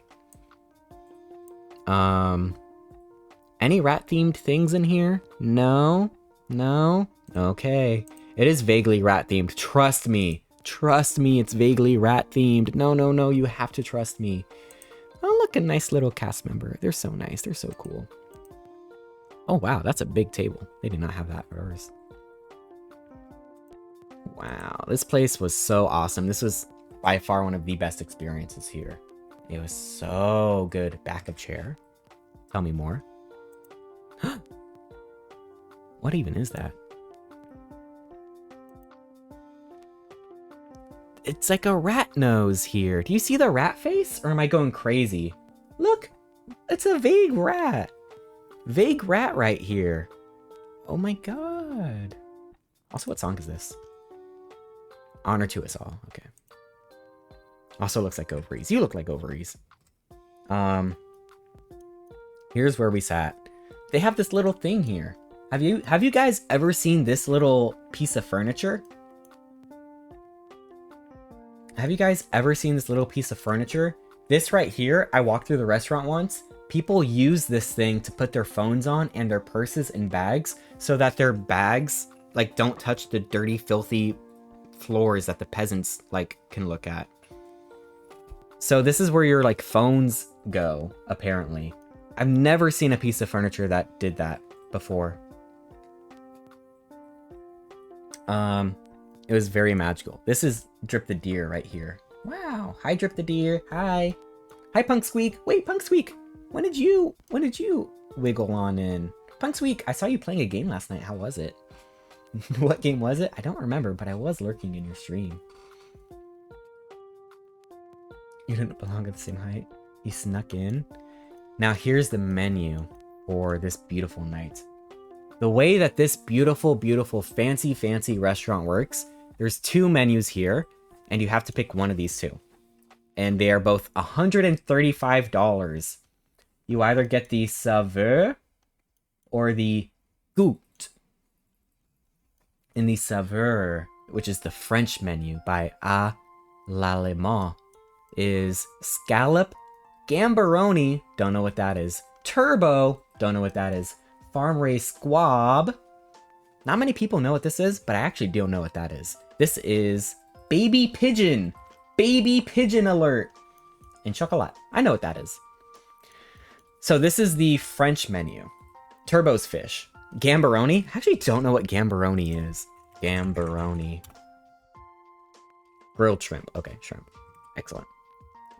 Any rat themed things in here? No? No? Okay. It is vaguely rat themed. Trust me. Trust me, it's vaguely rat themed. No, no, no, you have to trust me. Oh, look, a nice little cast member. They're so nice. They're so cool. Oh, wow, that's a big table. They did not have that for ours. Wow, this place was so awesome. This was by far one of the best experiences here. It was so good. Backup chair. Tell me more. What even is that? It's like a rat nose here. Do you see the rat face? Or am I going crazy? Look, it's a vague rat. Vague rat right here. Oh my god. Also, what song is this? Honor to us all. Okay. Also looks like ovaries. You look like ovaries. Here's where we sat. They have this little thing here. Have you guys ever seen this little piece of furniture? Have you guys ever seen this little piece of furniture? This right here, I walked through the restaurant once. People use this thing to put their phones on and their purses and bags so that their bags like don't touch the dirty, filthy floors that the peasants like can look at. So this is where your like phones go, apparently. I've never seen a piece of furniture that did that before. It was very magical. This is Drip the Deer right here. Wow. Hi, Drip the Deer. Hi. Hi, Punk Squeak. Wait, Punk Squeak. When did you wiggle on in? Punk Squeak, I saw you playing a game last night. How was it? What game was it? I don't remember, but I was lurking in your stream. You didn't belong at the same height. You snuck in. Now here's the menu for this beautiful night. The way that this beautiful, beautiful, fancy, fancy restaurant works, there's 2 menus here, and you have to pick one of these 2. And they are both $135. You either get the Saveur or the Goût. In the Saveur, which is the French menu by A l'Allemand, is scallop, gambaroni, don't know what that is, turbo, don't know what that is, farm raised squab. Not many people know what this is, but I actually don't know what that is. This is baby pigeon. Baby pigeon alert. And chocolat. I know what that is. So this is the French menu. Turbo's fish. Gambaroni. I actually don't know what gambaroni is. Gambaroni. Grilled shrimp. Okay, shrimp. Excellent.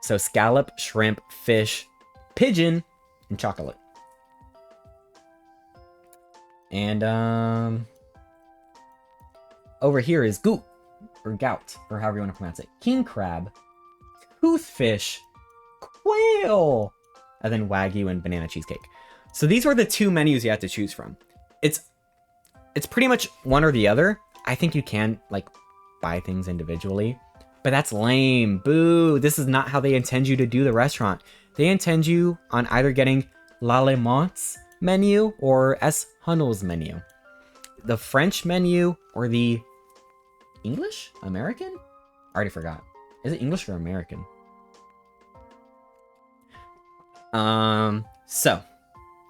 So scallop, shrimp, fish, pigeon, and chocolate. And over here is gout, or gout, or however you want to pronounce it. King crab, toothfish, quail, and then wagyu and banana cheesecake. So these were the two menus you had to choose from. It's pretty much one or the other. I think you can like buy things individually, but that's lame. Boo. This is not how they intend you to do the restaurant. They intend you on either getting l'Allemand's menu or S. Hunnell's menu. The French menu or the English? American? I already forgot. Is it English or American? So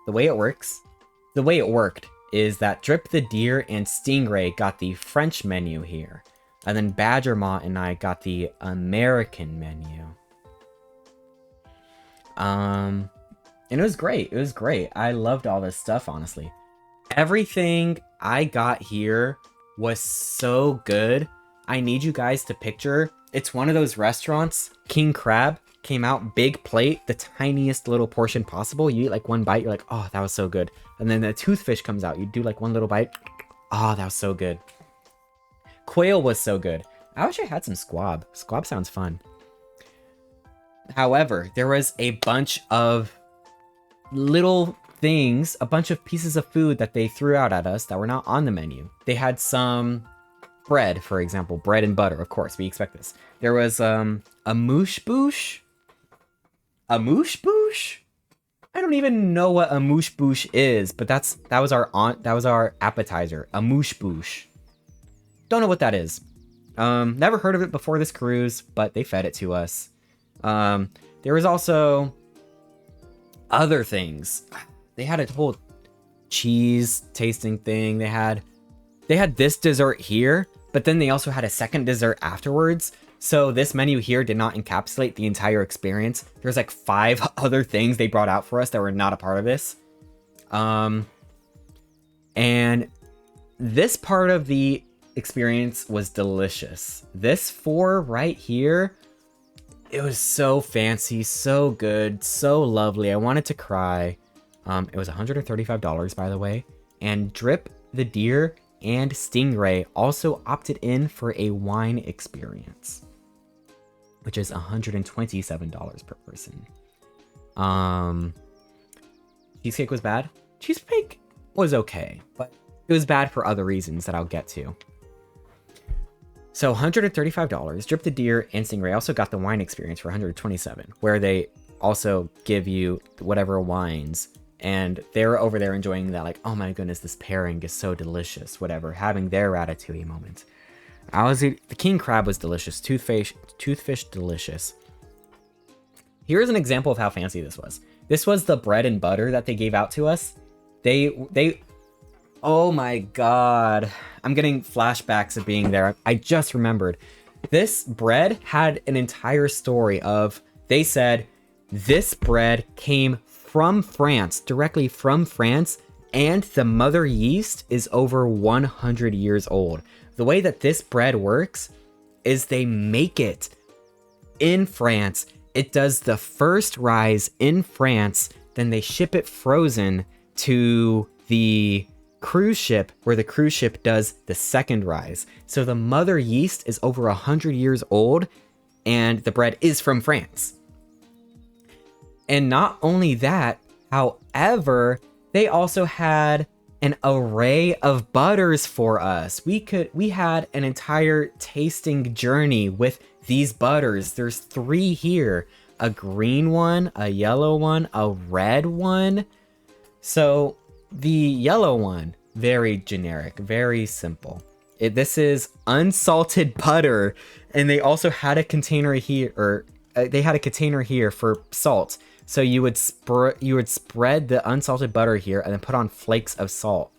the way it worked is that Drip the Deer and Stingray got the French menu here. And then Badgermont and I got the American menu. And it was great. It was great. I loved all this stuff, honestly. Everything I got here was so good. I need you guys to picture. It's one of those restaurants. King Crab came out, big plate, the tiniest little portion possible. You eat like one bite, you're like, oh, that was so good. And then the toothfish comes out. You do like one little bite. Oh, that was so good. Quail was so good. I wish I had some squab. Squab sounds fun. However, there was a bunch of little things, a bunch of pieces of food that they threw out at us that were not on the menu. They had some bread, for example, bread and butter. Of course, we expect this. There was a moosh boosh. A moosh boosh? I don't even know what a moosh boosh is, but that was our appetizer. A moosh boosh. Don't know what that is. Never heard of it before this cruise, but they fed it to us. There was also other things. They had a whole cheese tasting thing. They had this dessert here, but then they also had a second dessert afterwards. So this menu here did not encapsulate the entire experience. There's like 5 other things they brought out for us that were not a part of this. And this part of the experience was delicious. This 4 right here, it was so fancy, so good, so lovely. I wanted to cry. It was $135, by the way. And Drip the Deer and Stingray also opted in for a wine experience, which is $127 per person. Cheesecake was bad. Cheesecake was okay, but it was bad for other reasons that I'll get to. So $135. Drip the Deer and Stingray also got the wine experience for $127, where they also give you whatever wines. And they're over there enjoying that, like, oh my goodness, this pairing is so delicious, whatever, having their ratatouille moment. The king crab was delicious. Toothfish delicious. Here's an example of how fancy this was. This was the bread and butter that they gave out to us. They oh my god. I'm getting flashbacks of being there. I just remembered. This bread had an entire story of, they said, this bread came from France, directly from France, and the mother yeast is over 100 years old. The way that this bread works is they make it in France. It does the first rise in France, then they ship it frozen to the cruise ship, where the cruise ship does the second rise. So the mother yeast is over 100 years old, and the bread is from France. And not only that, however, they also had an array of butters for us. We had an entire tasting journey with these butters. There's 3 here. A green one, a yellow one, a red one. So the yellow one, very generic, very simple. This is unsalted butter, and they also had a container here, for salt. So you would spread the unsalted butter here and then put on flakes of salt.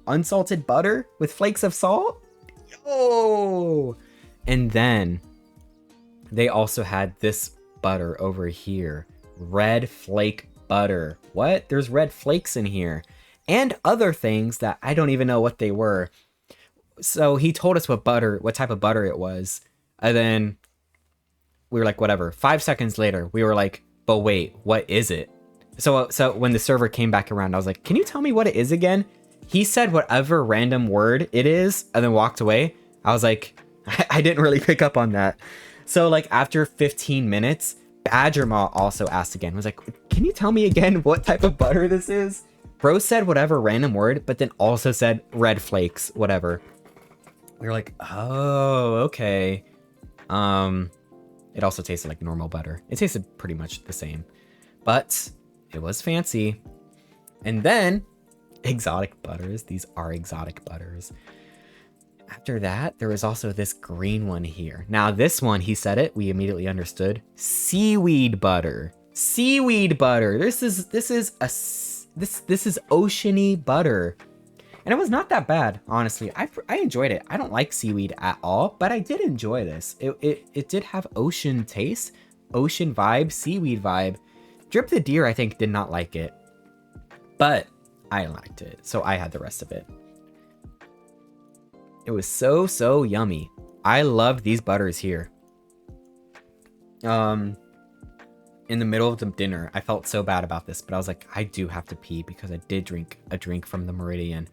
Unsalted butter with flakes of salt? Yo! And then they also had this butter over here. Red flake butter. What? There's red flakes in here. And other things that I don't even know what they were. So he told us what type of butter it was. And then we were like, whatever. 5 seconds later, we were like, but wait, what is it? So when the server came back around, I was like, can you tell me what it is again? He said whatever random word it is and then walked away. I was like, I didn't really pick up on that. So like after 15 minutes, Badgermaw also asked again. Was like, can you tell me again what type of butter this is? Bro said whatever random word, but then also said red flakes, whatever. We were like, oh, okay. It also tasted like normal butter. It tasted pretty much the same, but it was fancy. And then exotic butters. These are exotic butters. After that, there was also this green one here. Now this one, he said it, we immediately understood. Seaweed butter. Seaweed butter. This is oceany butter. And it was not that bad, honestly. I enjoyed it. I don't like seaweed at all, but I did enjoy this. It did have ocean taste, ocean vibe, seaweed vibe. Drip the Deer, I think, did not like it, but I liked it, so I had the rest of it. It was so yummy. I loved these butters here. In the middle of the dinner, I felt so bad about this, but I was like, I do have to pee because I did drink a drink from the Meridian.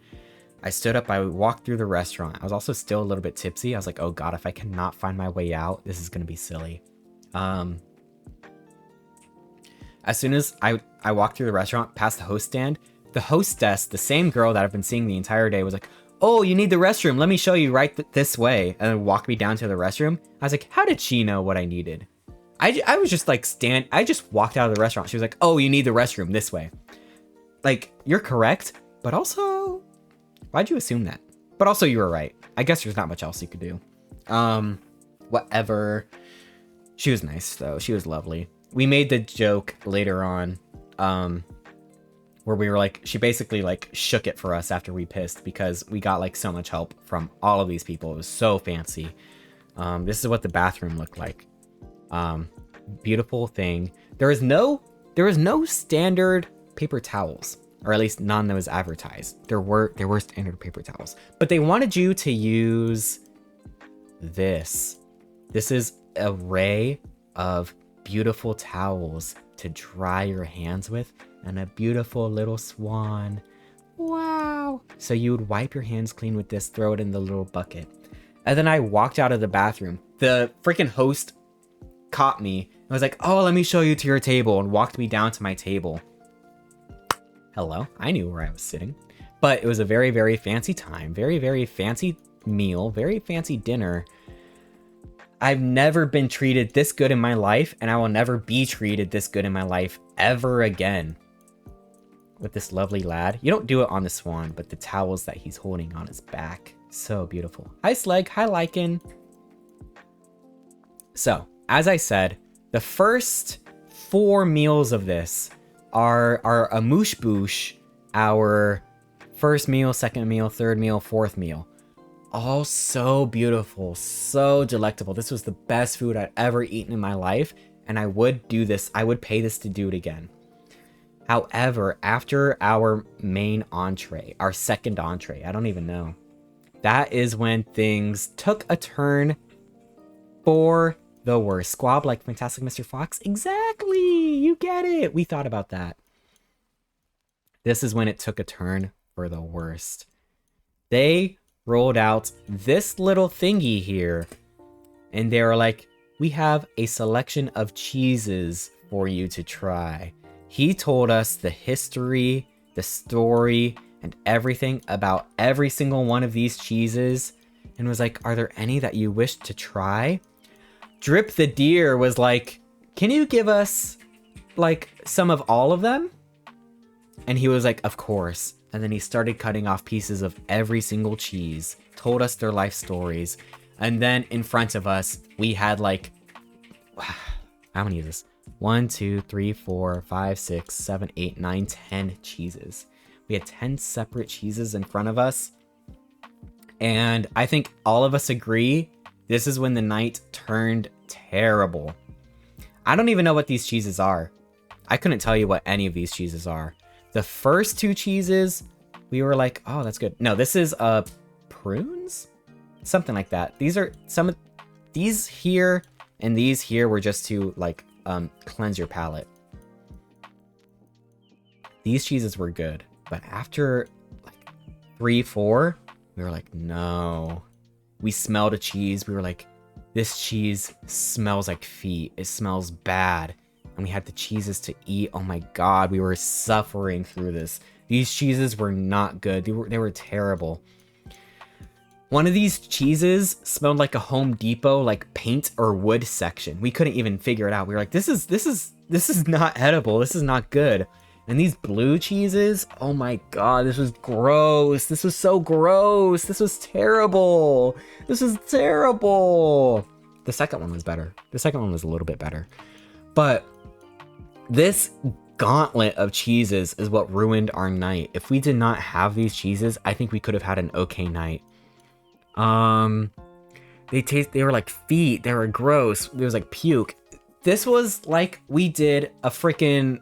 I stood up, I walked through the restaurant. I was also still a little bit tipsy. I was like, oh God, if I cannot find my way out, this is gonna be silly. As soon as I walked through the restaurant, past the host stand, the hostess, the same girl that I've been seeing the entire day, was like, oh, you need the restroom. Let me show you right this way. And then walked me down to the restroom. I was like, how did she know what I needed? I was just like, I just walked out of the restaurant. She was like, oh, you need the restroom this way. Like, you're correct, but also, why'd you assume that? But also, you were right. I guess there's not much else you could do. Whatever. She was nice, though. She was lovely. We made the joke later on, where we were like, she basically like shook it for us after we pissed because we got like so much help from all of these people. It was so fancy. This is what the bathroom looked like. Beautiful thing. There was no standard paper towels, or at least none that was advertised. There were standard paper towels, but they wanted you to use this. This is an array of beautiful towels to dry your hands with, and a beautiful little swan. Wow. So you would wipe your hands clean with this, throw it in the little bucket. And then I walked out of the bathroom. The freaking host caught me. I was like, oh, let me show you to your table, and walked me down to my table. Hello. I knew where I was sitting. But it was a very, very fancy time. Very, very fancy meal. Very fancy dinner. I've never been treated this good in my life, and I will never be treated this good in my life ever again. With this lovely lad. You don't do it on the swan, but the towels that he's holding on his back. So beautiful. Hi, Slag. Hi, Lycan. So, as I said, the first 4 meals of this are a moosh boosh, our first meal, second meal, third meal, fourth meal. All so beautiful, so delectable. This was the best food I'd ever eaten in my life, and I would do this. I would pay this to do it again. However, after our main entree, our second entree, I don't even know, that is when things took a turn for the worst. Squab like Fantastic Mr. Fox? Exactly! You get it! We thought about that. This is when it took a turn for the worst. They rolled out this little thingy here, and they were like, we have a selection of cheeses for you to try. He told us the history, the story, and everything about every single one of these cheeses, and was like, are there any that you wish to try? Drip the Deer was like, can you give us like some of all of them? And he was like, of course. And then he started cutting off pieces of every single cheese, told us their life stories. And then in front of us, we had like, how many is this? 1, 2, 3, 4, 5, 6, 7, 8, 9, 10 cheeses. We had 10 separate cheeses in front of us. And I think all of us agree, this is when the night turned terrible. I don't even know what these cheeses are. I couldn't tell you what any of these cheeses are. The first two cheeses, we were like, oh, that's good. No, this is prunes? Something like that. These are some of these here and these here were just to like cleanse your palate. These cheeses were good, but after like 3, 4, we were like, no. We smelled a cheese. We were like, this cheese smells like feet. It smells bad. And we had the cheeses to eat. Oh my god, we were suffering through this. These cheeses were not good. They were terrible. One of these cheeses smelled like a Home Depot like paint or wood section. We couldn't even figure it out. We were like, this is not edible. This is not good. And these blue cheeses, oh my god, this was gross. This was so gross. This was terrible. This was terrible. The second one was better. The second one was a little bit better. But this gauntlet of cheeses is what ruined our night. If we did not have these cheeses, I think we could have had an okay night. They were like feet. They were gross. It was like puke. This was like we did a freaking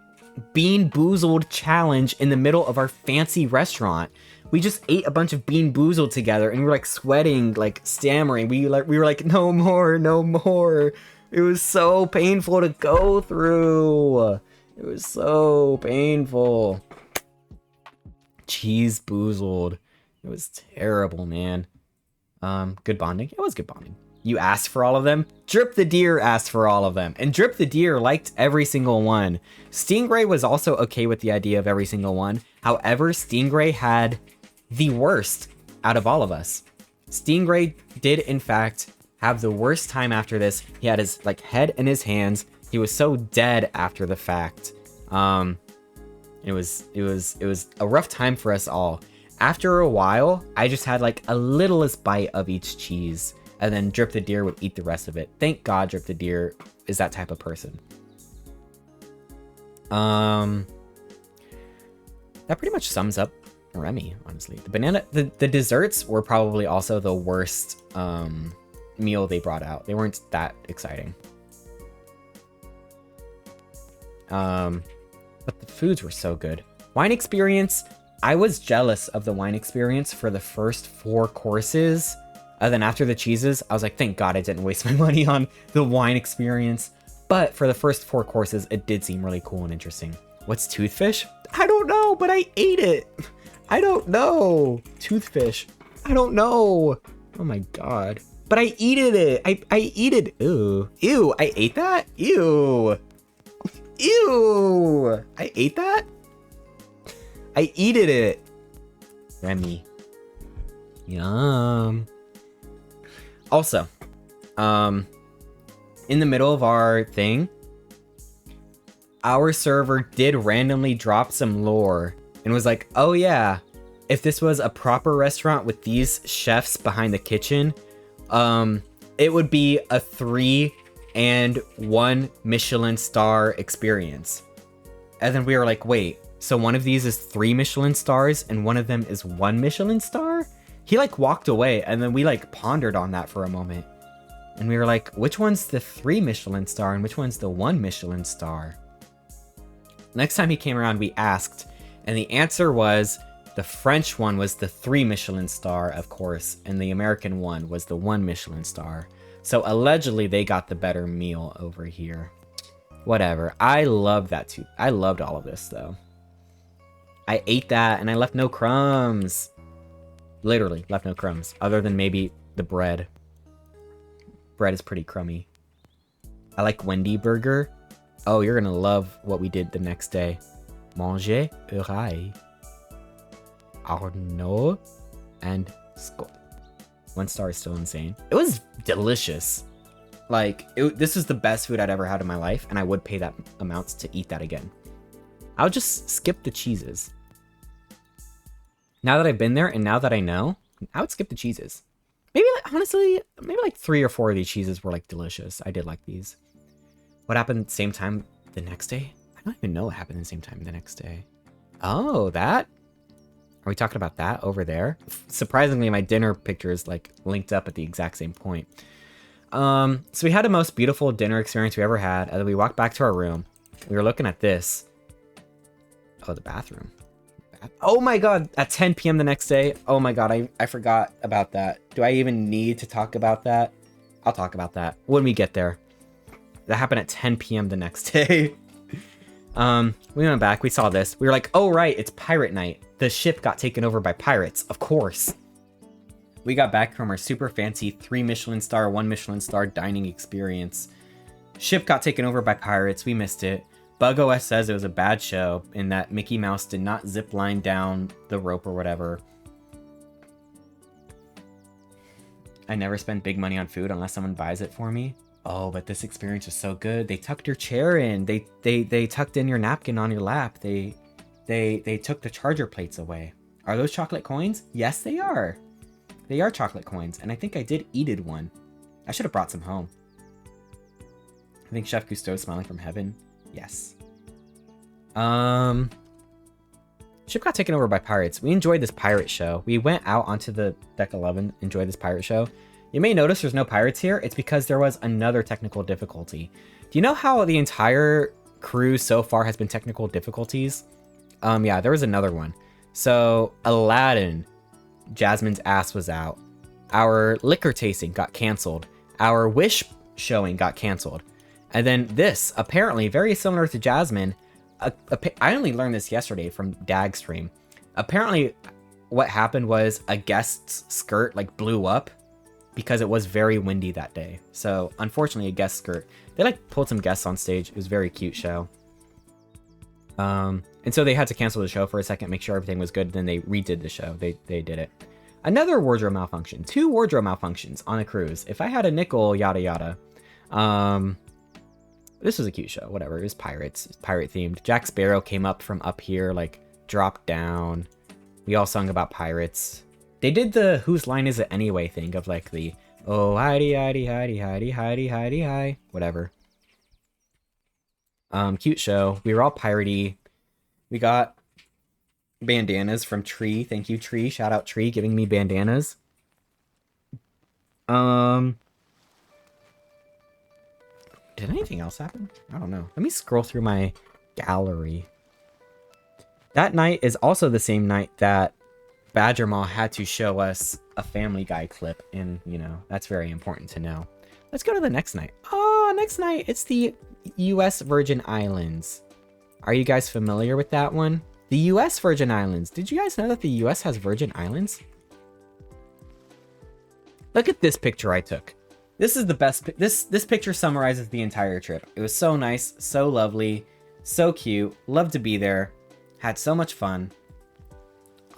Bean Boozled challenge in the middle of our fancy restaurant. We just ate a bunch of Bean Boozled together and we were like sweating, like stammering. We were like, no more, no more. It was so painful to go through. It was so painful. Cheese Boozled. It was terrible, man. Good bonding. It was good bonding. You asked for all of them? Drip the Deer asked for all of them. And Drip the Deer liked every single one. Stingray was also okay with the idea of every single one. However, Stingray had the worst out of all of us. Stingray did, in fact, have the worst time after this. He had his like head in his hands. He was so dead after the fact. It was a rough time for us all. After a while, I just had like a littlest bite of each cheese. And then Drip the Deer would eat the rest of it. Thank God Drip the Deer is that type of person. That pretty much sums up Remy, honestly. The desserts were probably also the worst meal they brought out. They weren't that exciting. But the foods were so good. Wine experience, I was jealous of the wine experience for the first 4 courses. And then after the cheeses, I was like, thank God I didn't waste my money on the wine experience. But for the first 4 courses, it did seem really cool and interesting. What's toothfish? I don't know, but I ate it. I don't know. Toothfish. I don't know. Oh my God. But I eated it. I eat it. Ew. Ew. I ate that? Ew. Ew. I ate that? I eated it. Remy. Yum. Also, in the middle of our thing, our server did randomly drop some lore and was like, oh yeah, if this was a proper restaurant with these chefs behind the kitchen, it would be a 3 and 1 Michelin star experience. And then we were like, wait, so one of these is 3 Michelin stars and one of them is 1 Michelin star? He like walked away and then we like pondered on that for a moment. And we were like, which one's the 3 Michelin star and which one's the 1 Michelin star? Next time he came around, we asked, and the answer was the French one was the 3 Michelin star, of course, and the American one was the 1 Michelin star. So allegedly they got the better meal over here. Whatever. I loved that too. I loved all of this though. I ate that and I left no crumbs. Literally left no crumbs, other than maybe the bread. Bread is pretty crummy. I like Wendy burger. Oh, you're gonna love what we did the next day. Manger, Uraille, Arnaud, and Scott. 1 star is still insane. It was delicious. Like, this is the best food I'd ever had in my life, and I would pay that amount to eat that again. I would just skip the cheeses. Now that I've been there and now that I know, I would skip the cheeses. Maybe, like, honestly, maybe like 3 or 4 of these cheeses were like delicious. I did like these. What happened at the same time the next day? I don't even know what happened at the same time the next day. Oh, that? Are we talking about that over there? Surprisingly, my dinner picture is like linked up at the exact same point. So we had the most beautiful dinner experience we ever had, and then we walked back to our room. we were looking at this. Oh, the bathroom. Oh my god, at 10 p.m. the next day. Oh my god, I forgot about that. Do I even need to talk about that? I'll talk about that when we get there. That happened at 10 p.m. the next day. We went back, we saw this. We were like, oh right, it's pirate night. The ship got taken over by pirates, of course. We got back from our super fancy 3 Michelin star, 1 Michelin star dining experience. Ship got taken over by pirates, we missed it. Bug OS says it was a bad show in that Mickey Mouse did not zip line down the rope or whatever. I never spend big money on food unless someone buys it for me. Oh, but this experience was so good. They tucked your chair in. They tucked in your napkin on your lap. They took the charger plates away. Are those chocolate coins? Yes, they are. They are chocolate coins, and I think I did eated one. I should have brought some home. I think Chef Cousteau's smiling from heaven. Yes. Ship got taken over by pirates. We enjoyed this pirate show. We went out onto the deck 11, enjoyed this pirate show. You may notice there's no pirates here. It's because there was another technical difficulty. Do you know how the entire cruise so far has been technical difficulties? Yeah, there was another one. So Aladdin, Jasmine's ass was out. Our liquor tasting got canceled. Our wish showing got canceled. And then this, apparently very similar to Jasmine. I only learned this yesterday from Dag's stream. Apparently what happened was a guest's skirt like blew up because it was very windy that day. So unfortunately a guest skirt. They like pulled some guests on stage. It was a very cute show. And so they had to cancel the show for a second, make sure everything was good. Then they redid the show. They did it. Another wardrobe malfunction. 2 wardrobe malfunctions on a cruise. If I had a nickel, yada yada. This was a cute show. Whatever. It was pirates. It's pirate themed. Jack Sparrow came up from up here, like dropped down. We all sung about pirates. They did the whose line is it anyway thing of like the oh hidey hidey hidey hidey hidey hidey hi whatever. Cute show. We were all piratey. We got bandanas from Tree. Thank you, Tree. Shout out Tree giving me bandanas. Did anything else happen? I don't know. Let me scroll through my gallery. That night is also the same night that Badger Mall had to show us a Family Guy clip, and, you know, that's very important to know. Let's go to the next night. Oh, next night, it's the U.S. Virgin Islands. Are you guys familiar with that one? The U.S. Virgin Islands. Did you guys know that the U.S. has Virgin Islands? Look at this picture I took. This is the best. This picture summarizes the entire trip. It was so nice, so lovely, so cute. Loved to be there. Had so much fun.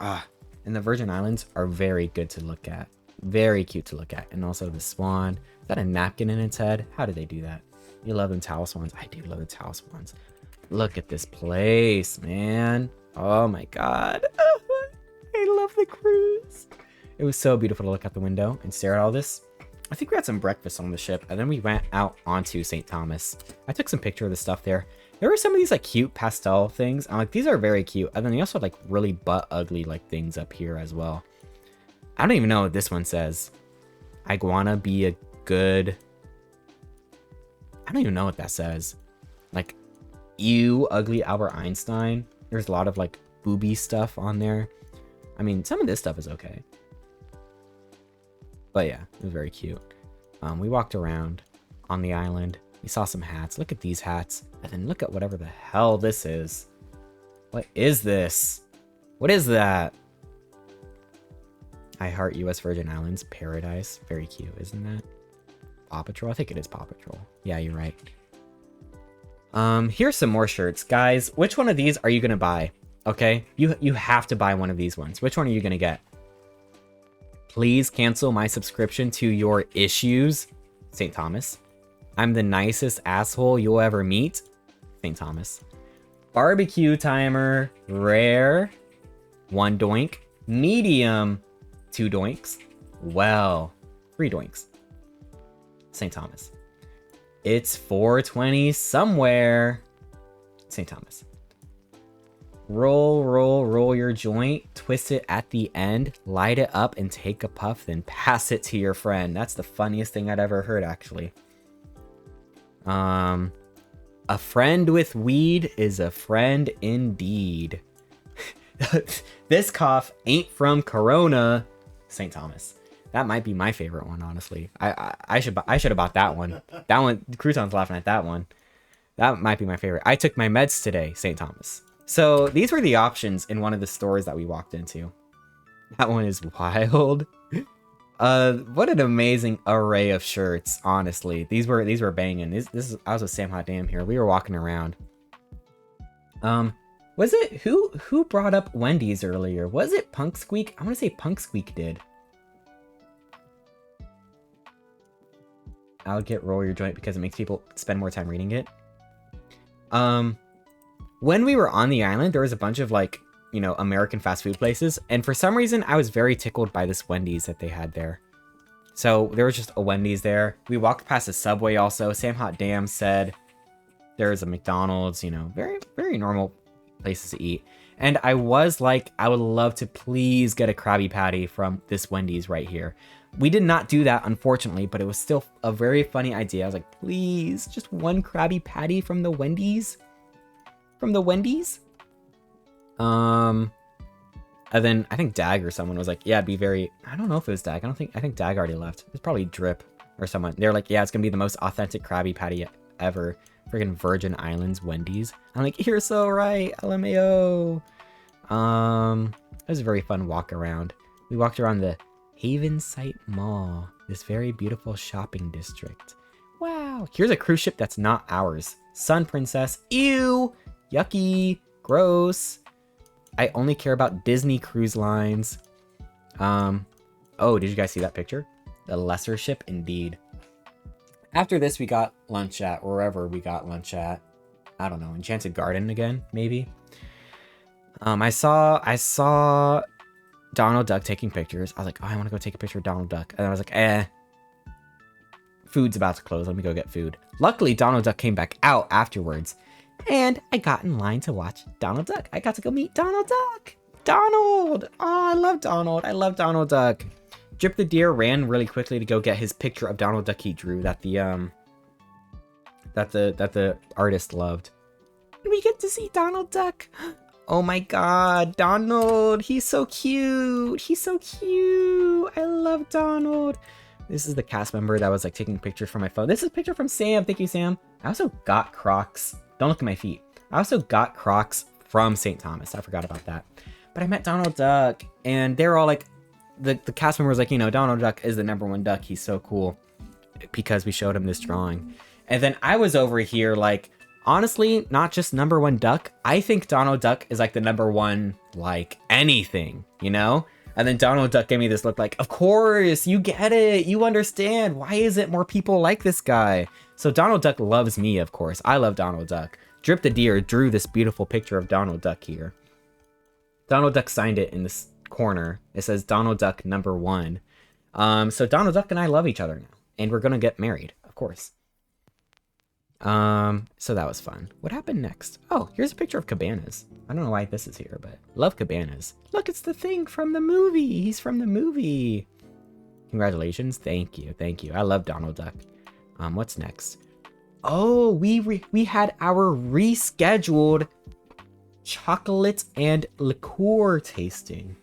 And the Virgin Islands are very good to look at. Very cute to look at. And also the swan. Is that a napkin in its head? How did they do that? You love them towel swans. I do love the towel swans. Look at this place, man. Oh my god. I love the cruise. It was so beautiful to look out the window and stare at all this. I think we had some breakfast on the ship, and then we went out onto St. Thomas. I took some picture of the stuff there. There were some of these like cute pastel things. I'm like, these are very cute. And then they also had like really butt ugly like things up here as well. I don't even know what this one says. I wanna be a good... I don't even know what that says. Like, ew, ugly Albert Einstein. There's a lot of like booby stuff on there. I mean, some of this stuff is okay. But yeah, it was very cute. We walked around on the island. We saw some hats. Look at these hats. And then look at whatever the hell this is. What is this? What is that? I heart US Virgin Islands Paradise. Very cute, isn't that? Paw Patrol? I think it is Paw Patrol. Yeah, you're right. Here's some more shirts. Guys, which one of these are you gonna buy? Okay? You have to buy one of these ones. Which one are you gonna get? Please cancel my subscription to Your Issues, St. Thomas. I'm the nicest asshole you'll ever meet, St. Thomas. Barbecue timer, rare, 1 doink. Medium, 2 doinks. Well, 3 doinks, St. Thomas. It's 420 somewhere, St. Thomas. Roll, roll, roll your joint, twist it at the end, light it up and take a puff, then pass it to your friend. That's the funniest thing I'd ever heard, actually. A friend with weed is a friend indeed. This cough ain't from Corona. St. Thomas. That might be my favorite one, honestly. I should have bought that one. That one, Crouton's laughing at that one. That might be my favorite. I took my meds today, St. Thomas. So these were the options in one of the stores that we walked into. That one is wild. What an amazing array of shirts, honestly. These were banging. This is, I was with Sam Hot Damn here. We were walking around. Was it who brought up Wendy's earlier? Was it Punk Squeak? I want to say Punk Squeak did. I'll get roll your joint because it makes people spend more time reading it. When we were on the island, there was a bunch of like, you know, American fast food places, and for some reason I was very tickled by this Wendy's that they had there. So there was just a Wendy's there. We walked past a Subway also. Sam Hot Damn said there was a McDonald's, you know, very, very normal places to eat. And I was like, I would love to please get a Krabby Patty from this Wendy's right here. We did not do that, unfortunately, but it was still a very funny idea. I was like, please, just one Krabby Patty from the Wendy's? From the Wendy's? And then I think Dag or someone was like, yeah, it'd be very, I don't know if it was Dag. I think Dag already left. It was probably Drip or someone. They're like, yeah, it's gonna be the most authentic Krabby Patty ever. Friggin' Virgin Islands Wendy's. I'm like, you're so right, LMAO. It was a very fun walk around. We walked around the Havensight Mall, this very beautiful shopping district. Wow, here's a cruise ship that's not ours. Sun Princess, ew, yucky, gross. I only care about Disney Cruise Lines. Oh, did you guys see that picture? The lesser ship, indeed. After this, we got lunch at wherever we got lunch at. I don't know, Enchanted Garden again, maybe. I saw Donald Duck taking pictures. I was like, oh, I want to go take a picture of Donald Duck. And I was like, food's about to close. Let me go get food. Luckily, Donald Duck came back out afterwards. And I got in line to watch Donald Duck. I got to go meet Donald Duck. Donald! Oh, I love Donald. I love Donald Duck. Drip the Deer ran really quickly to go get his picture of Donald Duck he drew that the artist loved. We get to see Donald Duck. Oh my god, Donald. He's so cute. He's so cute. I love Donald. This is the cast member that was like taking pictures from my phone. This is a picture from Sam. Thank you, Sam. I also got Crocs. Don't look at my feet. I also got Crocs from St. Thomas. I forgot about that. But I met Donald Duck, and they're all like, the cast member was like, you know, Donald Duck is the #1 duck. He's so cool, because we showed him this drawing. And then I was over here like, honestly, not just #1 duck. I think Donald Duck is like the #1 like anything, you know? And then Donald Duck gave me this look like, of course, you get it. You understand. Why isn't more people like this guy? So Donald Duck loves me, of course. I love Donald Duck. Drip the Deer drew this beautiful picture of Donald Duck here. Donald Duck signed it in this corner. It says Donald Duck #1. So Donald Duck and I love each other now. And we're going to get married, of course. So that was fun. What happened next? Oh, here's a picture of Cabanas. I don't know why this is here, but love Cabanas. Look, it's the thing from the movie. He's from the movie. Congratulations. Thank you. Thank you. I love Donald Duck. What's next? Oh, we had our rescheduled chocolate and liqueur tasting.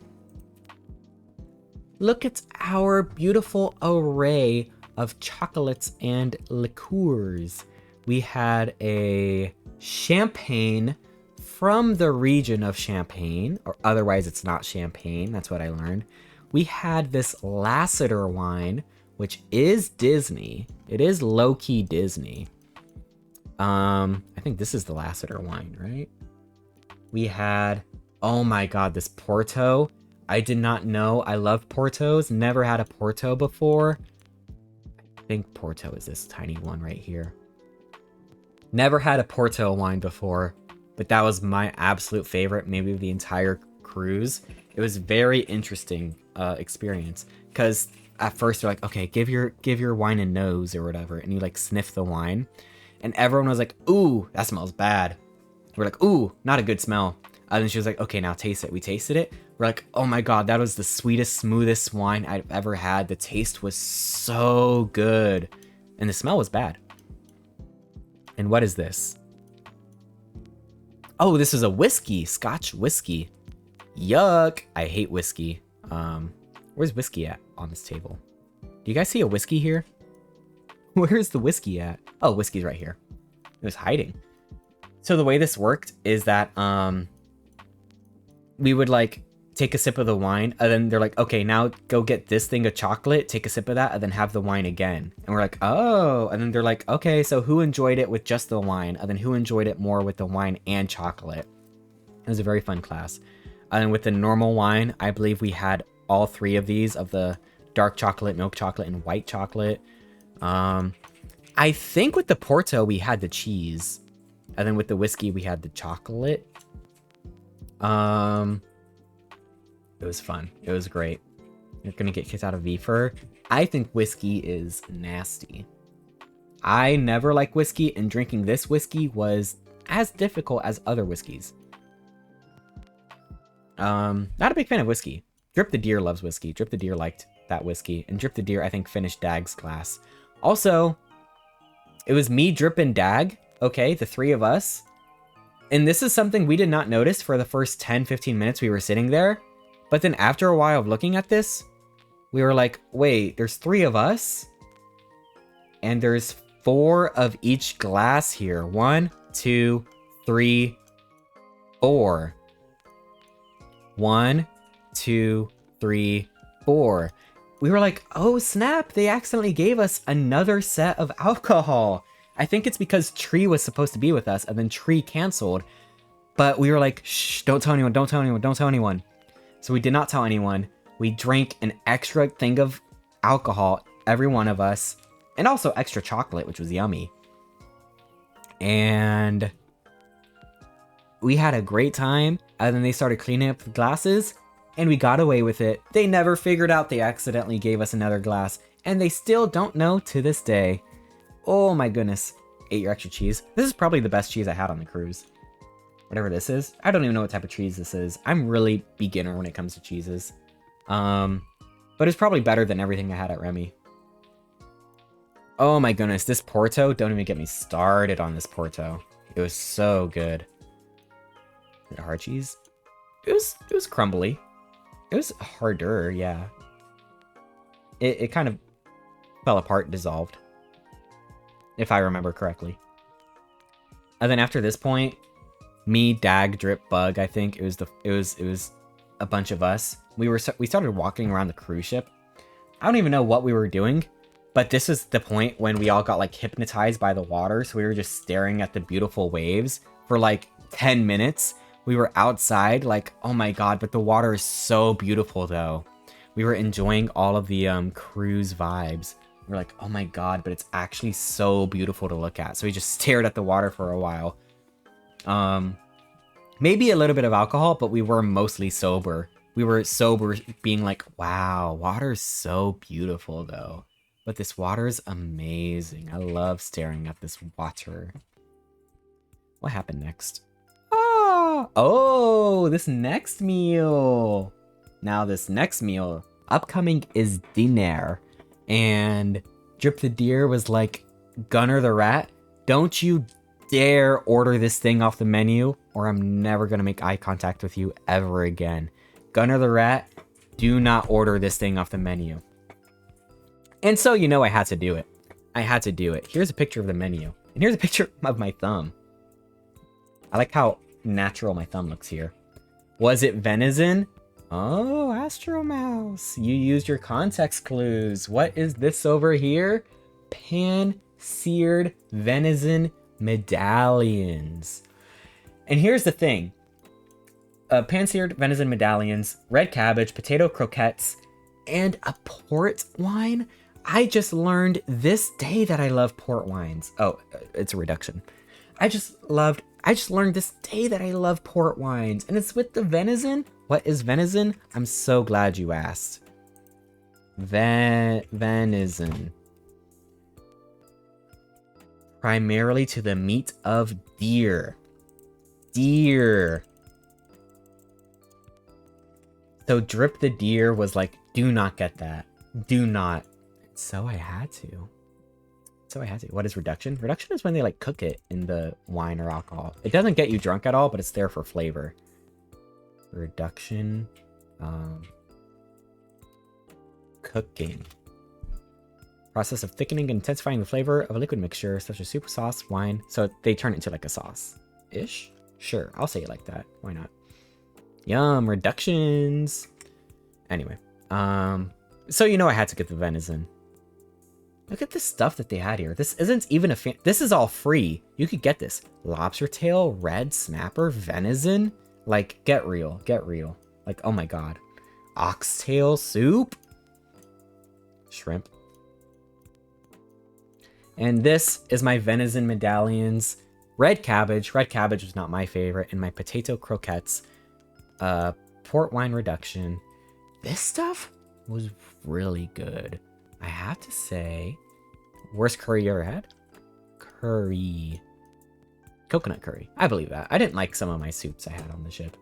Look at our beautiful array of chocolates and liqueurs. We had a champagne from the region of Champagne, or otherwise it's not champagne. That's what I learned. We had this Lassiter wine, which is Disney. It is low-key Disney. I think this is the Lassiter wine, right? We had, oh my god, this Porto. I did not know. I love Portos. Never had a Porto before. I think Porto is this tiny one right here. Never had a Porto wine before, but that was my absolute favorite, maybe of the entire cruise. It was very interesting experience, because at first they're like, okay, give your wine a nose or whatever, and you like sniff the wine, and everyone was like, ooh, that smells bad. We're like, ooh, not a good smell. And then she was like, okay, now taste it. We tasted it. We're like, oh my god, that was the sweetest, smoothest wine I've ever had. The taste was so good, and the smell was bad. And what is this? Oh, this is a whiskey. Scotch whiskey. Yuck. I hate whiskey. Where's whiskey at on this table? Do you guys see a whiskey here? Where's the whiskey at? Oh, whiskey's right here. It was hiding. So the way this worked is that we would like take a sip of the wine, and then they're like, okay, now go get this thing of chocolate, take a sip of that, and then have the wine again. And we're like, oh, and then they're like, okay, so who enjoyed it with just the wine, and then who enjoyed it more with the wine and chocolate? It was a very fun class. And with the normal wine, I believe we had all three of these, of the dark chocolate, milk chocolate, and white chocolate. I think with the Porto, we had the cheese. And then with the whiskey, we had the chocolate. It was fun. It was great. You're gonna get kicked out of VFR. I think whiskey is nasty. I never liked whiskey, and drinking this whiskey was as difficult as other whiskeys. Not a big fan of whiskey. Drip the Deer loves whiskey. Drip the Deer liked that whiskey. And Drip the Deer, I think, finished Dag's glass. Also, it was me, Drip, and Dag. Okay, the three of us. And this is something we did not notice for the first 10-15 minutes we were sitting there. But then after a while of looking at this, we were like, wait, there's three of us? And there's 4 of each glass here. 1, 2, 3, 4. 1, 2, 3, 4. We were like, oh snap, they accidentally gave us another set of alcohol. I think it's because Tree was supposed to be with us, and then Tree canceled. But we were like, shh, don't tell anyone, don't tell anyone, don't tell anyone. So we did not tell anyone. We drank an extra thing of alcohol, every one of us, and also extra chocolate, which was yummy. And we had a great time, and then they started cleaning up the glasses, and we got away with it. They never figured out they accidentally gave us another glass, and they still don't know to this day. Oh my goodness. Ate your extra cheese. This is probably the best cheese I had on the cruise. Whatever this is. I don't even know what type of cheese this is. I'm really beginner when it comes to cheeses. But it's probably better than everything I had at Remy. Oh my goodness, this Porto, don't even get me started on this Porto. It was so good. Is it hard cheese? It was crumbly. It was harder, yeah. It kind of fell apart, dissolved. If I remember correctly. And then after this point, me, Dag, Drip, Bug, I think it was a bunch of us. We started walking around the cruise ship. I don't even know what we were doing, but this is the point when we all got like hypnotized by the water. So we were just staring at the beautiful waves for like 10 minutes. We were outside like, oh my god, but the water is so beautiful though. We were enjoying all of the cruise vibes. We're like, oh my god, but it's actually so beautiful to look at. So we just stared at the water for a while. Maybe a little bit of alcohol, but we were mostly sober. We were sober being like, wow, water's so beautiful though. But this water's amazing. I love staring at this water. What happened next? Oh, this next meal. Now this next meal upcoming is dinner. And Drip the Deer was like, Gunnar the Rat, don't you dare order this thing off the menu, or I'm never going to make eye contact with you ever again. Gunnar the Rat, do not order this thing off the menu. And so, you know, I had to do it. I had to do it. Here's a picture of the menu. And here's a picture of my thumb. I like how natural my thumb looks here. Was it venison? Oh, Astro Mouse. You used your context clues. What is this over here? Pan-seared venison medallions. And here's the thing. Pan-seared venison medallions, red cabbage, potato croquettes, and a port wine. I just learned this day that I love port wines. Oh, it's a reduction. I just learned this day that I love port wines, and it's with the venison. What is venison? I'm so glad you asked. Venison. Primarily to the meat of deer. Deer. So Drip the Deer was like, do not get that. Do not. So I had to. So I had to. What is reduction? Reduction is when they like cook it in the wine or alcohol. It doesn't get you drunk at all, but it's there for flavor. Reduction. Cooking. Process of thickening and intensifying the flavor of a liquid mixture, such as soup, sauce, wine. So they turn it into like a sauce-ish? Sure, I'll say it like that. Why not? Yum, reductions. Anyway, so you know I had to get the venison. Look at the stuff that they had here. This isn't even this is all free. You could get this. Lobster tail, red snapper, venison. Like, get real, get real. Like, oh my god. Oxtail soup. Shrimp. And this is my venison medallions. Red cabbage. Red cabbage was not my favorite. And my potato croquettes. Port wine reduction. This stuff was really good. I have to say, worst curry you ever had? Curry. Coconut curry. I believe that. I didn't like some of my soups I had on the ship.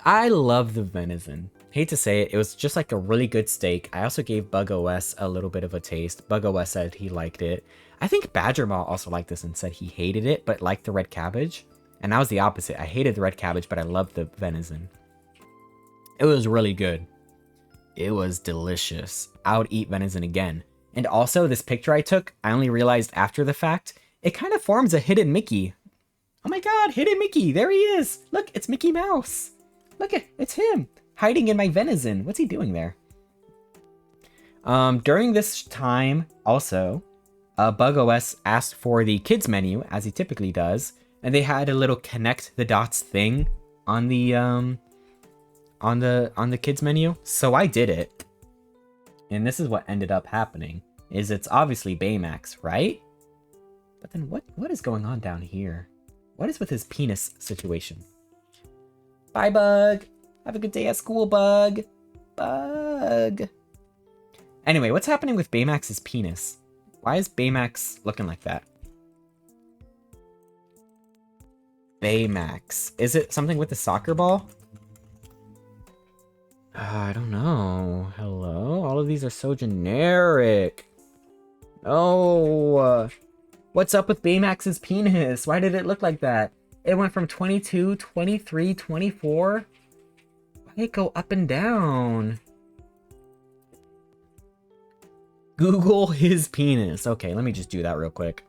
I love the venison. Hate to say it, it was just like a really good steak. I also gave Bug OS a little bit of a taste. Bug OS said he liked it. I think Badger Maw also liked this and said he hated it, but liked the red cabbage. And I was the opposite. I hated the red cabbage, but I loved the venison. It was really good. It was delicious. I would eat venison again. And also, this picture I took, I only realized after the fact, it kind of forms a hidden Mickey. Oh my god, hidden Mickey. There he is. Look, it's Mickey Mouse. Look, it's him. Hiding in my venison. What's he doing there? During this time, also, Bug OS asked for the kids menu, as he typically does. And they had a little connect the dots thing on the kids menu. So I did it. And this is what ended up happening. Is it's obviously Baymax, right? But then what is going on down here? What is with his penis situation? Bye, Bug. Have a good day at school, Bug. Bug. Anyway, what's happening with Baymax's penis? Why is Baymax looking like that? Baymax. Is it something with the soccer ball? I don't know. Hello? All of these are so generic. Oh. What's up with Baymax's penis? Why did it look like that? It went from 22, 23, 24. Why did it go up and down? Google his penis. Okay, let me just do that real quick.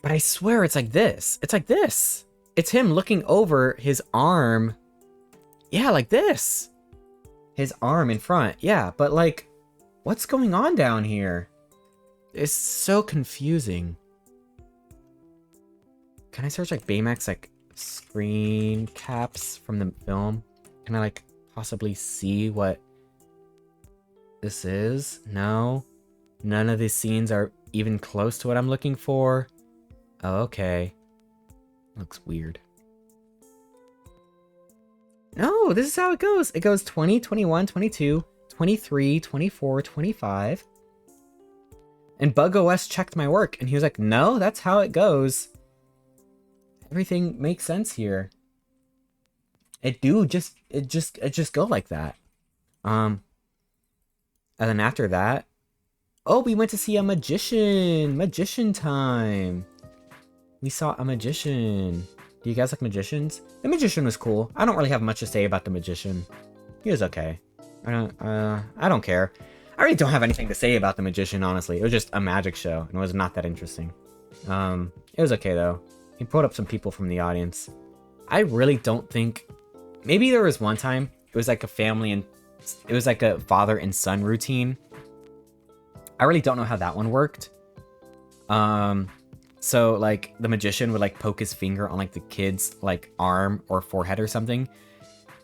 But I swear it's like this. It's like this. It's him looking over his arm. Yeah, like this. His arm in front. Yeah, but like, what's going on down here? It's so confusing. Can I search like Baymax like screen caps from the film? Can I like possibly see what this is? No. None of these scenes are even close to what I'm looking for. Oh, okay. Looks weird. No, this is how it goes. It goes 20, 21, 22, 23, 24, 25. And Bug OS checked my work and he was like, no, that's how it goes. Everything makes sense here. It just go like that. And then after that, oh, we went to see a magician. Magician time. We saw a magician. Do you guys like magicians? The magician was cool. I don't really have much to say about the magician. He was okay. I don't care. I really don't have anything to say about the magician, honestly. It was just a magic show, and it was not that interesting. It was okay, though. He pulled up some people from the audience. I really don't think... Maybe there was one time, it was like a family and... It was like a father and son routine. I really don't know how that one worked. So, like, the magician would, like, poke his finger on, like, the kid's, like, arm or forehead or something.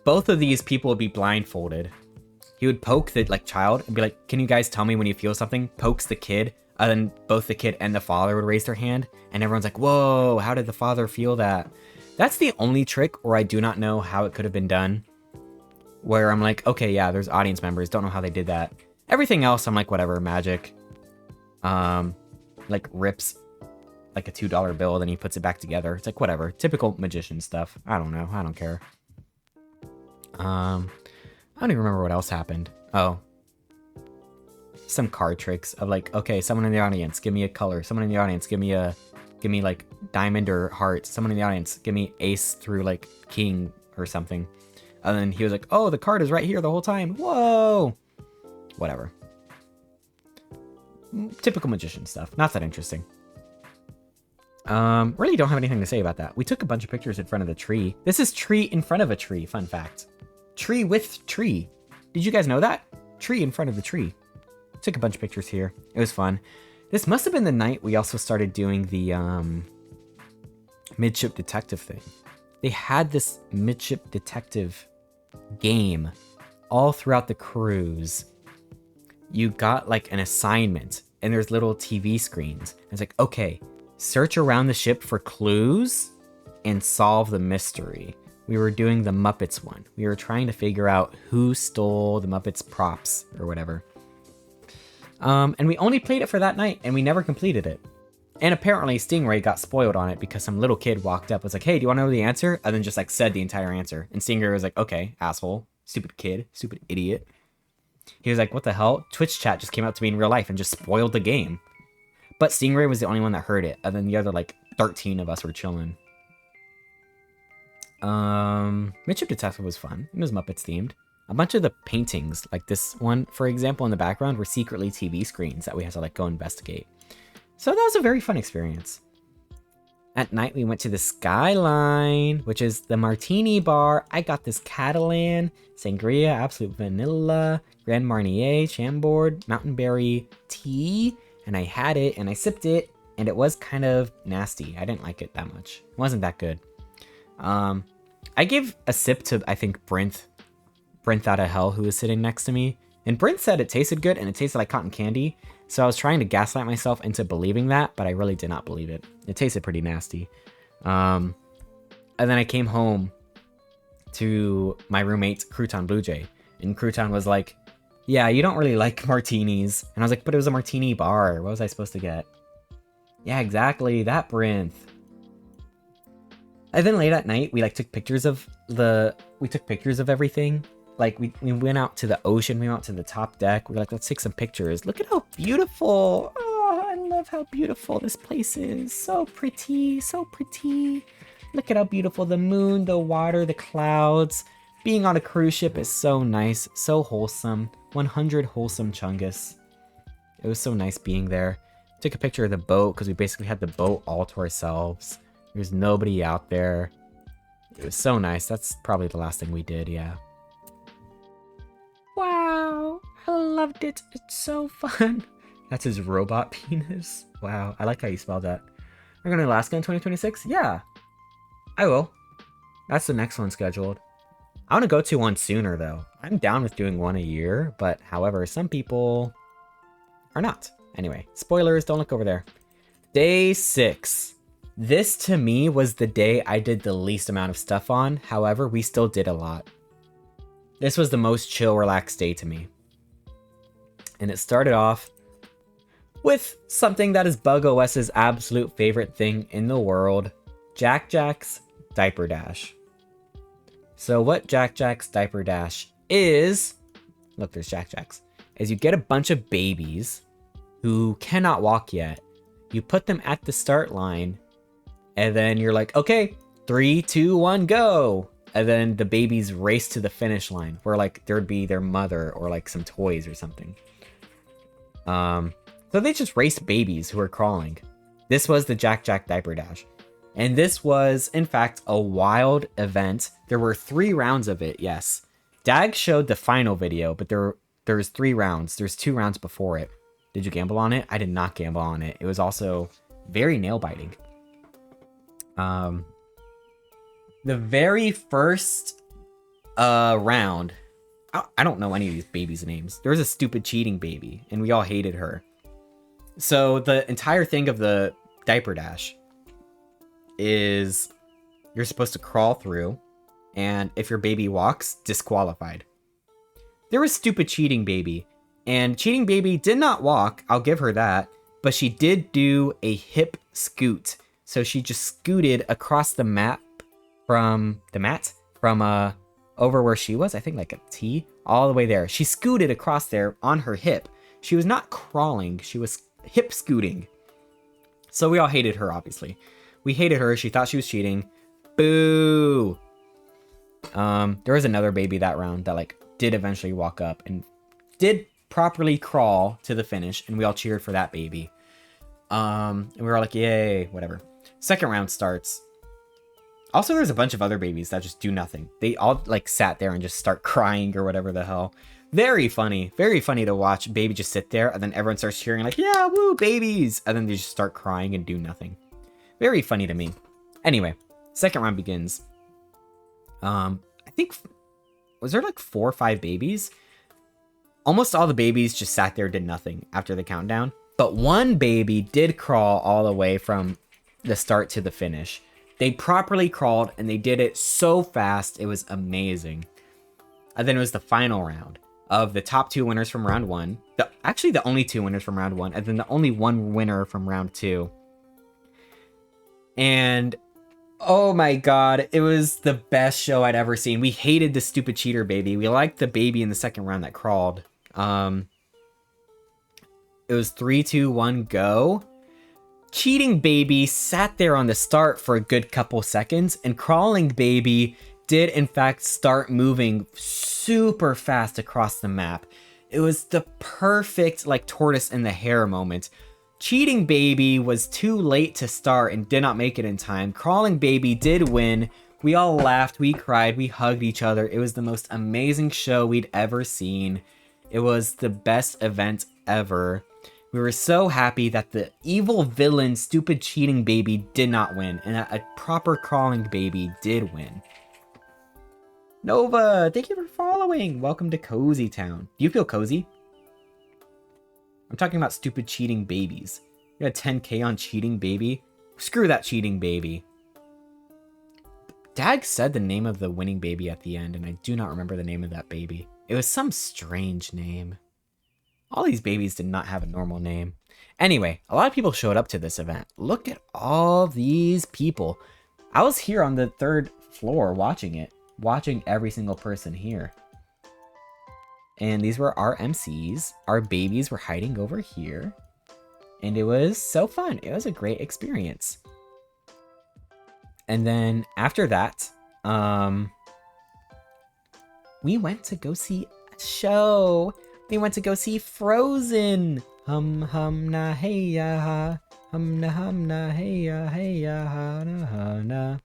Both of these people would be blindfolded. He would poke the, like, child and be like, can you guys tell me when you feel something? Pokes the kid. And then both the kid and the father would raise their hand. And everyone's like, whoa, how did the father feel that? That's the only trick where I do not know how it could have been done. Where I'm like, okay, yeah, there's audience members. Don't know how they did that. Everything else, I'm like, whatever, magic. Like, rips like a $2 bill, then he puts it back together. It's like, whatever. Typical magician stuff. I don't know. I don't care. I don't even remember what else happened. Oh. some card tricks of like, okay, someone in the audience, give me a color. Someone in the audience, give me like diamond or heart. Someone in the audience, give me ace through like king or something. And then he was like, oh, the card is right here the whole time. Whoa. Whatever. Typical magician stuff. Not that interesting. Really don't have anything to say about that. We took a bunch of pictures in front of the tree. This is tree in front of a tree, fun fact. Tree with tree. Did you guys know that? Tree in front of the tree. Took a bunch of pictures here. It was fun. This must have been the night we also started doing the midship detective thing. They had this midship detective game all throughout the cruise. You got like an assignment and there's little TV screens. It's like, okay, search around the ship for clues and solve the mystery. We were doing the Muppets one. We were trying to figure out who stole the Muppets props or whatever. And we only played it for that night and we never completed it. And apparently Stingray got spoiled on it because some little kid walked up, was like, hey, do you want to know the answer? And then just like said the entire answer. And Stingray was like, okay, asshole, stupid kid, stupid idiot. He was like, what the hell? Twitch chat just came out to me in real life and just spoiled the game. But Stingray was the only one that heard it. And then the other like 13 of us were chilling. Midship Detective was fun. It was Muppets themed. A bunch of the paintings, like this one, for example, in the background, were secretly TV screens that we had to like go investigate. So that was a very fun experience. At night, we went to the Skyline, which is the martini bar. I got this Catalan, Sangria, Absolute Vanilla, Grand Marnier, Chambord, Mountain Berry tea, and I had it and I sipped it, and it was kind of nasty. I didn't like it that much. It wasn't that good. I gave a sip to, I think, Brent out of hell, who was sitting next to me. And Brent said it tasted good and it tasted like cotton candy. So I was trying to gaslight myself into believing that, but I really did not believe it. It tasted pretty nasty. And then I came home to my roommate, Crouton Blue Jay. And Crouton was like, yeah, you don't really like martinis. And I was like, but it was a martini bar. What was I supposed to get? Yeah, exactly. That Brent. And then late at night, we like took pictures of everything. Like we went out to the ocean, we went out to the top deck. We were like, let's take some pictures. Look at how beautiful. Oh, I love how beautiful this place is. So pretty, so pretty. Look at how beautiful the moon, the water, the clouds. Being on a cruise ship is so nice, so wholesome. 100 wholesome chungus. It was so nice being there. Took a picture of the boat because we basically had the boat all to ourselves. There's nobody out there. It was so nice. That's probably the last thing we did, yeah. Wow, I loved it. It's so fun. That's his robot penis. Wow, I like how you spelled that. We're going to Alaska in 2026? Yeah, I will. That's the next one scheduled. I want to go to one sooner, though. I'm down with doing one a year, but however, some people are not. Anyway, spoilers, don't look over there. Day 6. This, to me, was the day I did the least amount of stuff on. However, we still did a lot. This was the most chill, relaxed day to me. And it started off with something that is Bug OS's absolute favorite thing in the world, Jack Jack's Diaper Dash. So what Jack Jack's Diaper Dash is, look, there's Jack Jack's, is you get a bunch of babies who cannot walk yet. You put them at the start line, and then you're like, okay, 3, 2, 1, go. And then the babies race to the finish line where like there would be their mother or like some toys or something. So they just raced babies who were crawling. This was the Jack Jack Diaper Dash. And this was, in fact, a wild event. There were 3 rounds of it, yes. Dag showed the final video, but there was 3 rounds. There's 2 rounds before it. Did you gamble on it? I did not gamble on it. It was also very nail-biting. The very first round, I don't know any of these babies' names. There was a stupid cheating baby, and we all hated her. So the entire thing of the Diaper Dash is you're supposed to crawl through, and if your baby walks, disqualified. There was stupid cheating baby, and cheating baby did not walk, I'll give her that, but she did do a hip scoot. So she just scooted across the map from over where she was, I think like a T, all the way there. She scooted across there on her hip, She was not crawling, she was hip scooting. So we all hated her, obviously. We hated her. She thought she was cheating. Boo! There was another baby that round that, like, did eventually walk up and did properly crawl to the finish, and we all cheered for that baby. And we were all like, yay, whatever. Second round starts. Also, there's a bunch of other babies that just do nothing. They all, like, sat there and just start crying or whatever the hell. Very funny to watch baby just sit there, and then everyone starts cheering like, yeah, woo, babies! And then they just start crying and do nothing. Very funny to me. Anyway, second round begins. I think, was there like 4 or 5 babies? Almost all the babies just sat there, did nothing after the countdown. But one baby did crawl all the way from the start to the finish. They properly crawled, and they did it so fast, it was amazing. And then it was the final round of the top 2 winners from round 1. Actually, the only 2 winners from round 1, and then the only 1 winner from round 2. And oh my god, it was the best show I'd ever seen. We hated the stupid cheater baby. We liked the baby in the second round that crawled. It was 3, 2, 1, go. Cheating baby sat there on the start for a good couple seconds, and crawling baby did in fact start moving super fast across the map. It was the perfect, like, tortoise in the hare moment. Cheating baby was too late to start and did not make it in time. Crawling baby did win. We all laughed, we cried, we hugged each other. It was the most amazing show we'd ever seen. It was the best event ever. We were so happy that the evil villain, stupid cheating baby did not win, and that a proper crawling baby did win. Nova, thank you for following. Welcome to Cozy Town. Do you feel cozy? I'm talking about stupid cheating babies. You got 10k on cheating baby? Screw that cheating baby. Dad said the name of the winning baby at the end, and I do not remember the name of that baby. It was some strange name. All these babies did not have a normal name. Anyway, a lot of people showed up to this event. Look at all these people. I was here on the 3rd floor watching it. Watching every single person here. And these were our MCs. Our babies were hiding over here. And it was so fun. It was a great experience. And then after that, we went to go see a show. We went to go see Frozen. Hum hum na hey ya ha. Hum na hey ya ha na ha na.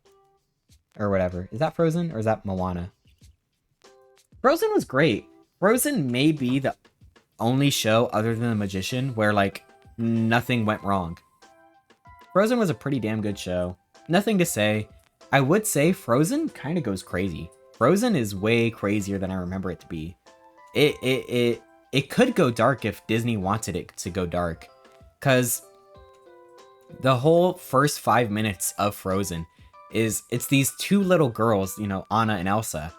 Or whatever. Is that Frozen or is that Moana? Frozen was great. Frozen may be the only show other than The Magician where, like, nothing went wrong. Frozen was a pretty damn good show. Nothing to say. I would say Frozen kind of goes crazy. Frozen is way crazier than I remember it to be. It could go dark if Disney wanted it to go dark. Because the whole first 5 minutes of Frozen it's these 2 little girls, you know, Anna and Elsa.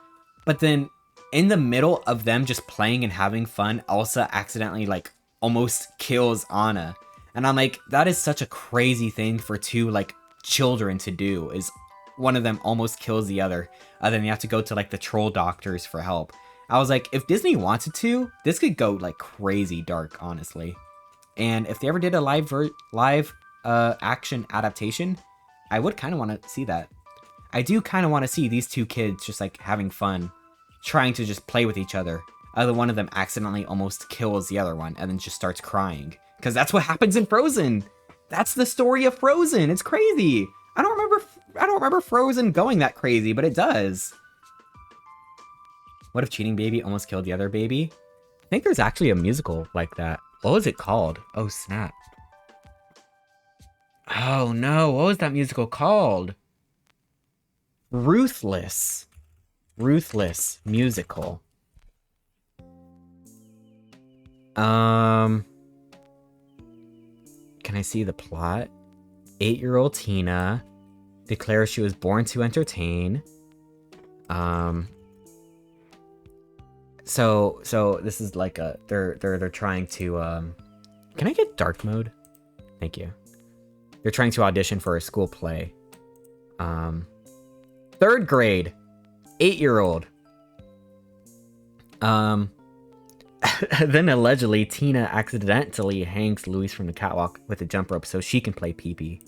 But then in the middle of them just playing and having fun, Elsa accidentally, like, almost kills Anna. And I'm like, that is such a crazy thing for 2, like, children to do, is one of them almost kills the other. And then you have to go to, like, the troll doctors for help. I was like, if Disney wanted to, this could go, like, crazy dark, honestly. And if they ever did a live action adaptation, I would kind of want to see that. I do kind of want to see these 2 kids just, like, having fun, trying to just play with each other. Either one of them accidentally almost kills the other one and then just starts crying. Because that's what happens in Frozen. That's the story of Frozen. It's crazy. I don't remember Frozen going that crazy, but it does. What if Cheating Baby almost killed the other baby? I think there's actually a musical like that. What was it called? Oh, snap. Oh no, what was that musical called? Ruthless. Ruthless musical. Can I see the plot? 8-year-old Tina declares she was born to entertain. So this is like a they're trying to can I get dark mode? Thank you. They're trying to audition for a school play. 3rd grade, 8-year-old. Then allegedly, Tina accidentally hangs Louis from the catwalk with a jump rope so she can play pee-pee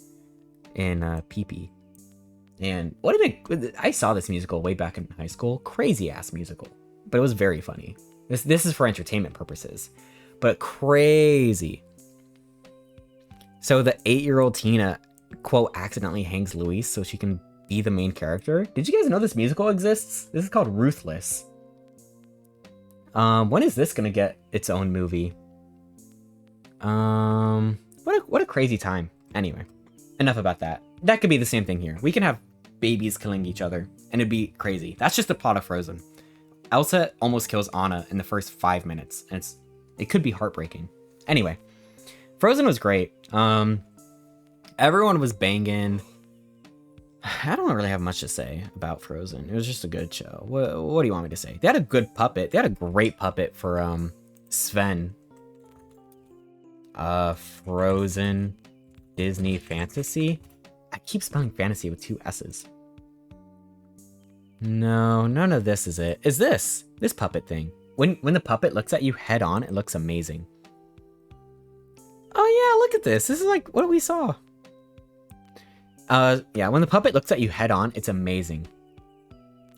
in pee-pee. And I saw this musical way back in high school. Crazy ass musical. But it was very funny. This is for entertainment purposes. But crazy. So the 8-year-old Tina, quote, accidentally hangs Louise so she can be the main character. Did you guys know this musical exists? This is called Ruthless. When is this gonna get its own movie? What a crazy time. Anyway, enough about that. That could be the same thing here. We can have babies killing each other, and it'd be crazy. That's just the plot of Frozen. Elsa almost kills Anna in the first 5 minutes, and it could be heartbreaking. Anyway, Frozen was great. Everyone was banging. I don't really have much to say about Frozen. It was just a good show. What do you want me to say? They had a good puppet. They had a great puppet for Sven. Frozen Disney Fantasy. I keep spelling fantasy with 2 S's. No, none of this is it. Is this puppet thing? When the puppet looks at you head on, it looks amazing. Oh yeah, look at this. This is like what we saw. Yeah, when the puppet looks at you head on, it's amazing.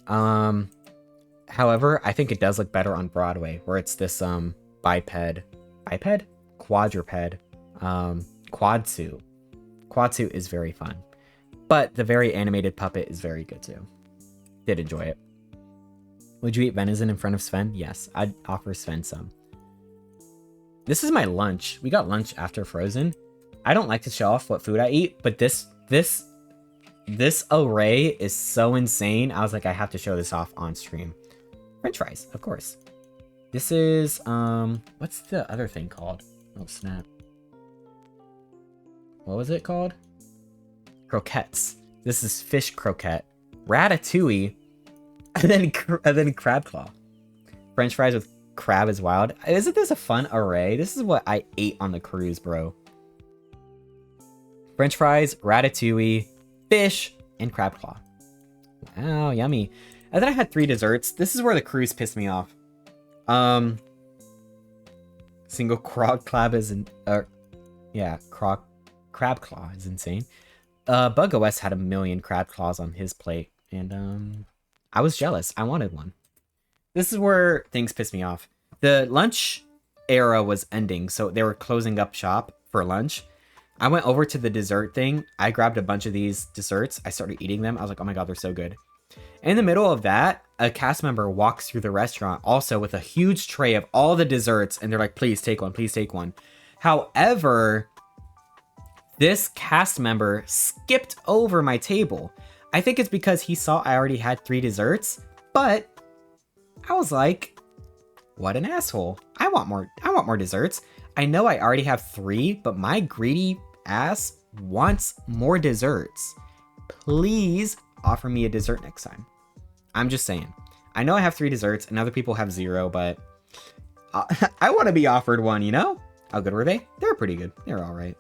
However, I think it does look better on Broadway, where it's this quadruped, quad suit. Quad suit is very fun, but the very animated puppet is very good too. Did enjoy it. Would you eat venison in front of Sven? Yes, I'd offer Sven some. This is my lunch. We got lunch after Frozen. I don't like to show off what food I eat, but this array is so insane. I was like, I have to show this off on stream. French fries, of course. This is, what's the other thing called? Oh, snap. What was it called? Croquettes. This is fish croquette. Ratatouille. And then crab claw. French fries with crab is wild. Isn't this a fun array? This is what I ate on the cruise, bro. French fries, ratatouille, fish, and crab claw. Wow, yummy. And then I had 3 desserts. This is where the cruise pissed me off. Single crab claw is crab claw is insane. Bug OS had 1 million crab claws on his plate, and I was jealous. I wanted one. This is where things pissed me off. The lunch era was ending, so they were closing up shop for lunch. I went over to the dessert thing. I grabbed a bunch of these desserts. I started eating them. I was like, oh my god, they're so good. In the middle of that, a cast member walks through the restaurant also with a huge tray of all the desserts, and they're like, please take one, please take one. However, this cast member skipped over my table. I think it's because he saw I already had 3 desserts, but I was like, what an asshole. I want more desserts. I know I already have 3, but my greedy ass wants more desserts. Please offer me a dessert next time. I'm just saying. I know I have 3 desserts and other people have 0, but I want to be offered one, you know? How good were they? They were pretty good. They were all right.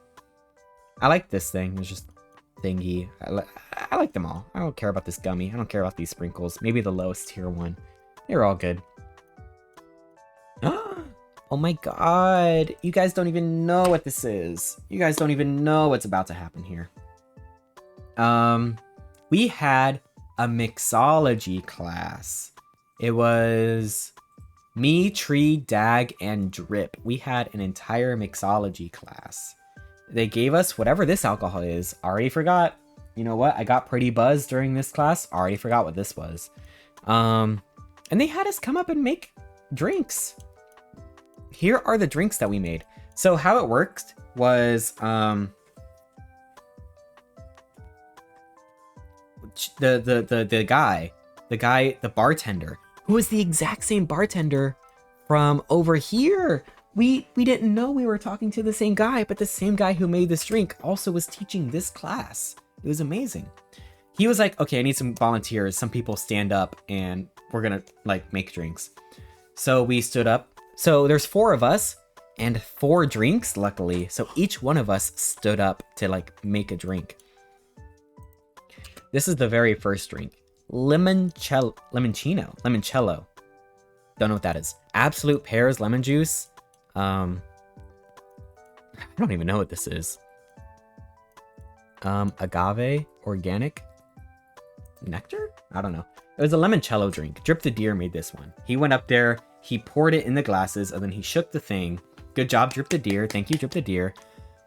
I like this thing. It's just thingy. I like them all. I don't care about this gummy. I don't care about these sprinkles. Maybe the lowest tier one. They're all good. Oh my god. You guys don't even know what this is. You guys don't even know what's about to happen here. We had a mixology class. It was me, Tree, Dag, and Drip. We had an entire mixology class. They gave us whatever this alcohol is. Already forgot. You know what? I got pretty buzzed during this class. Already forgot what this was. And they had us come up and make drinks. Here are the drinks that we made. So how it worked was the bartender, who was the exact same bartender from over here. We didn't know we were talking to the same guy, but the same guy who made this drink also was teaching this class. It was amazing. He was like, okay, I need some volunteers. Some people stand up and we're gonna like make drinks. So we stood up. So there's 4 of us and 4 drinks, luckily. So each one of us stood up to like make a drink. This is the very first drink. Limoncello. Don't know what that is. Absolute pears lemon juice. I don't even know what this is. Agave organic nectar? I don't know. It was a limoncello drink. Drip the Deer made this one. He went up there, he poured it in the glasses, and then he shook the thing. Good job, Drip the Deer. Thank you, Drip the Deer.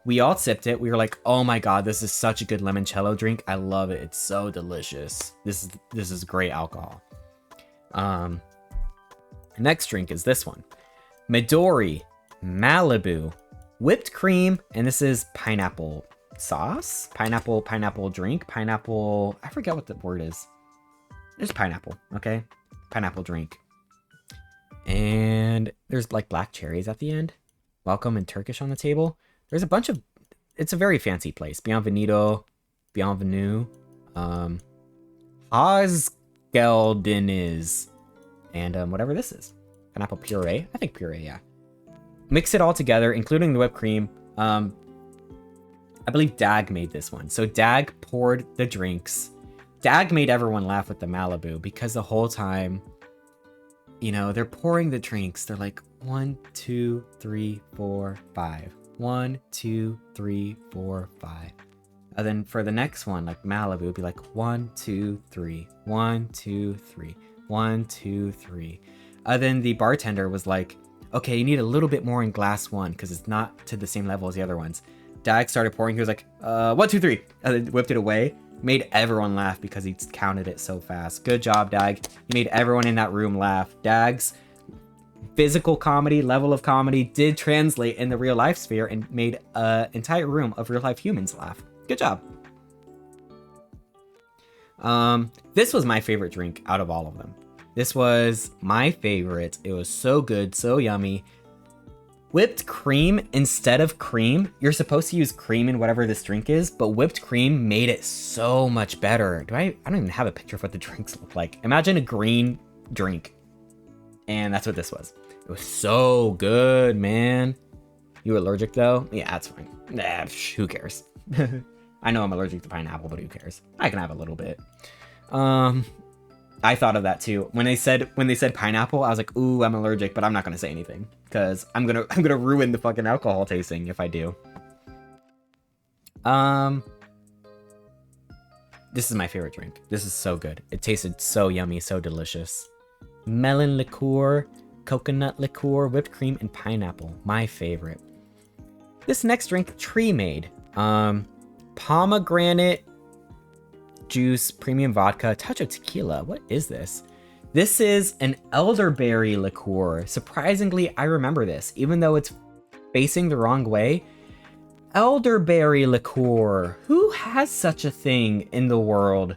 We all sipped it. We were like, oh my god, this is such a good limoncello drink. I love it. It's so delicious. This is great alcohol. Next drink is this one. Midori Malibu whipped cream, and this is pineapple sauce? Pineapple drink? Pineapple, I forget what the word is. There's pineapple, okay? Pineapple drink. And there's like black cherries at the end. Welcome in Turkish on the table. There's a bunch of, it's a very fancy place. Bienvenido, bienvenue, Hasgeldeniz, and whatever this is. Pineapple puree? I think puree, yeah. Mix it all together, including the whipped cream. I believe Dag made this one. So Dag poured the drinks. Dag made everyone laugh with the Malibu because the whole time, you know, they're pouring the drinks. They're like 1, 2, 3, 4, 5. 1, 2, 3, 4, 5. And then for the next one, like Malibu, it'd be like 1, 2, 3, 1, 2, 3, 1, 2, 3. And then the bartender was like, okay, you need a little bit more in glass 1 because it's not to the same level as the other ones. Dag started pouring. He was like, 1, 2, 3, and then whipped it away. Made everyone laugh because he counted it so fast. Good job, Dag. You made everyone in that room laugh. Dag's physical comedy, level of comedy did translate in the real life sphere and made an entire room of real life humans laugh. Good job. This was my favorite drink out of all of them. This was my favorite. It was so good, so yummy. Whipped cream instead of cream. You're supposed to use cream in whatever this drink is, but whipped cream made it so much better. I don't even have a picture of what the drinks look like. Imagine a green drink. And that's what this was. It was so good, man. You allergic though? Yeah, that's fine. Nah, who cares? I know I'm allergic to pineapple, but who cares? I can have a little bit. I thought of that too. When they said pineapple, I was like, ooh, I'm allergic, but I'm not gonna say anything because I'm gonna ruin the fucking alcohol tasting if I do. This is my favorite drink. This is so good. It tasted so yummy, so delicious. Melon liqueur, coconut liqueur, whipped cream, and pineapple. My favorite. This next drink, Tree made. Pomegranate juice, premium vodka, touch of tequila. What is this? This is an elderberry liqueur. Surprisingly, I remember this, even though it's facing the wrong way. Elderberry liqueur. Who has such a thing in the world?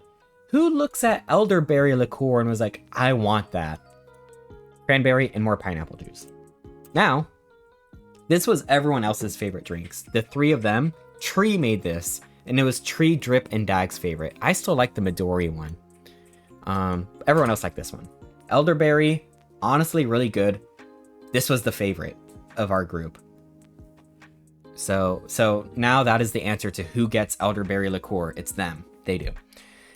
Who looks at elderberry liqueur and was like, I want that? Cranberry and more pineapple juice. Now, this was everyone else's favorite drinks. The three of them, Tree made this. And it was Tree, Drip, and Dag's favorite. I still like the Midori one. Everyone else liked this one. Elderberry, honestly, really good. This was the favorite of our group. So now that is the answer to who gets elderberry liqueur. It's them. They do.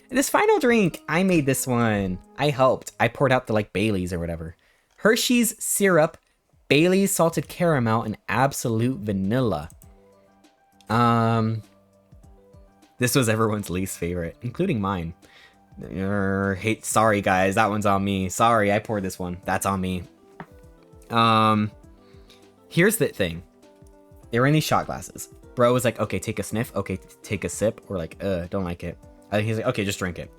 And this final drink, I made this one. I helped. I poured out the like Baileys or whatever. Hershey's syrup, Bailey's salted caramel, and absolute vanilla. This was everyone's least favorite, including mine. Sorry guys, that one's on me. Sorry, I poured this one. That's on me. Here's the thing. They were in these shot glasses. Bro was like, okay, take a sniff. Okay, take a sip. Or like, don't like it. He's like, okay, just drink it.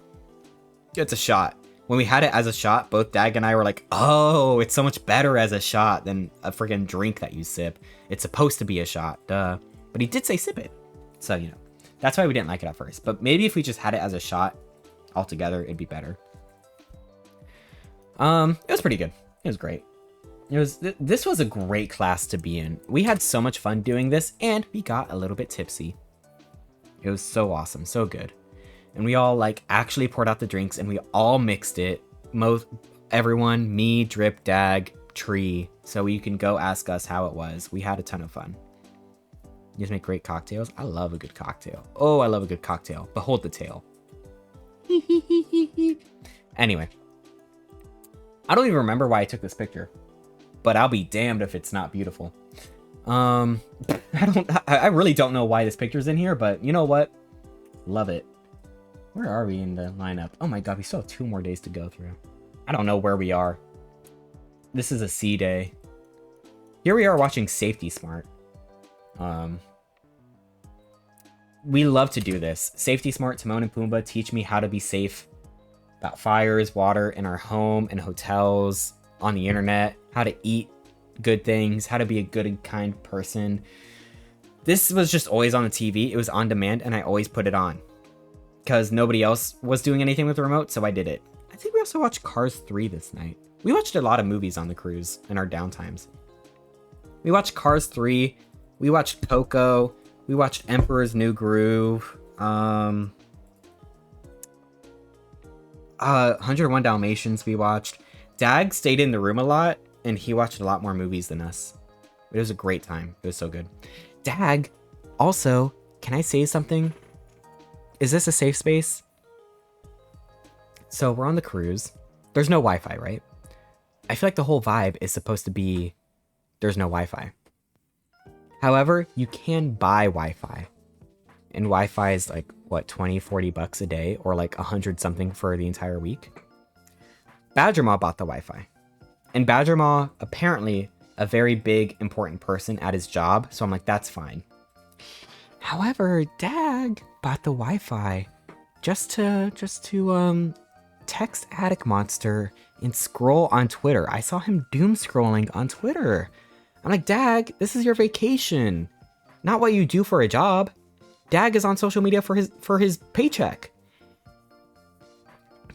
It's a shot. When we had it as a shot, both Dag and I were like, oh, it's so much better as a shot than a freaking drink that you sip. It's supposed to be a shot, duh. But he did say sip it. So, you know. That's why we didn't like it at first. But maybe if we just had it as a shot altogether, it'd be better. It was pretty good. It was great. This was a great class to be in. We had so much fun doing this, and we got a little bit tipsy. It was so awesome, so good. And we all like actually poured out the drinks, and we all mixed it. Everyone, me, Drip, Dag, Tree. So you can go ask us how it was. We had a ton of fun. You guys make great cocktails. I love a good cocktail. Oh, I love a good cocktail. Behold the tail. Anyway. I don't even remember why I took this picture, but I'll be damned if it's not beautiful. I really don't know why this picture's in here, but you know what? Love it. Where are we in the lineup? Oh my god, we still have 2 more days to go through. I don't know where we are. This is a C day. Here we are watching Safety Smart. We love to do this. Safety Smart, Timon and Pumbaa teach me how to be safe about fires, water in our home and hotels, on the internet, how to eat good things, how to be a good and kind person. This was just always on the TV. It was on demand, and I always put it on because nobody else was doing anything with the remote, so I did it. I think we also watched Cars 3 this night. We watched a lot of movies on the cruise in our downtimes. We watched Cars 3. We watched Coco. We watched Emperor's New Groove. 101 Dalmatians we watched. Dag stayed in the room a lot, and he watched a lot more movies than us. It was a great time. It was so good. Dag, also, can I say something? Is this a safe space? So we're on the cruise. There's no Wi-Fi, right? I feel like the whole vibe is supposed to be there's no Wi-Fi. However, you can buy Wi-Fi. And Wi-Fi is like, what, 20, 40 bucks a day? Or like 100 something for the entire week? Badgermaw bought the Wi-Fi. And Badgermaw, apparently, a very big, important person at his job. So I'm like, that's fine. However, Dag bought the Wi-Fi just to text Attic Monster and scroll on Twitter. I saw him doom scrolling on Twitter. I'm like, Dag, this is your vacation, not what you do for a job. Dag is on social media for his paycheck.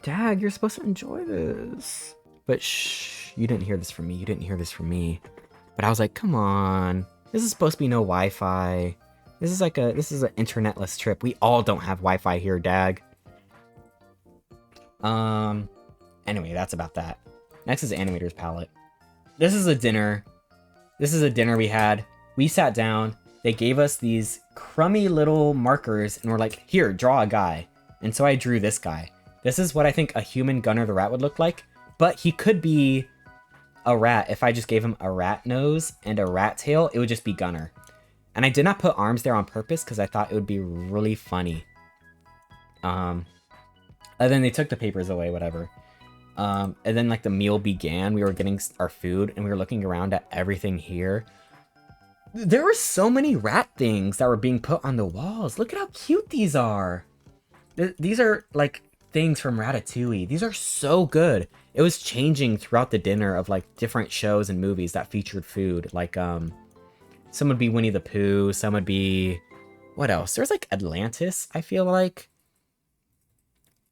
Dag, you're supposed to enjoy this. But shh, you didn't hear this from me. You didn't hear this from me. But I was like, come on. This is supposed to be no Wi-Fi. This is an internetless trip. We all don't have Wi-Fi here, Dag. Anyway, that's about that. Next is Animator's Palette. This is a dinner. This is a dinner we had. We sat down. They gave us these crummy little markers and were like, here, draw a guy. And so I drew this guy. This is what I think a human Gunnar the Rat would look like. But he could be a rat. If I just gave him a rat nose and a rat tail, it would just be Gunnar. And I did not put arms there on purpose because I thought it would be really funny. And then they took the papers away, whatever. And then like the meal began. We were getting our food and we were looking around at everything here. There were so many rat things that were being put on the walls. Look at how cute these are. These are like things from Ratatouille. These are so good. It was changing throughout the dinner of like different shows and movies that featured food. Like some would be Winnie the Pooh. Some would be, what else? There's like Atlantis, I feel like.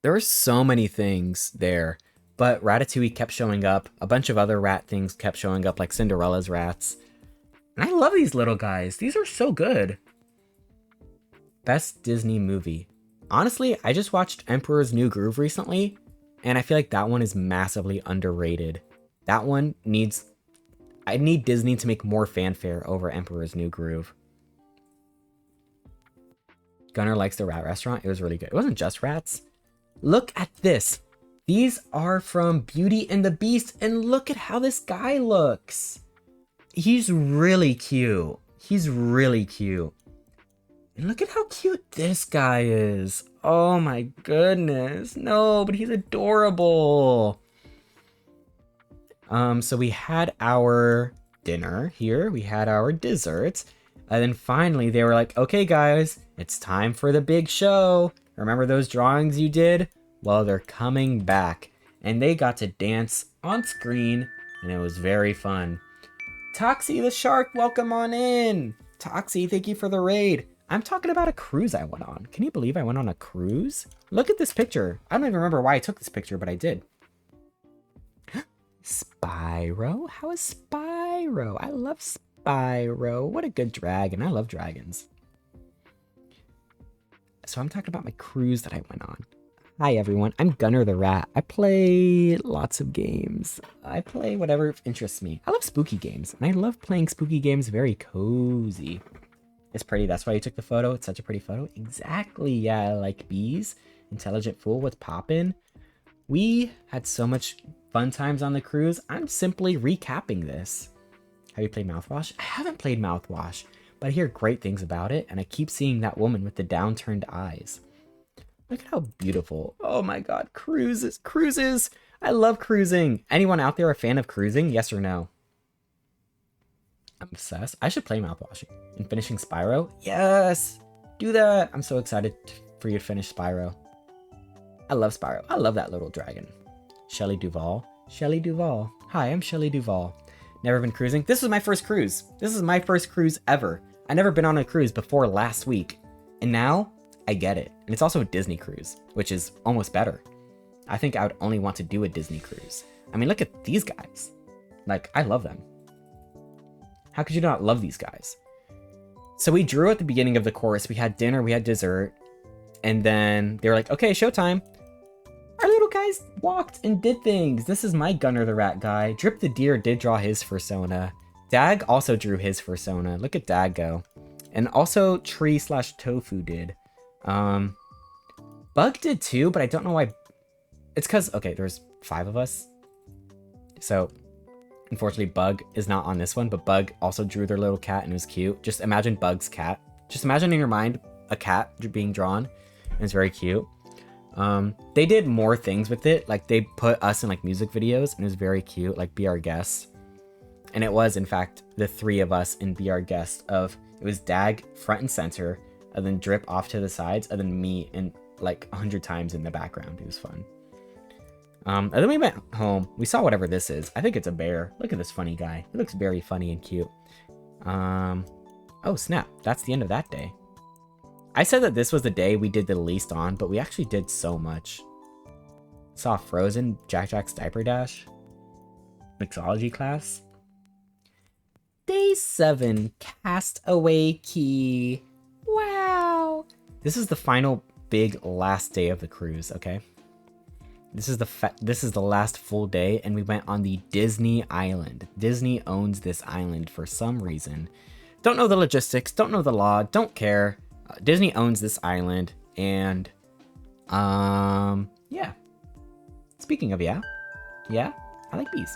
There were so many things there. But Ratatouille kept showing up. A bunch of other rat things kept showing up, like Cinderella's rats. And I love these little guys. These are so good. Best Disney movie. Honestly, I just watched Emperor's New Groove recently, and I feel like that one is massively underrated. That one needs... I need Disney to make more fanfare over Emperor's New Groove. Gunnar likes the rat restaurant. It was really good. It wasn't just rats. Look at this. These are from Beauty and the Beast, and look at how this guy looks. He's really cute. He's really cute. And look at how cute this guy is. Oh my goodness. No, but he's adorable. So we had our dinner here. We had our desserts. And then finally they were like, okay guys, it's time for the big show. Remember those drawings you did? Well, they're coming back. And they got to dance on screen, and it was very fun. Toxie the Shark, welcome on in. Toxie, thank you for the raid. I'm talking about a cruise I went on. Can you believe I went on a cruise? Look at this picture. I don't even remember why I took this picture, but I did. Spyro? How is Spyro? I love Spyro. What a good dragon. I love dragons. So I'm talking about my cruise that I went on. Hi everyone, I'm Gunnar the Rat. I play lots of games. I play whatever interests me. I love spooky games, and I love playing spooky games very cozy. It's pretty, that's why you took the photo. It's such a pretty photo. Exactly, yeah, I like bees. Intelligent Fool, what's poppin'? We had so much fun times on the cruise. I'm simply recapping this. Have you played Mouthwash? I haven't played Mouthwash, but I hear great things about it, and I keep seeing that woman with the downturned eyes. Look at how beautiful. Oh my god, cruises, cruises. I love cruising. Anyone out there a fan of cruising? Yes or no? I'm obsessed. I should play Mouthwashing. And finishing Spyro? Yes! Do that! I'm so excited for you to finish Spyro. I love Spyro. I love that little dragon. Shelley Duvall. Shelley Duvall. Hi, I'm Shelley Duvall. Never been cruising? This was my first cruise. This is my first cruise ever. I never been on a cruise before last week. And now, I get it. And it's also a Disney cruise, which is almost better. I think I would only want to do a Disney cruise. I mean, look at these guys. Like, I love them. How could you not love these guys? So we drew at the beginning of the course. We had dinner, we had dessert. And then they were like, okay, showtime. Our little guys walked and did things. This is my Gunnar the Rat guy. Drip the Deer did draw his fursona. Dag also drew his fursona. Look at Dag go. And also Tree/Tofu did. Bug did too, but I don't know why. It's because, okay, there's 5 of us. So, unfortunately, Bug is not on this one, but Bug also drew their little cat and it was cute. Just imagine Bug's cat. Just imagine in your mind a cat being drawn. And it's very cute. They did more things with it. Like, they put us in, like, music videos, and it was very cute. Like, Be Our Guest. And it was, in fact, the 3 of us in Be Our Guest of... It was Dag front and center, and then Drip off to the sides, and then me in, like, 100 times in the background. It was fun. And then we went home. We saw whatever this is. I think it's a bear. Look at this funny guy. He looks very funny and cute. Oh, snap. That's the end of that day. I said that this was the day we did the least on, but we actually did so much. Saw Frozen, Jack's Diaper Dash, Mixology class. Day 7, Castaway Key. Wow. This is the final big last day of the cruise, okay? This is the last full day, and we went on the Disney Island. Disney owns this island for some reason. Don't know the logistics, don't know the law, don't care. Disney owns this island, and yeah. Speaking of yeah, I like bees.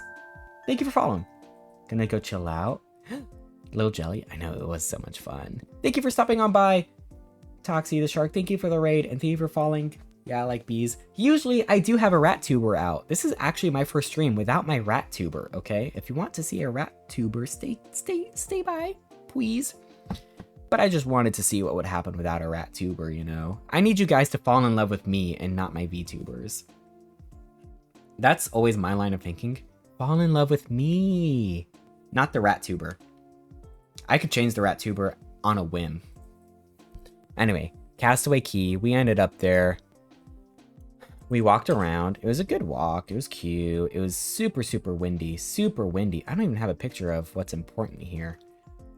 Thank you for following. Gonna go chill out. Little Jelly, I know it was so much fun. Thank you for stopping on by. Toxie the Shark, thank you for the raid, and thank you for following. Yeah, I like bees. Usually, I do have a rat tuber out. This is actually my first stream without my rat tuber, okay? If you want to see a rat tuber, stay by, please. But I just wanted to see what would happen without a rat tuber, you know? I need you guys to fall in love with me and not my VTubers. That's always my line of thinking. Fall in love with me, not the rat tuber. I could change the rat tuber on a whim. Anyway, Castaway Key, we ended up there. We walked around. It was a good walk. It was cute. It was super, super windy. Super windy. I don't even have a picture of what's important here.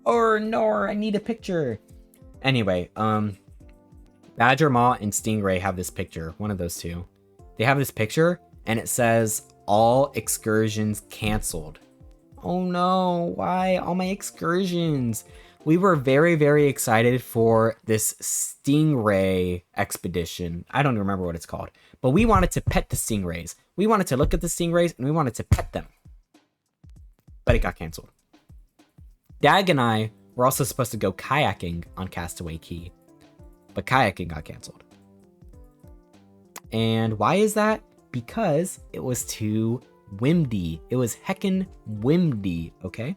Or no, I need a picture. Anyway, Badger Maw and Stingray have this picture. One of those two. They have this picture, and it says, all excursions canceled. Oh no, why? All my excursions. We were very, very excited for this Stingray expedition. I don't remember what it's called. But we wanted to pet the Stingrays. We wanted to look at the Stingrays, and we wanted to pet them. But it got canceled. Dag and I were also supposed to go kayaking on Castaway Key. But kayaking got canceled. And why is that? Because it was too windy. It was heckin' windy, okay?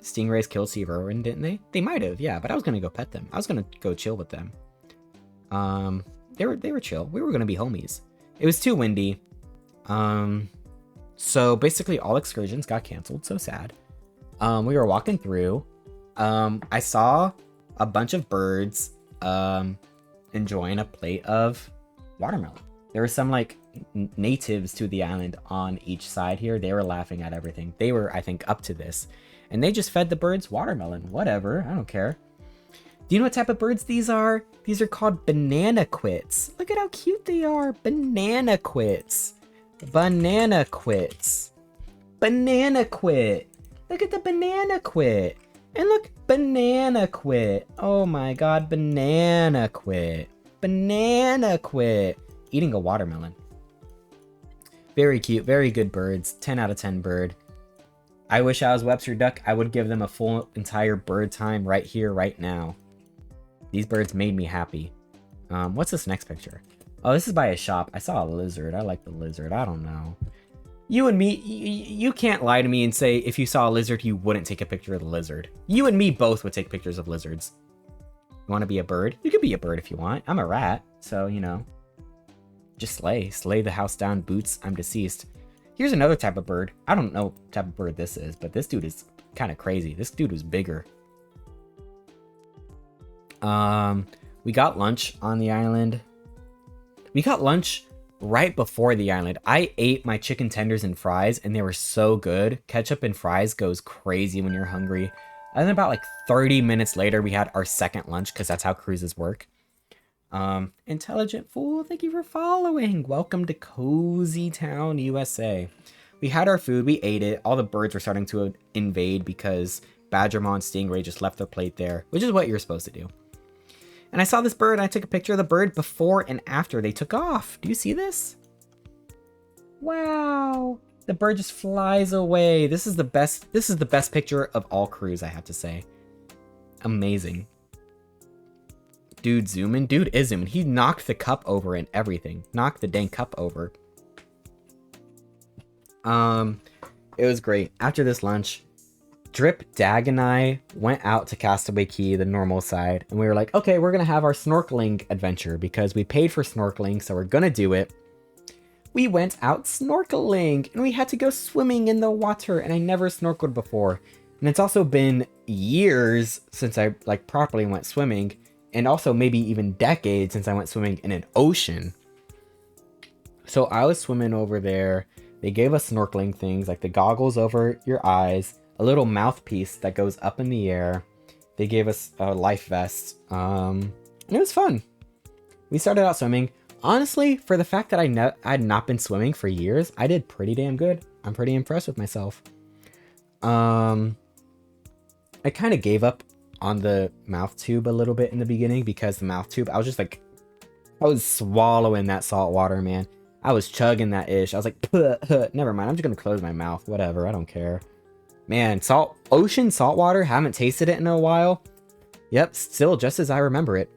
Stingrays killed Steve Irwin, didn't they? They might have, yeah, but I was gonna go pet them. I was gonna go chill with them. They were chill. We were gonna be homies. It was too windy. So basically all excursions got canceled, so sad. We were walking through. I saw a bunch of birds enjoying a plate of watermelon. There were some like natives to the island on each side here. They were laughing at everything. They were, I think, up to this. And they just fed the birds watermelon. Whatever, I don't care. Do you know what type of birds these are? These are called banana quits. Look at how cute they are. Banana quits. Banana quits. Banana quit. Look at the banana quit. And look, banana quit. Oh my god, banana quit. Banana quit. Eating a watermelon. Very cute, very good birds. 10 out of 10 bird. I wish I was Webster Duck. I would give them a full entire bird time right here, right now. These birds made me happy. What's this next picture? Oh, this is by a shop. I saw a lizard. I like the lizard. I don't know. You and me, you can't lie to me and say if you saw a lizard, you wouldn't take a picture of the lizard. You and me both would take pictures of lizards. You want to be a bird? You could be a bird if you want. I'm a rat, so, you know. Just slay. Slay the house down, boots. I'm deceased. Here's another type of bird. I don't know what type of bird this is, but this dude is kind of crazy. This dude was bigger. We got lunch on the island. We got lunch right before the island. I ate my chicken tenders and fries, and they were so good. Ketchup and fries goes crazy when you're hungry. And then about like 30 minutes later, we had our second lunch, because that's how cruises work. Intelligent Fool, thank you for following. Welcome to Cozy Town, USA. We had our food, we ate it. All the birds were starting to invade because Badgermon Stingray just left their plate there, which is what you're supposed to do. And I saw this bird, and I took a picture of the bird before and after they took off. Do you see this? Wow. The bird just flies away. This is the best picture of all cruise, I have to say. Amazing. Dude zooming? Dude is zooming. He knocked the cup over and everything. Knocked the dang cup over. It was great. After this lunch, Drip, Dag, and I went out to Castaway Cay, the normal side, and we were like, okay, we're gonna have our snorkeling adventure because we paid for snorkeling, so we're gonna do it. We went out snorkeling, and we had to go swimming in the water, and I never snorkeled before. And it's also been years since I like properly went swimming, and also maybe even decades since I went swimming in an ocean. So I was swimming over there. They gave us snorkeling things like the goggles over your eyes, a little mouthpiece that goes up in the air. They gave us a life vest, and it was fun. We started out swimming. Honestly, for the fact that I had not been swimming for years, I did pretty damn good. I'm pretty impressed with myself. I kind of gave up on the mouth tube a little bit in the beginning because the mouth tube, I was just like, I was swallowing that salt water, man. I was chugging that ish. I was like, never mind. I'm just going to close my mouth. Whatever. I don't care. Man, ocean salt water. Haven't tasted it in a while. Yep. Still just as I remember it.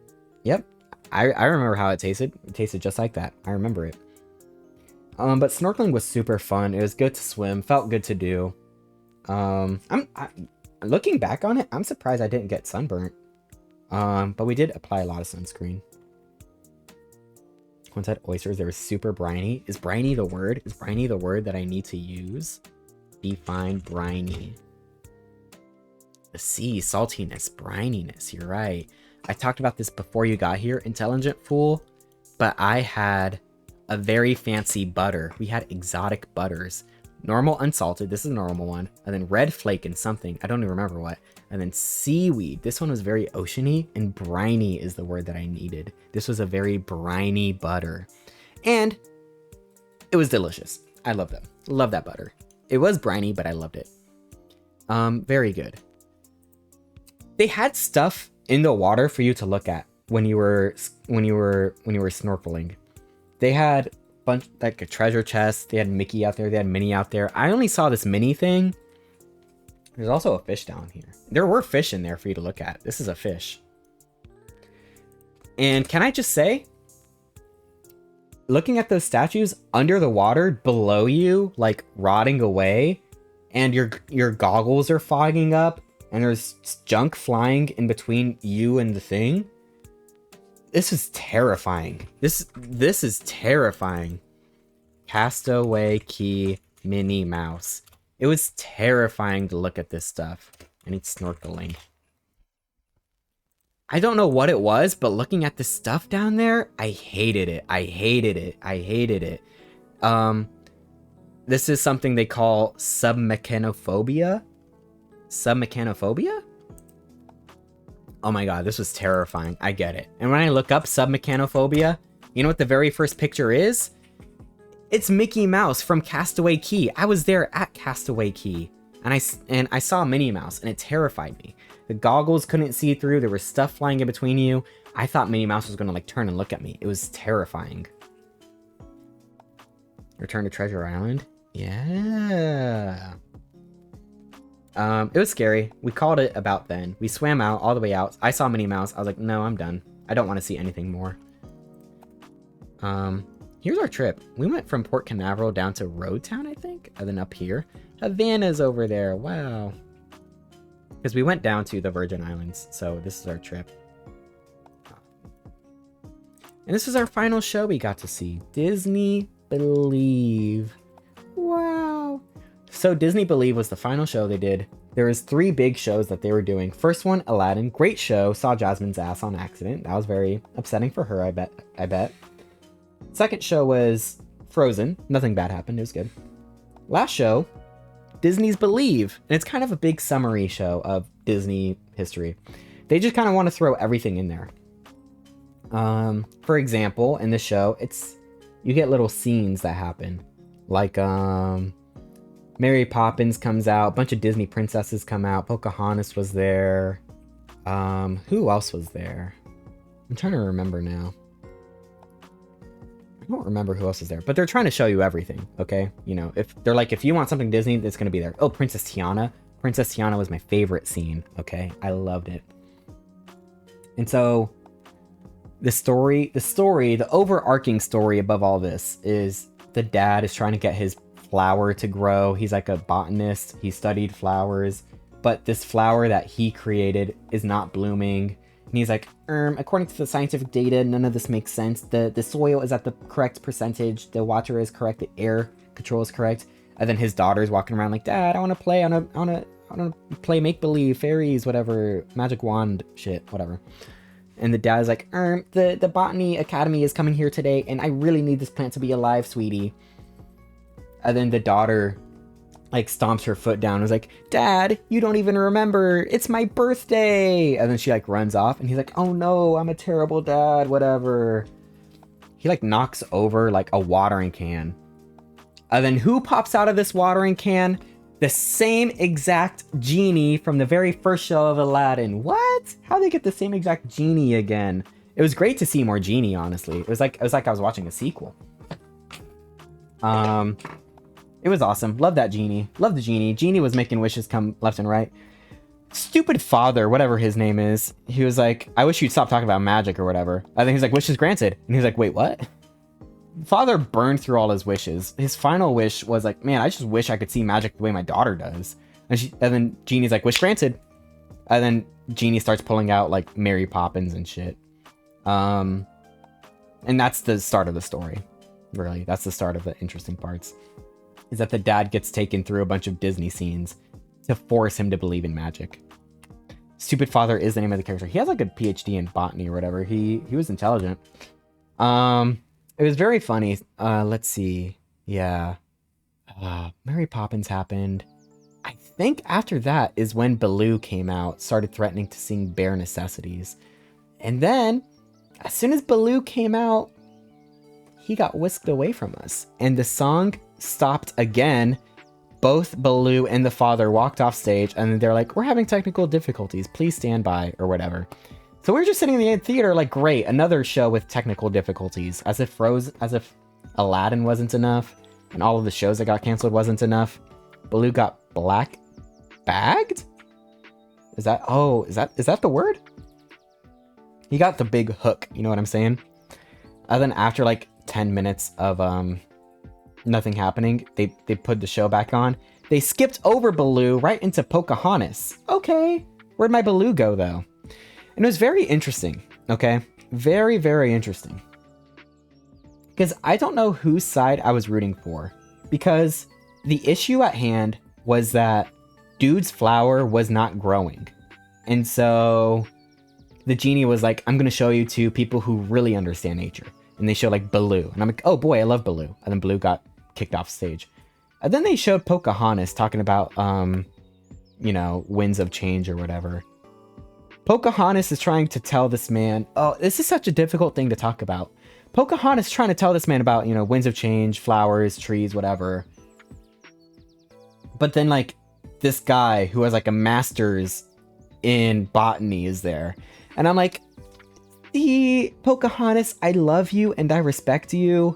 Yep. I remember how it tasted. It tasted just like that. I remember it. But snorkeling was super fun. It was good to swim. Felt good to do. Looking back on it, I'm surprised I didn't get sunburnt. But we did apply a lot of sunscreen. Once I had oysters, they were super briny. Is briny the word? Is briny the word that I need to use? Define briny. The sea, saltiness, brininess. You're right. I talked about this before you got here, Intelligent Fool. But I had a very fancy butter. We had exotic butters. Normal unsalted, this is a normal one. And then red flake and something, I don't even remember what. And then seaweed, this one was very oceany, and briny is the word that I needed. This was a very briny butter. And it was delicious. I love them. Love that butter. It was briny, but I loved it. Very good. They had stuff in the water for you to look at when you were snorkeling. They had like a treasure chest. They had Mickey out there. They had Minnie out there. I only saw this Minnie thing. There's also a fish down here. There were fish in there for you to look at. This is a fish. And can I just say, looking at those statues under the water below you, like rotting away, and your goggles are fogging up, and there's junk flying in between you and the thing. This is terrifying. This is terrifying. Castaway Cay Minnie Mouse. It was terrifying to look at this stuff. I need snorkeling. I don't know what it was, but looking at the stuff down there, I hated it. I hated it. I hated it. This is something they call submechanophobia. Submechanophobia? Oh my god, this was terrifying. I get it. And when I look up submechanophobia, you know what the very first picture is? It's Mickey Mouse from Castaway Cay. I was there at Castaway Cay, and I saw Minnie Mouse, and it terrified me. The goggles couldn't see through. There was stuff flying in between you. I thought Minnie Mouse was gonna like turn and look at me. It was terrifying. Return to Treasure Island. Yeah. It was scary. We called it about then. We swam out all the way out. I saw Minnie Mouse. I was like, no, I'm done. I don't want to see anything more. Here's our trip. We went from Port Canaveral down to Road Town, I think, and then up here. Havana's over there. Wow. Because we went down to the Virgin Islands, so this is our trip. And this is our final show we got to see. Disney Believe. Wow. So Disney Believe was the final show they did. There was 3 big shows that they were doing. First one, Aladdin. Great show. Saw Jasmine's ass on accident. That was very upsetting for her, I bet. Second show was Frozen. Nothing bad happened. It was good. Last show, Disney's Believe. And it's kind of a big summary show of Disney history. They just kind of want to throw everything in there. For example, in this show, you get little scenes that happen. Like, Mary Poppins comes out, a bunch of Disney princesses come out, Pocahontas was there. Who else was there? I'm trying to remember now. I don't remember who else is there, but they're trying to show you everything, okay? You know, if they're like, if you want something Disney, it's gonna be there. Oh, Princess Tiana. Princess Tiana was my favorite scene, okay? I loved it. And so, the overarching story above all this is the dad is trying to get his flower to grow. He's like a botanist. He studied flowers, but this flower that he created is not blooming. And he's like, according to the scientific data, none of this makes sense. The soil is at the correct percentage. The water is correct. The air control is correct. And then his daughter's walking around like, Dad, I want to play. I want to play make-believe, fairies, whatever, magic wand shit, whatever. And the dad's like, the Botany Academy is coming here today, and I really need this plant to be alive, sweetie. And then the daughter, like, stomps her foot down and was like, Dad, you don't even remember. It's my birthday. And then she, like, runs off, and he's like, oh, no, I'm a terrible dad, whatever. He, like, knocks over, like, a watering can. And then who pops out of this watering can? The same exact genie from the very first show of Aladdin. What? How'd they get the same exact genie again? It was great to see more genie, honestly. It was like I was watching a sequel. It was awesome. Love that genie. Love the genie. Genie was making wishes come left and right. Stupid father, whatever his name is. He was like, I wish you'd stop talking about magic or whatever. I think he's like, wishes granted. And he's like, wait, what? Father burned through all his wishes. His final wish was like, man, I just wish I could see magic the way my daughter does. And then Genie's like, wish granted. And then Genie starts pulling out like Mary Poppins and shit. And that's the start of the story. Really, that's the start of the interesting parts. Is that the dad gets taken through a bunch of Disney scenes to force him to believe in magic. Stupid Father is the name of the character. He has like a PhD in botany or whatever. He was intelligent. It was very funny. Let's see. Yeah. Mary Poppins happened. I think after that is when Baloo came out, started threatening to sing Bare Necessities. And then, as soon as Baloo came out, he got whisked away from us. And the song stopped again. Both Baloo and the father walked off stage, and they're like, we're having technical difficulties. Please stand by, or whatever. So we were just sitting in the theater like, great, another show with technical difficulties. As if Aladdin wasn't enough, and all of the shows that got canceled wasn't enough. Baloo got black bagged? Is that the word? He got the big hook, you know what I'm saying? And then after like 10 minutes of nothing happening, they put the show back on. They skipped over Baloo right into Pocahontas. Okay, where'd my Baloo go though? And it was very interesting, okay? Very, very interesting. Because I don't know whose side I was rooting for. Because the issue at hand was that Dude's flower was not growing. And so the genie was like, I'm going to show you to people who really understand nature. And they showed like Baloo. And I'm like, oh boy, I love Baloo. And then Baloo got kicked off stage. And then they showed Pocahontas talking about, winds of change or whatever. Pocahontas is trying to tell this man, oh, this is such a difficult thing to talk about. Pocahontas is trying to tell this man about, winds of change, flowers, trees, whatever. But then, like, this guy who has, like, a master's in botany is there. And I'm like, Pocahontas, I love you and I respect you,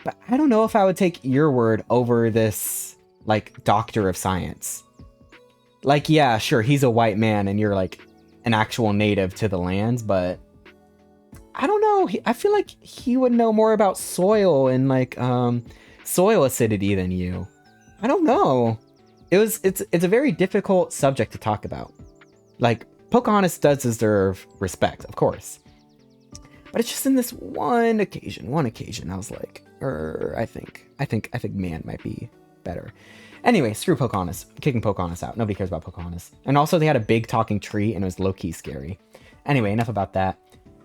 But I don't know if I would take your word over this, like, doctor of science. Like, yeah, sure, he's a white man and you're, like, an actual native to the lands, but I don't know. I feel like he would know more about soil and, like, soil acidity than you. I don't know. It's a very difficult subject to talk about. Like, Pocahontas does deserve respect, of course. But it's just in this one occasion, I was like, I think man might be better. Anyway, screw Pocahontas. Kicking Pocahontas out. Nobody cares about Pocahontas. And also they had a big talking tree and it was low-key scary. Anyway, enough about that.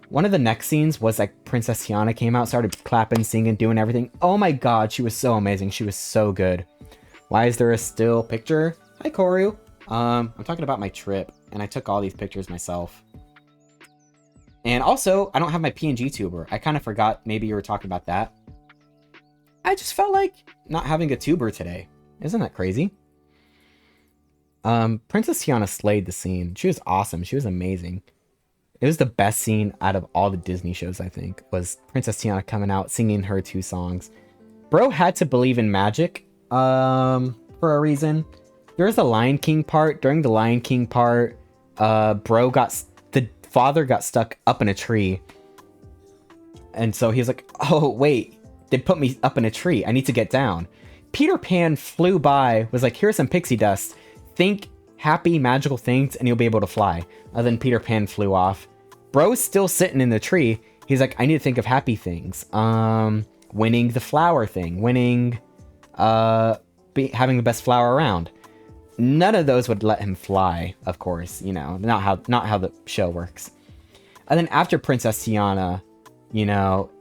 One of the next scenes was like Princess Tiana came out, started clapping, singing, doing everything. Oh my god, she was so amazing. She was so good. Why is there a still picture? Hi, Koryu. I'm talking about my trip, and I took all these pictures myself. And also, I don't have my PNG tuber. I kind of forgot maybe you were talking about that. I just felt like not having a tuber today. Isn't that crazy? Princess Tiana slayed the scene. She was awesome. She was amazing. It was the best scene out of all the Disney shows, I think, was Princess Tiana coming out, singing her 2 songs. Bro had to believe in magic, for a reason. There's the Lion King part. During the Lion King part, the father got stuck up in a tree. And so he's like, oh, wait, they put me up in a tree. I need to get down. Peter Pan flew by, was like, here's some pixie dust. Think happy, magical things, and you'll be able to fly. And then Peter Pan flew off. Bro's still sitting in the tree. He's like, I need to think of happy things. Winning the flower thing. Winning, having the best flower around. None of those would let him fly, of course. You know, not how the show works. And then after Princess Tiana, you know,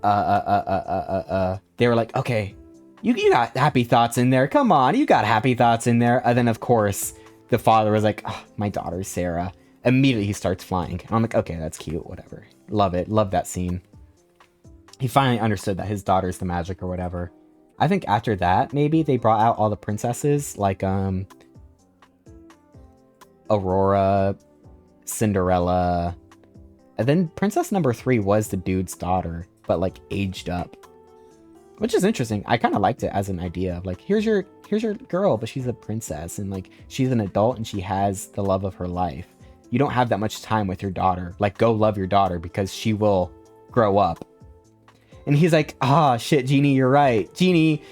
they were like, okay, you got happy thoughts in there. Come on, you got happy thoughts in there. And then, of course, the father was like, oh, my daughter, Sarah. Immediately, he starts flying. And I'm like, okay, that's cute, whatever. Love it. Love that scene. He finally understood that his daughter's the magic or whatever. I think after that, maybe they brought out all the princesses, like, Aurora, Cinderella. And then princess number 3 was the dude's daughter, but, like, aged up. Which is interesting. I kind of liked it as an idea of, like, here's your girl, but she's a princess, and, like, she's an adult, and she has the love of her life. You don't have that much time with your daughter. Like, go love your daughter, because she will grow up. And he's like, shit, Genie, you're right. Genie,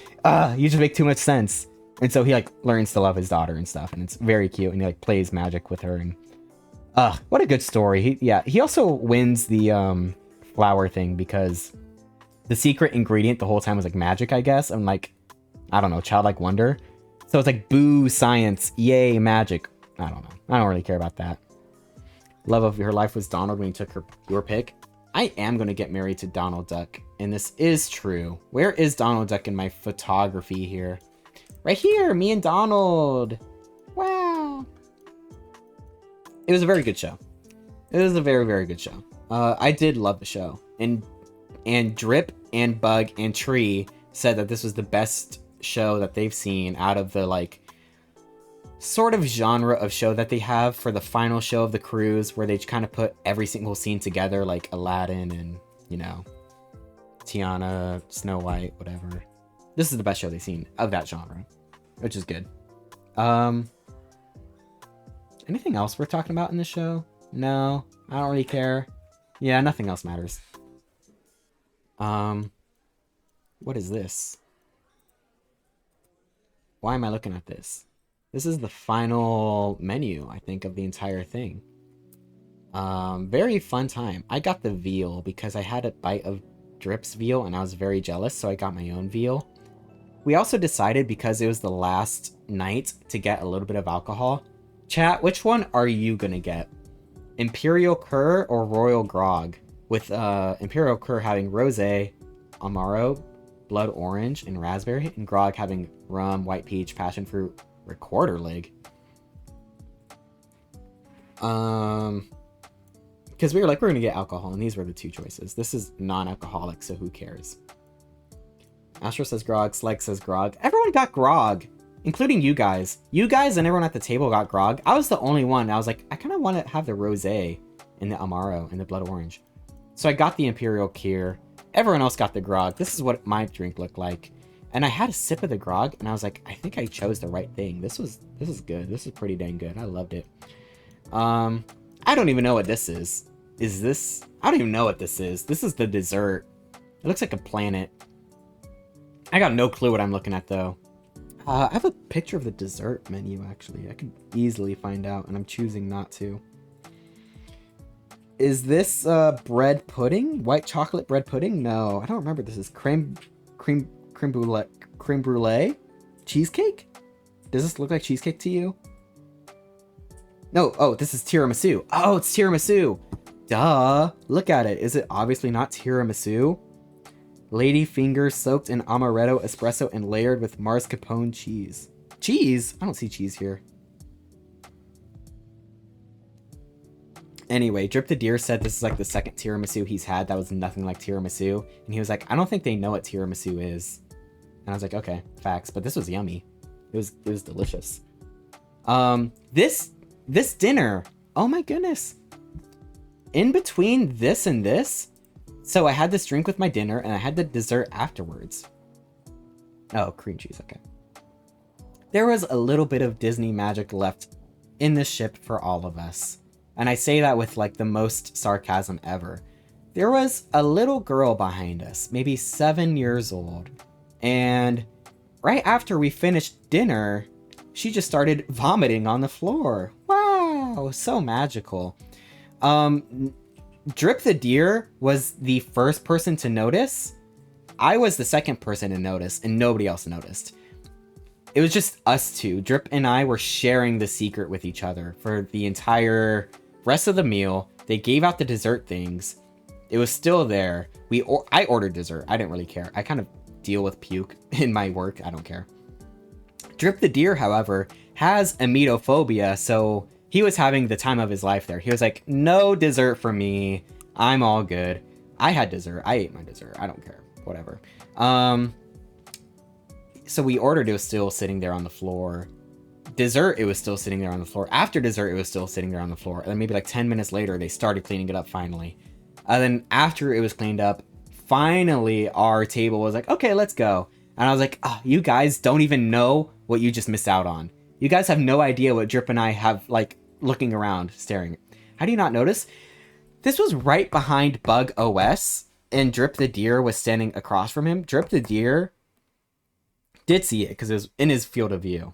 you just make too much sense. And so he, like, learns to love his daughter and stuff, and it's very cute, and he, like, plays magic with her, and what a good story. He also wins the flower thing because the secret ingredient the whole time was, like, magic, I guess, and, like, I don't know, childlike wonder. So it's like, boo, science, yay, magic. I don't know. I don't really care about that. Love of her life was Donald when you took your pick. I am going to get married to Donald Duck, and this is true. Where is Donald Duck in my photography here? Right here, me and Donald. Wow. It was a very good show. It was a very, very good show. I did love the show. And Drip and Bug and Tree said that this was the best show that they've seen out of the, like, sort of genre of show that they have for the final show of the cruise, where they kind of put every single scene together, like Aladdin and, you know, Tiana, Snow White, whatever. This is the best show they've seen of that genre, which is good. Anything else worth talking about in this show? No, I don't really care. Yeah, nothing else matters. What is this? Why am I looking at this? This is the final menu, I think, of the entire thing. Very fun time. I got the veal because I had a bite of Drip's veal and I was very jealous, so I got my own veal. We also decided, because it was the last night, to get a little bit of alcohol. Chat, which one are you gonna get? Imperial Cur or Royal Grog? With Imperial Cur having Rosé, Amaro, Blood Orange, and Raspberry, and Grog having Rum, White Peach, Passion Fruit, Recorder Leg. Because we were like, we're gonna get alcohol, and these were the 2 choices. This is non-alcoholic, so who cares? Astro says Grog, Slag says Grog. Everyone got Grog, including you guys. You guys and everyone at the table got Grog. I was the only one. I was like, I kind of want to have the Rosé and the Amaro and the Blood Orange. So I got the Imperial Cure. Everyone else got the grog. This is what my drink looked like. And I had a sip of the grog, and I was like, I think I chose the right thing. This is good. This is pretty dang good. I loved it. I don't even know what this is. Is this... I don't even know what this is. This is the dessert. It looks like a planet. I got no clue what I'm looking at, though. I have a picture of the dessert menu, actually. I could easily find out, and I'm choosing not to. Is this bread pudding? White chocolate bread pudding? No, I don't remember. This is creme brulee? Cheesecake? Does this look like cheesecake to you? No, oh, this is tiramisu. Oh, it's tiramisu. Duh. Look at it. Is it obviously not tiramisu? Lady fingers soaked in amaretto espresso and layered with mascarpone cheese. Cheese? I don't see cheese here. Anyway, Drip the Deer said this is like the second tiramisu he's had that was nothing like tiramisu. And he was like, I don't think they know what tiramisu is. And I was like, okay, facts. But this was yummy. It was delicious. This dinner. Oh my goodness. In between this and this. So I had this drink with my dinner and I had the dessert afterwards. Oh, cream cheese. Okay. There was a little bit of Disney magic left in the ship for all of us. And I say that with like the most sarcasm ever. There was a little girl behind us, maybe 7 years old. And right after we finished dinner, she just started vomiting on the floor. Wow, so magical. Drip the Deer was the first person to notice. I was the second person to notice, and nobody else noticed. It was just us two. Drip and I were sharing the secret with each other for the entire rest of the meal. They gave out the dessert things. It was still there. I ordered dessert. I didn't really care. I kind of deal with puke in my work. I don't care. Drip the Deer, however, has emetophobia, so he was having the time of his life there. He was like, no dessert for me. I'm all good. I had dessert. I ate my dessert. I don't care. Whatever. So we ordered, it was still sitting there on the floor. Dessert, it was still sitting there on the floor. After dessert, it was still sitting there on the floor. And then maybe like 10 minutes later, they started cleaning it up finally. And then after it was cleaned up, finally our table was like, okay, let's go. And I was like, oh, you guys don't even know what you just missed out on. You guys have no idea what Drip and I have, like, looking around, staring. How do you not notice? This was right behind Bug OS, and Drip the Deer was standing across from him. Drip the Deer did see it, because it was in his field of view.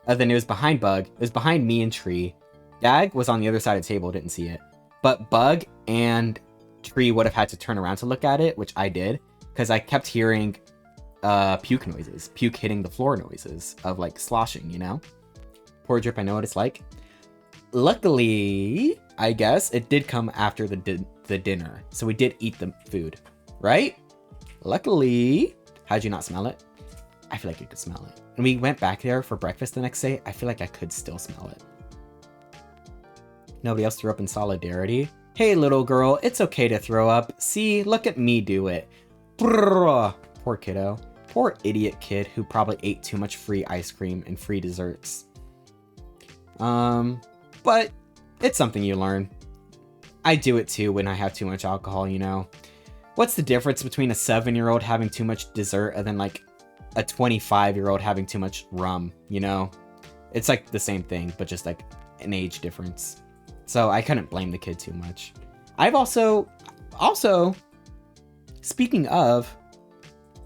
And then it was behind Bug. It was behind me and Tree. Dag was on the other side of the table, didn't see it. But Bug and Tree would have had to turn around to look at it, which I did, because I kept hearing puke noises. Puke hitting the floor noises of, like, sloshing, you know? Poor Drip, I know what it's like. Luckily, I guess, it did come after the dinner. So we did eat the food, right? Luckily, how'd you not smell it? I feel like you could smell it. And we went back there for breakfast the next day. I feel like I could still smell it. Nobody else threw up in solidarity. Hey, little girl, it's okay to throw up. See, look at me do it. Brrr. Poor kiddo. Poor idiot kid who probably ate too much free ice cream and free desserts. But it's something you learn. I do it too when I have too much alcohol, you know. What's the difference between a 7-year-old having too much dessert and then like a 25-year-old having too much rum, you know? It's like the same thing, but just like an age difference. So I couldn't blame the kid too much. I've also, speaking of,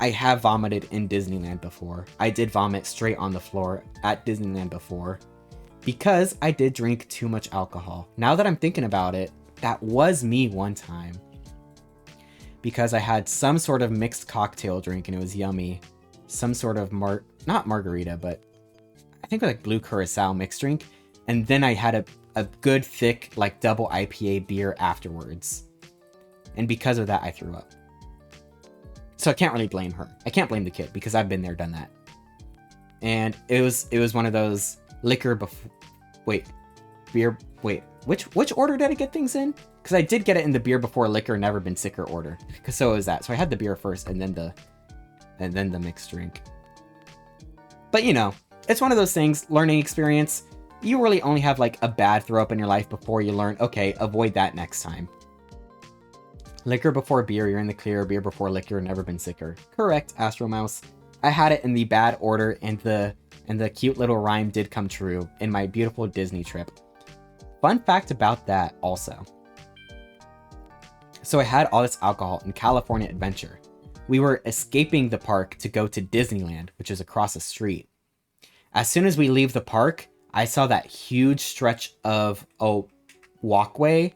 I have vomited in Disneyland before. I did vomit straight on the floor at Disneyland before because I did drink too much alcohol. Now that I'm thinking about it, that was me one time because I had some sort of mixed cocktail drink and it was yummy. Some sort of not margarita, but I think like blue curacao mixed drink. And then I had a good thick like double IPA beer afterwards. And because of that, I threw up. So I can't really blame her. I can't blame the kid because I've been there, done that. And it was one of those liquor before. Beer. Wait, which order did I get things in? Because I did get it in the beer before liquor, never been sicker order. Because so is that. So I had the beer first, and then the mixed drink. But you know, it's one of those things. Learning experience. You really only have like a bad throw up in your life before you learn. Okay, avoid that next time. Liquor before beer, you're in the clear. Beer before liquor, never been sicker. Correct, Astro Mouse. I had it in the bad order, and the cute little rhyme did come true in my beautiful Disney trip. Fun fact about that also. So I had all this alcohol in California Adventure. We were escaping the park to go to Disneyland, which is across the street. As soon as we leave the park, I saw that huge stretch of a walkway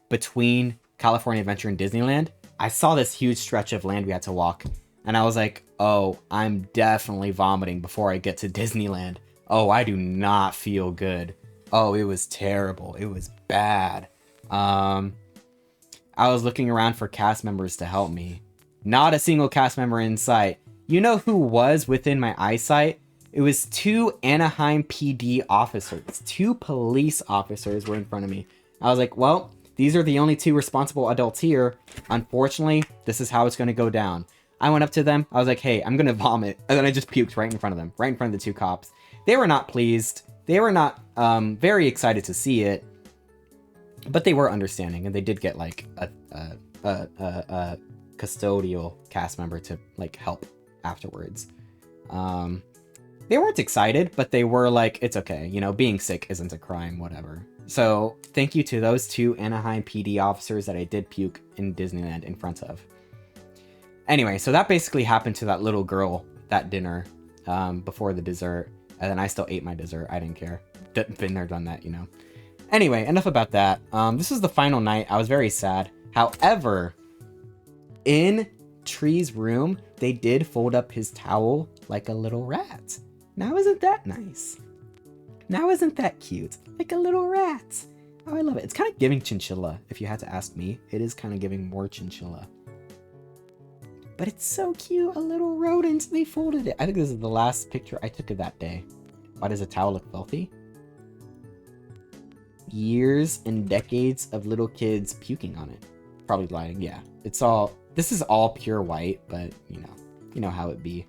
between California Adventure and Disneyland. I saw this huge stretch of land we had to walk, and I was like, oh, I'm definitely vomiting before I get to Disneyland. Oh, I do not feel good. Oh, it was terrible. It was bad. I was looking around for cast members to help me. Not a single cast member in sight. You know who was within my eyesight? It was 2 Anaheim PD officers. 2 police officers were in front of me. I was like, well, these are the only 2 responsible adults here. Unfortunately, this is how it's going to go down. I went up to them. I was like, hey, I'm going to vomit. And then I just puked right in front of them. Right in front of the 2 cops. They were not pleased. They were not very excited to see it. But they were understanding. And they did get like a custodial cast member to like help afterwards. They weren't excited, but they were like, it's okay. You know, being sick isn't a crime, whatever. So thank you to those 2 Anaheim PD officers that I did puke in Disneyland in front of. Anyway, so that basically happened to that little girl, that dinner, before the dessert. And then I still ate my dessert. I didn't care. Been there, done that, you know. Anyway, enough about that. This was the final night. I was very sad. However, in Tree's room, they did fold up his towel like a little rat. Now isn't that nice? Now isn't that cute? Like a little rat. Oh, I love it. It's kind of giving chinchilla, if you had to ask me. It is kind of giving more chinchilla. But it's so cute, a little rodent. They folded it. I think this is the last picture I took of that day. Why does the towel look filthy? Years and decades of little kids puking on it. Probably lying, yeah. This is all pure white, but you know how it be.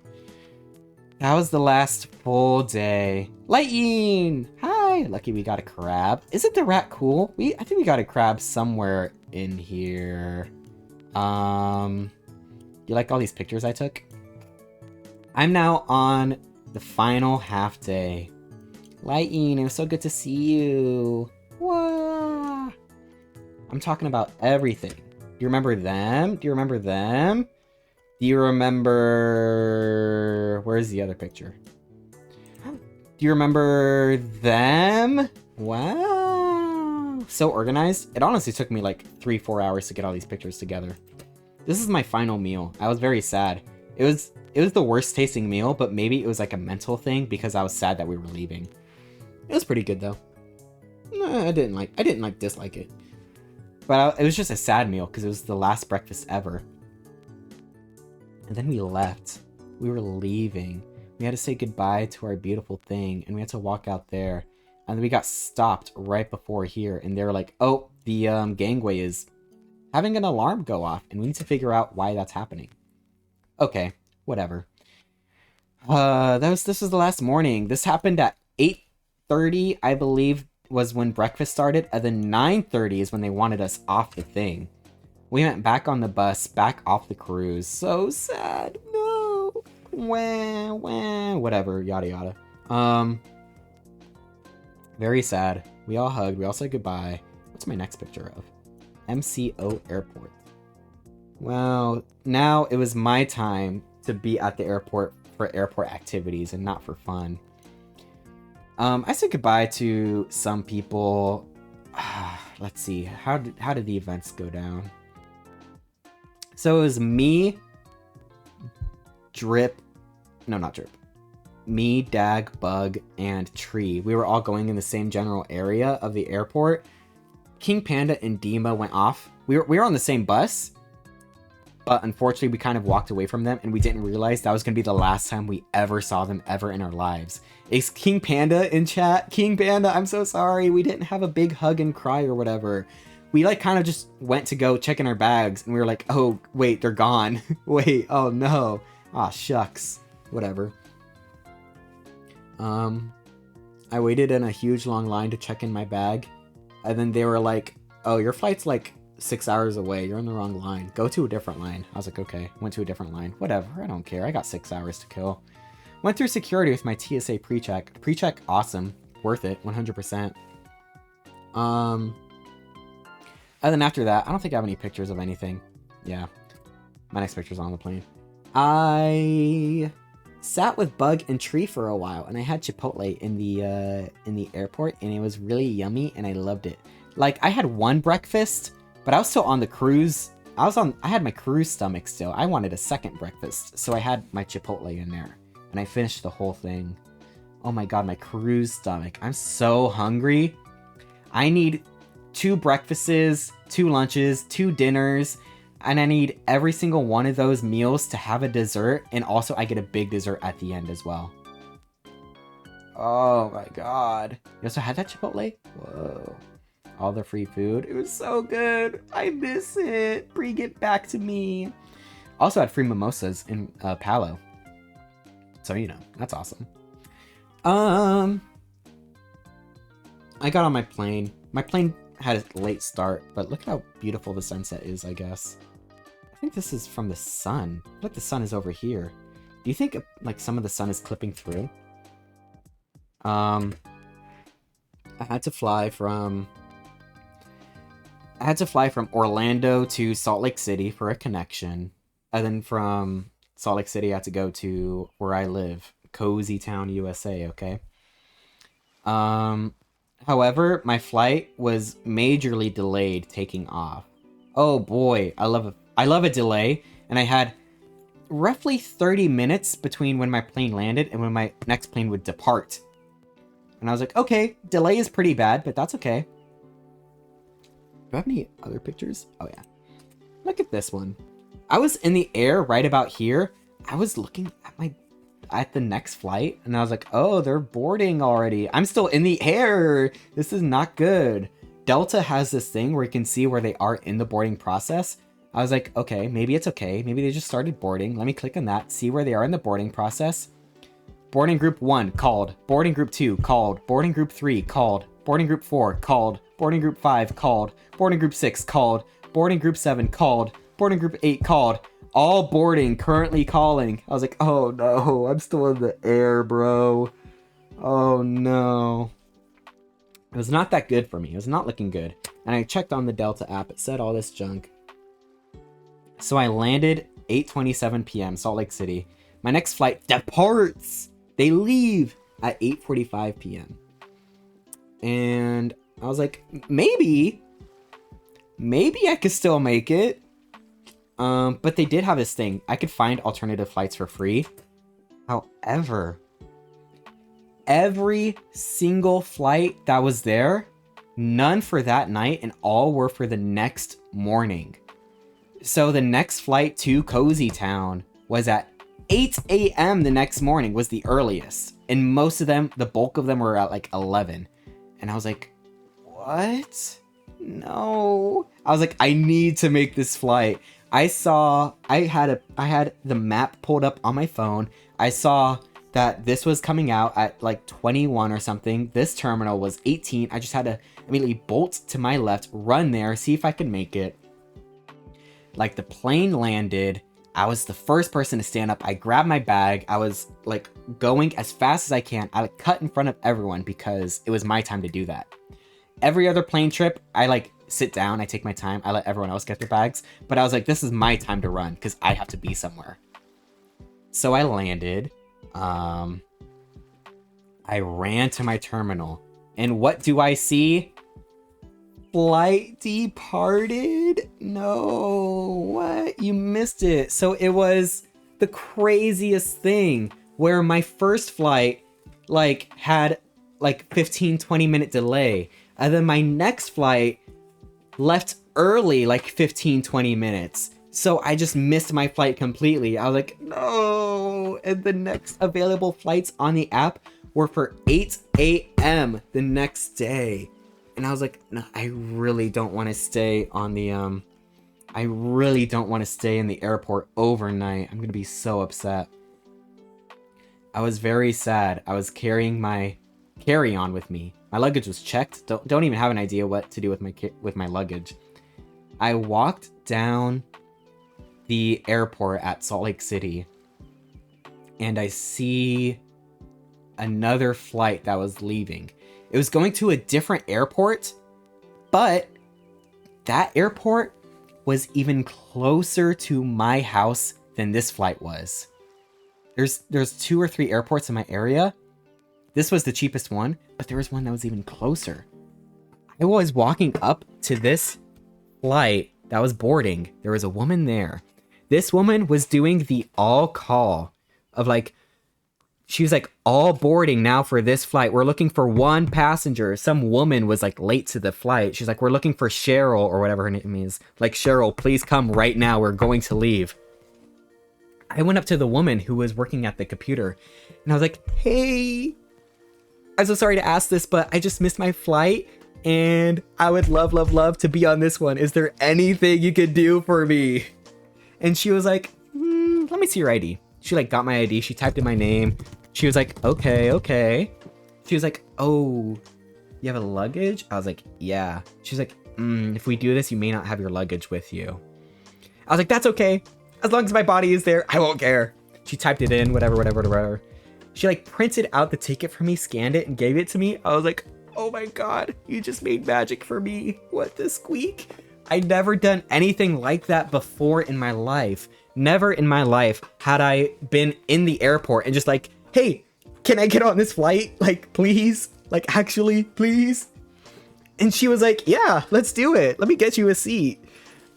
That was the last full day. Lightning! Hi! Lucky we got a crab. Isn't the rat cool? I think we got a crab somewhere in here. You like all these pictures I took? I'm now on the final half day. Lightning, it was so good to see you. Whoa! I'm talking about everything. Do you remember them? Do you remember them? Do you remember... Where's the other picture? Do you remember them? Wow. So organized. It honestly took me like 3-4 hours to get all these pictures together. This is my final meal. I was very sad. It was the worst tasting meal, but maybe it was like a mental thing because I was sad that we were leaving. It was pretty good though. No, I didn't dislike it. But it was just a sad meal because it was the last breakfast ever. And then we left. We were leaving. We had to say goodbye to our beautiful thing, and we had to walk out there. And then we got stopped right before here, and they were like, oh, the gangway is having an alarm go off, and we need to figure out why that's happening. Okay, whatever. This was the last morning. This happened at 8:30, I believe, was when breakfast started, and then 9:30 is when they wanted us off the thing. We went back on the bus, back off the cruise. So sad. No. Wah, wah, whatever, yada yada. Very sad. We all hugged. We all said goodbye. What's my next picture of? MCO Airport. Well, now it was my time to be at the airport for airport activities and not for fun. I said goodbye to some people. Let's see. How did the events go down? So it was me, me, Dag, Bug, and Tree. We were all going in the same general area of the airport. King Panda and Dima went off. We were on the same bus, but unfortunately we kind of walked away from them, and we didn't realize that was going to be the last time we ever saw them ever in our lives. Is King Panda in chat? King Panda, I'm so sorry. We didn't have a big hug and cry or whatever. We like kind of just went to go check in our bags, and we were like, oh, wait, they're gone. Wait, oh no. Aw, shucks. Whatever. I waited in a huge long line to check in my bag, and then they were like, oh, your flight's like 6 hours away. You're on the wrong line. Go to a different line. I was like, okay. Went to a different line. Whatever. I don't care. I got 6 hours to kill. Went through security with my TSA pre-check. Pre-check, awesome. Worth it. 100%. And then after that, I don't think I have any pictures of anything. Yeah. My next picture's on the plane. I sat with Bug and Tree for a while, and I had Chipotle in the airport, and it was really yummy, and I loved it. Like, I had one breakfast, but I was still on the cruise. I had my cruise stomach still. I wanted a second breakfast, so I had my Chipotle in there, and I finished the whole thing. Oh my god, my cruise stomach. I'm so hungry. I need 2 breakfasts, 2 lunches, 2 dinners, and I need every single one of those meals to have a dessert, and also I get a big dessert at the end as well. Oh my god. You also had that Chipotle? Whoa. All the free food. It was so good. I miss it. Bring it back to me. Also had free mimosas in Palo. So, you know, that's awesome. I got on my plane. My plane had a late start, but look how beautiful the sunset is, I guess. I think this is from the sun. Look, the sun is over here. Do you think, like, some of the sun is clipping through? I had to fly from Orlando to Salt Lake City for a connection. And then from Salt Lake City, I had to go to where I live, Cozy Town, USA, okay? However, my flight was majorly delayed taking off. Oh boy, I love a delay, and I had roughly 30 minutes between when my plane landed and when my next plane would depart. And I was like, okay, delay is pretty bad, but that's okay. Do I have any other pictures? Oh yeah. Look at this one. I was in the air right about here. I was looking at the next flight, and I was like, oh, they're boarding already. I'm still in the air. This is not good. Delta has this thing where you can see where they are in the boarding process. I was like, okay, maybe it's okay. Maybe they just started boarding. Let me click on that, see where they are in the boarding process. Boarding group 1 called. Boarding group 2 called. Boarding group 3 called. Boarding group 4 called. Boarding group 5 called. Boarding group 6 called. Boarding group 7 called. Boarding group 8 called. All boarding, currently calling. I was like, oh no, I'm still in the air, bro. Oh no. It was not that good for me. It was not looking good. And I checked on the Delta app. It said all this junk. So I landed 8:27 p.m. Salt Lake City. My next flight departs. They leave at 8:45 p.m. And I was like, maybe I could still make it. But they did have this thing. I could find alternative flights for free. However, every single flight that was there, none for that night, and all were for the next morning. So the next flight to Cozy Town was at 8 a.m. the next morning, was the earliest. And most of them, the bulk of them were at like 11. And I was like, what? No. I was like, I need to make this flight. I had the map pulled up on my phone. I saw that this was coming out at like 21 or something. This terminal was 18. I just had to immediately bolt to my left, run there, see if I could make it. Like, the plane landed. I was the first person to stand up. I grabbed my bag. I was like going as fast as I can. I like cut in front of everyone because it was my time to do that. Every other plane trip, I like sit down, I take my time, I let everyone else get their bags. But I was like, this is my time to run because I have to be somewhere. So I landed. I ran to my terminal. And what do I see? Flight departed? No, what? You missed it. So it was the craziest thing where my first flight like had like 15-20 minute delay, and then my next flight left early like 15-20 minutes. So I just missed my flight completely. I was like, no. And the next available flights on the app were for 8 a.m. the next day. And I was like, no, I really don't want to stay on the, I really don't want to stay in the airport overnight. I'm going to be so upset. I was very sad. I was carrying my carry-on with me. My luggage was checked. Don't even have an idea what to do with my luggage. I walked down the airport at Salt Lake City and I see another flight that was leaving. It was going to a different airport, but that airport was even closer to my house than this flight was. There's 2 or 3 airports in my area. This was the cheapest one, but there was one that was even closer. I was walking up to this flight that was boarding. There was a woman there. This woman was doing the all call of like, she was like, all boarding now for this flight. We're looking for 1 passenger. Some woman was like late to the flight. She's like, we're looking for Cheryl or whatever her name is. Like, Cheryl, please come right now. We're going to leave. I went up to the woman who was working at the computer and I was like, hey, I'm so sorry to ask this, but I just missed my flight and I would love, love, love to be on this one. Is there anything you could do for me? And she was like, let me see your ID. She like got my ID. She typed in my name. She was like, okay. She was like, oh, you have a luggage? I was like, yeah. She's like, if we do this, you may not have your luggage with you. I was like, that's okay. As long as my body is there, I won't care. She typed it in, whatever. She like printed out the ticket for me, scanned it, and gave it to me. I was like, oh my God, you just made magic for me. What the squeak? I'd never done anything like that before in my life. Never in my life had I been in the airport and just like, hey, can I get on this flight? Like, please? Like, actually, please? And she was like, yeah, let's do it. Let me get you a seat.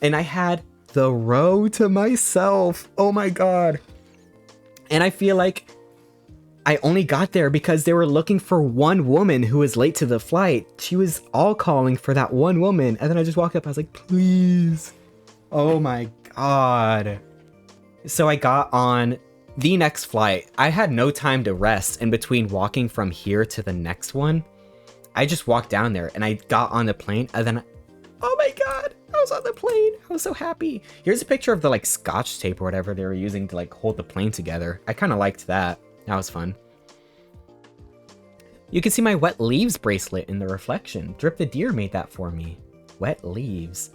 And I had the row to myself. Oh my God. And I feel like I only got there because they were looking for 1 woman who was late to the flight. She was all calling for that 1 woman. And then I just walked up. I was like, please. Oh my God. So I got on the next flight. I had no time to rest in between walking from here to the next one. I just walked down there and I got on the plane and then, oh my God, I was on the plane. I was so happy. Here's a picture of the like scotch tape or whatever they were using to like hold the plane together. I kind of liked that. That was fun. You can see my wet leaves bracelet in the reflection. Drip the Deer made that for me. Wet leaves.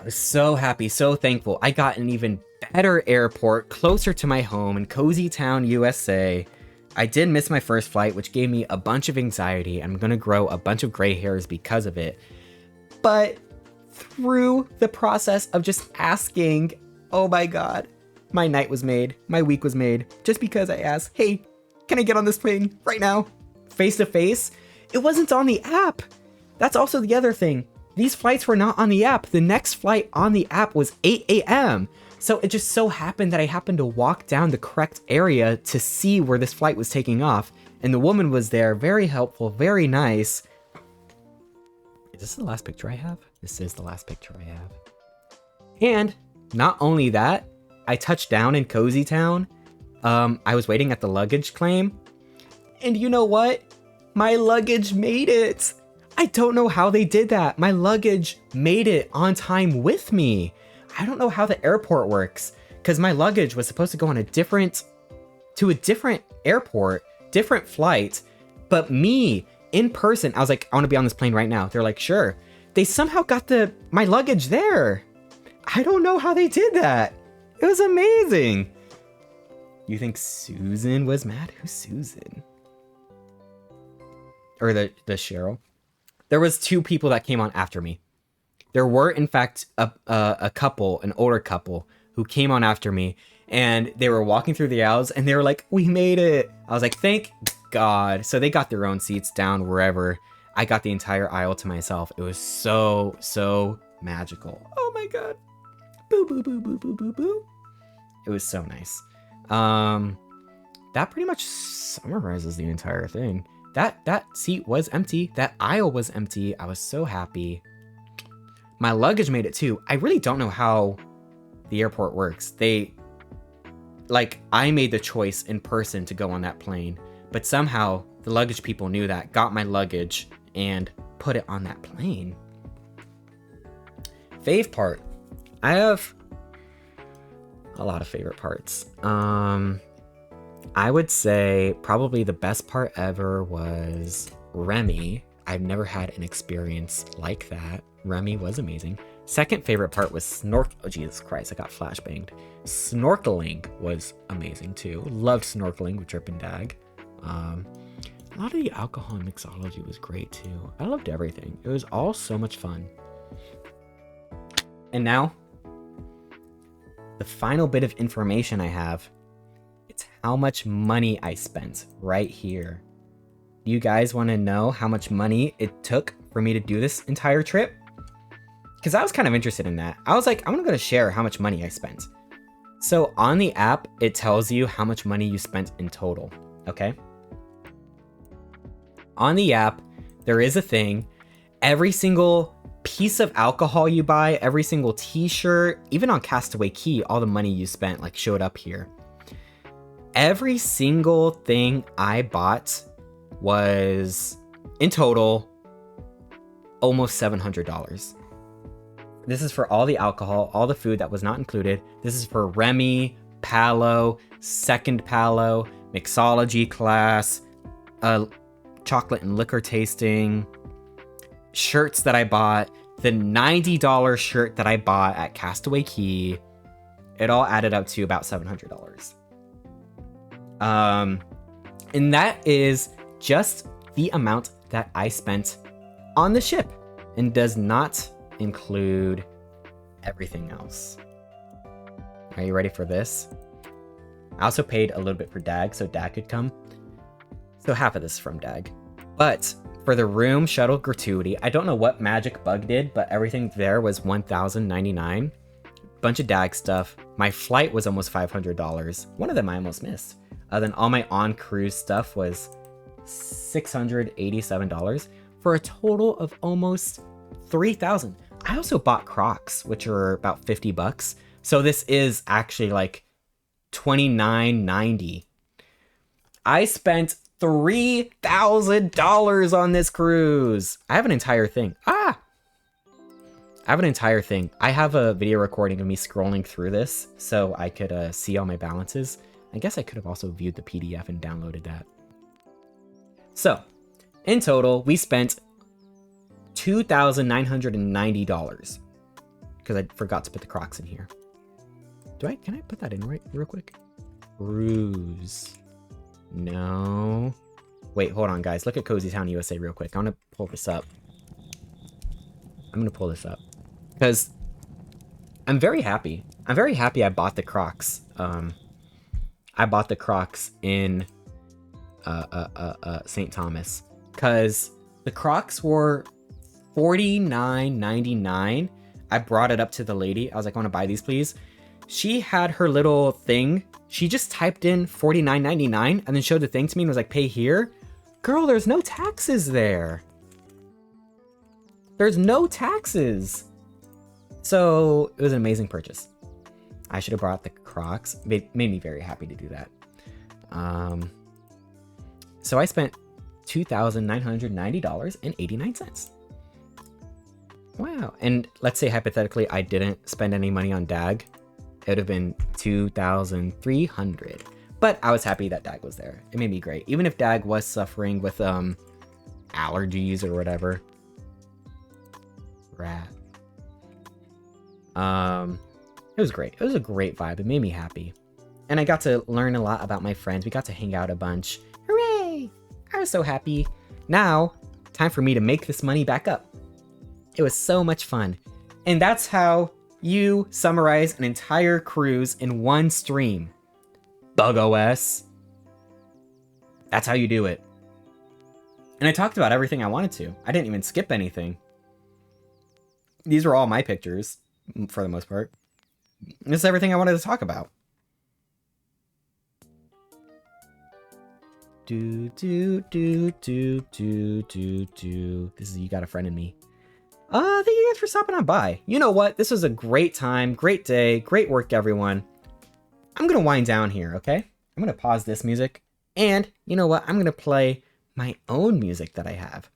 I was so happy, so thankful. I got an even better airport closer to my home in Cozy Town, USA. I did miss my first flight, which gave me a bunch of anxiety. I'm gonna grow a bunch of gray hairs because of it. But through the process of just asking, oh my God, my night was made, my week was made, just because I asked, hey, can I get on this plane right now? Face to face? It wasn't on the app. That's also the other thing. These flights were not on the app. The next flight on the app was 8 a.m. So it just so happened that I happened to walk down the correct area to see where this flight was taking off. And the woman was there, very helpful, very nice. Is this the last picture I have? This is the last picture I have. And not only that, I touched down in Cozy Town. I was waiting at the luggage claim. And you know what? My luggage made it. I don't know how they did that. My luggage made it on time with me. I don't know how the airport works because my luggage was supposed to go on a different airport, different flight. But me in person, I was like, I want to be on this plane right now. They're like, sure. They somehow got my luggage there. I don't know how they did that. It was amazing. You think Susan was mad? Who's Susan? Or the Cheryl? There was 2 people that came on after me. There were, in fact, a couple, an older couple, who came on after me, and they were walking through the aisles, and they were like, we made it. I was like, thank God. So they got their own seats down wherever. I got the entire aisle to myself. It was so, so magical. Oh my God. Boo, boo, boo, boo, boo, boo, boo. It was so nice. That pretty much summarizes the entire thing. That seat was empty. That aisle was empty. I was so happy. My luggage made it too. I really don't know how the airport works. I made the choice in person to go on that plane, but somehow the luggage people knew that, got my luggage, and put it on that plane. Fave part. I have a lot of favorite parts. I would say probably the best part ever was Remy. I've never had an experience like that. Remy was amazing. Second favorite part was oh Jesus Christ, I got flashbanged. Snorkeling was amazing too. Loved snorkeling with Drip and Dag. A lot of the alcohol and mixology was great too. I loved everything. It was all so much fun. And now, the final bit of information I have, it's how much money I spent right here. Do you guys want to know how much money it took for me to do this entire trip? Because I was kind of interested in that. I was like, I'm going to share how much money I spent. So on the app, it tells you how much money you spent in total, okay? On the app, there is a thing. Every single piece of alcohol you buy, every single t-shirt, even on Castaway Key, all the money you spent like showed up here. Every single thing I bought was, in total, almost $700. This is for all the alcohol, all the food that was not included. This is for Remy, Palo, second Palo, mixology class, chocolate and liquor tasting, shirts that I bought, the $90 shirt that I bought at Castaway Key. It all added up to about $700. And that is just the amount that I spent on the ship and does not include everything else. Are you ready for this? I also paid a little bit for Dag so Dag could come. So half of this is from Dag. But for the room shuttle gratuity, I don't know what magic bug did, but everything there was $1,099. Bunch of Dag stuff. My flight was almost $500. One of them I almost missed. Then all my on-cruise stuff was $687 for a total of almost $3,000. I also bought Crocs, which are about $50. So this is actually like $29.90. I spent $3,000 on this cruise. I have an entire thing. I have an entire thing. I have a video recording of me scrolling through this so I could see all my balances. I guess I could have also viewed the PDF and downloaded that. So, in total, we spent $2,990 because I forgot to put the Crocs in here. Can I put that in real quick? Cruise. No. Wait, hold on, guys. Look at Cozy Town USA real quick. I'm going to pull this up. Because I'm very happy. I'm very happy I bought the Crocs. I bought the Crocs in St. Thomas. Because the Crocs were $49.99. I brought it up to the lady. I was like, I want to buy these, please. She had her little thing. She just typed in $49.99 and then showed the thing to me and was like, pay here. Girl, there's no taxes there. There's no taxes. So it was an amazing purchase. I should have brought the Crocs. Made me very happy to do that. So I spent $2,990.89. Wow. And let's say hypothetically I didn't spend any money on Dag. It would have been $2,300. But I was happy that Dag was there. It made me great. Even if Dag was suffering with allergies or whatever. Rat. It was great. It was a great vibe. It made me happy. And I got to learn a lot about my friends. We got to hang out a bunch. Hooray! I was so happy. Now, time for me to make this money back up. It was so much fun. And that's how you summarize an entire cruise in one stream. Bug OS. That's how you do it. And I talked about everything I wanted to. I didn't even skip anything. These were all my pictures, for the most part. This is everything I wanted to talk about. Do. This is You Got a Friend in Me. Thank you guys for stopping on by. You know what? This was a great time, great day, great work, everyone. I'm gonna wind down here, okay? I'm gonna pause this music, and you know what? I'm gonna play my own music that I have.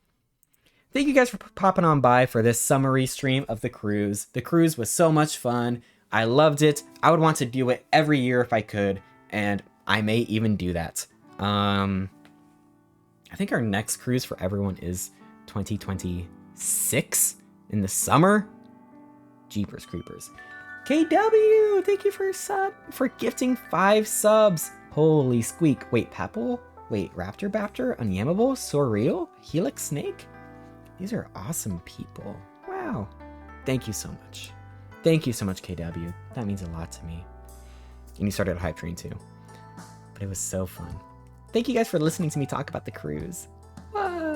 Thank you guys for popping on by for this summary stream of the cruise. The cruise was so much fun. I loved it. I would want to do it every year if I could, and I may even do that. I think our next cruise for everyone is 2026 in the summer. Jeepers Creepers. KW, thank you for gifting 5 subs. Holy squeak. Wait, Pepple? Wait, Raptor Baptor? Unyammable? Surreal? Helix Snake? These are awesome people. Wow. Thank you so much. Thank you so much, KW. That means a lot to me. And you started a hype train too. But it was so fun. Thank you guys for listening to me talk about the cruise. Whoa.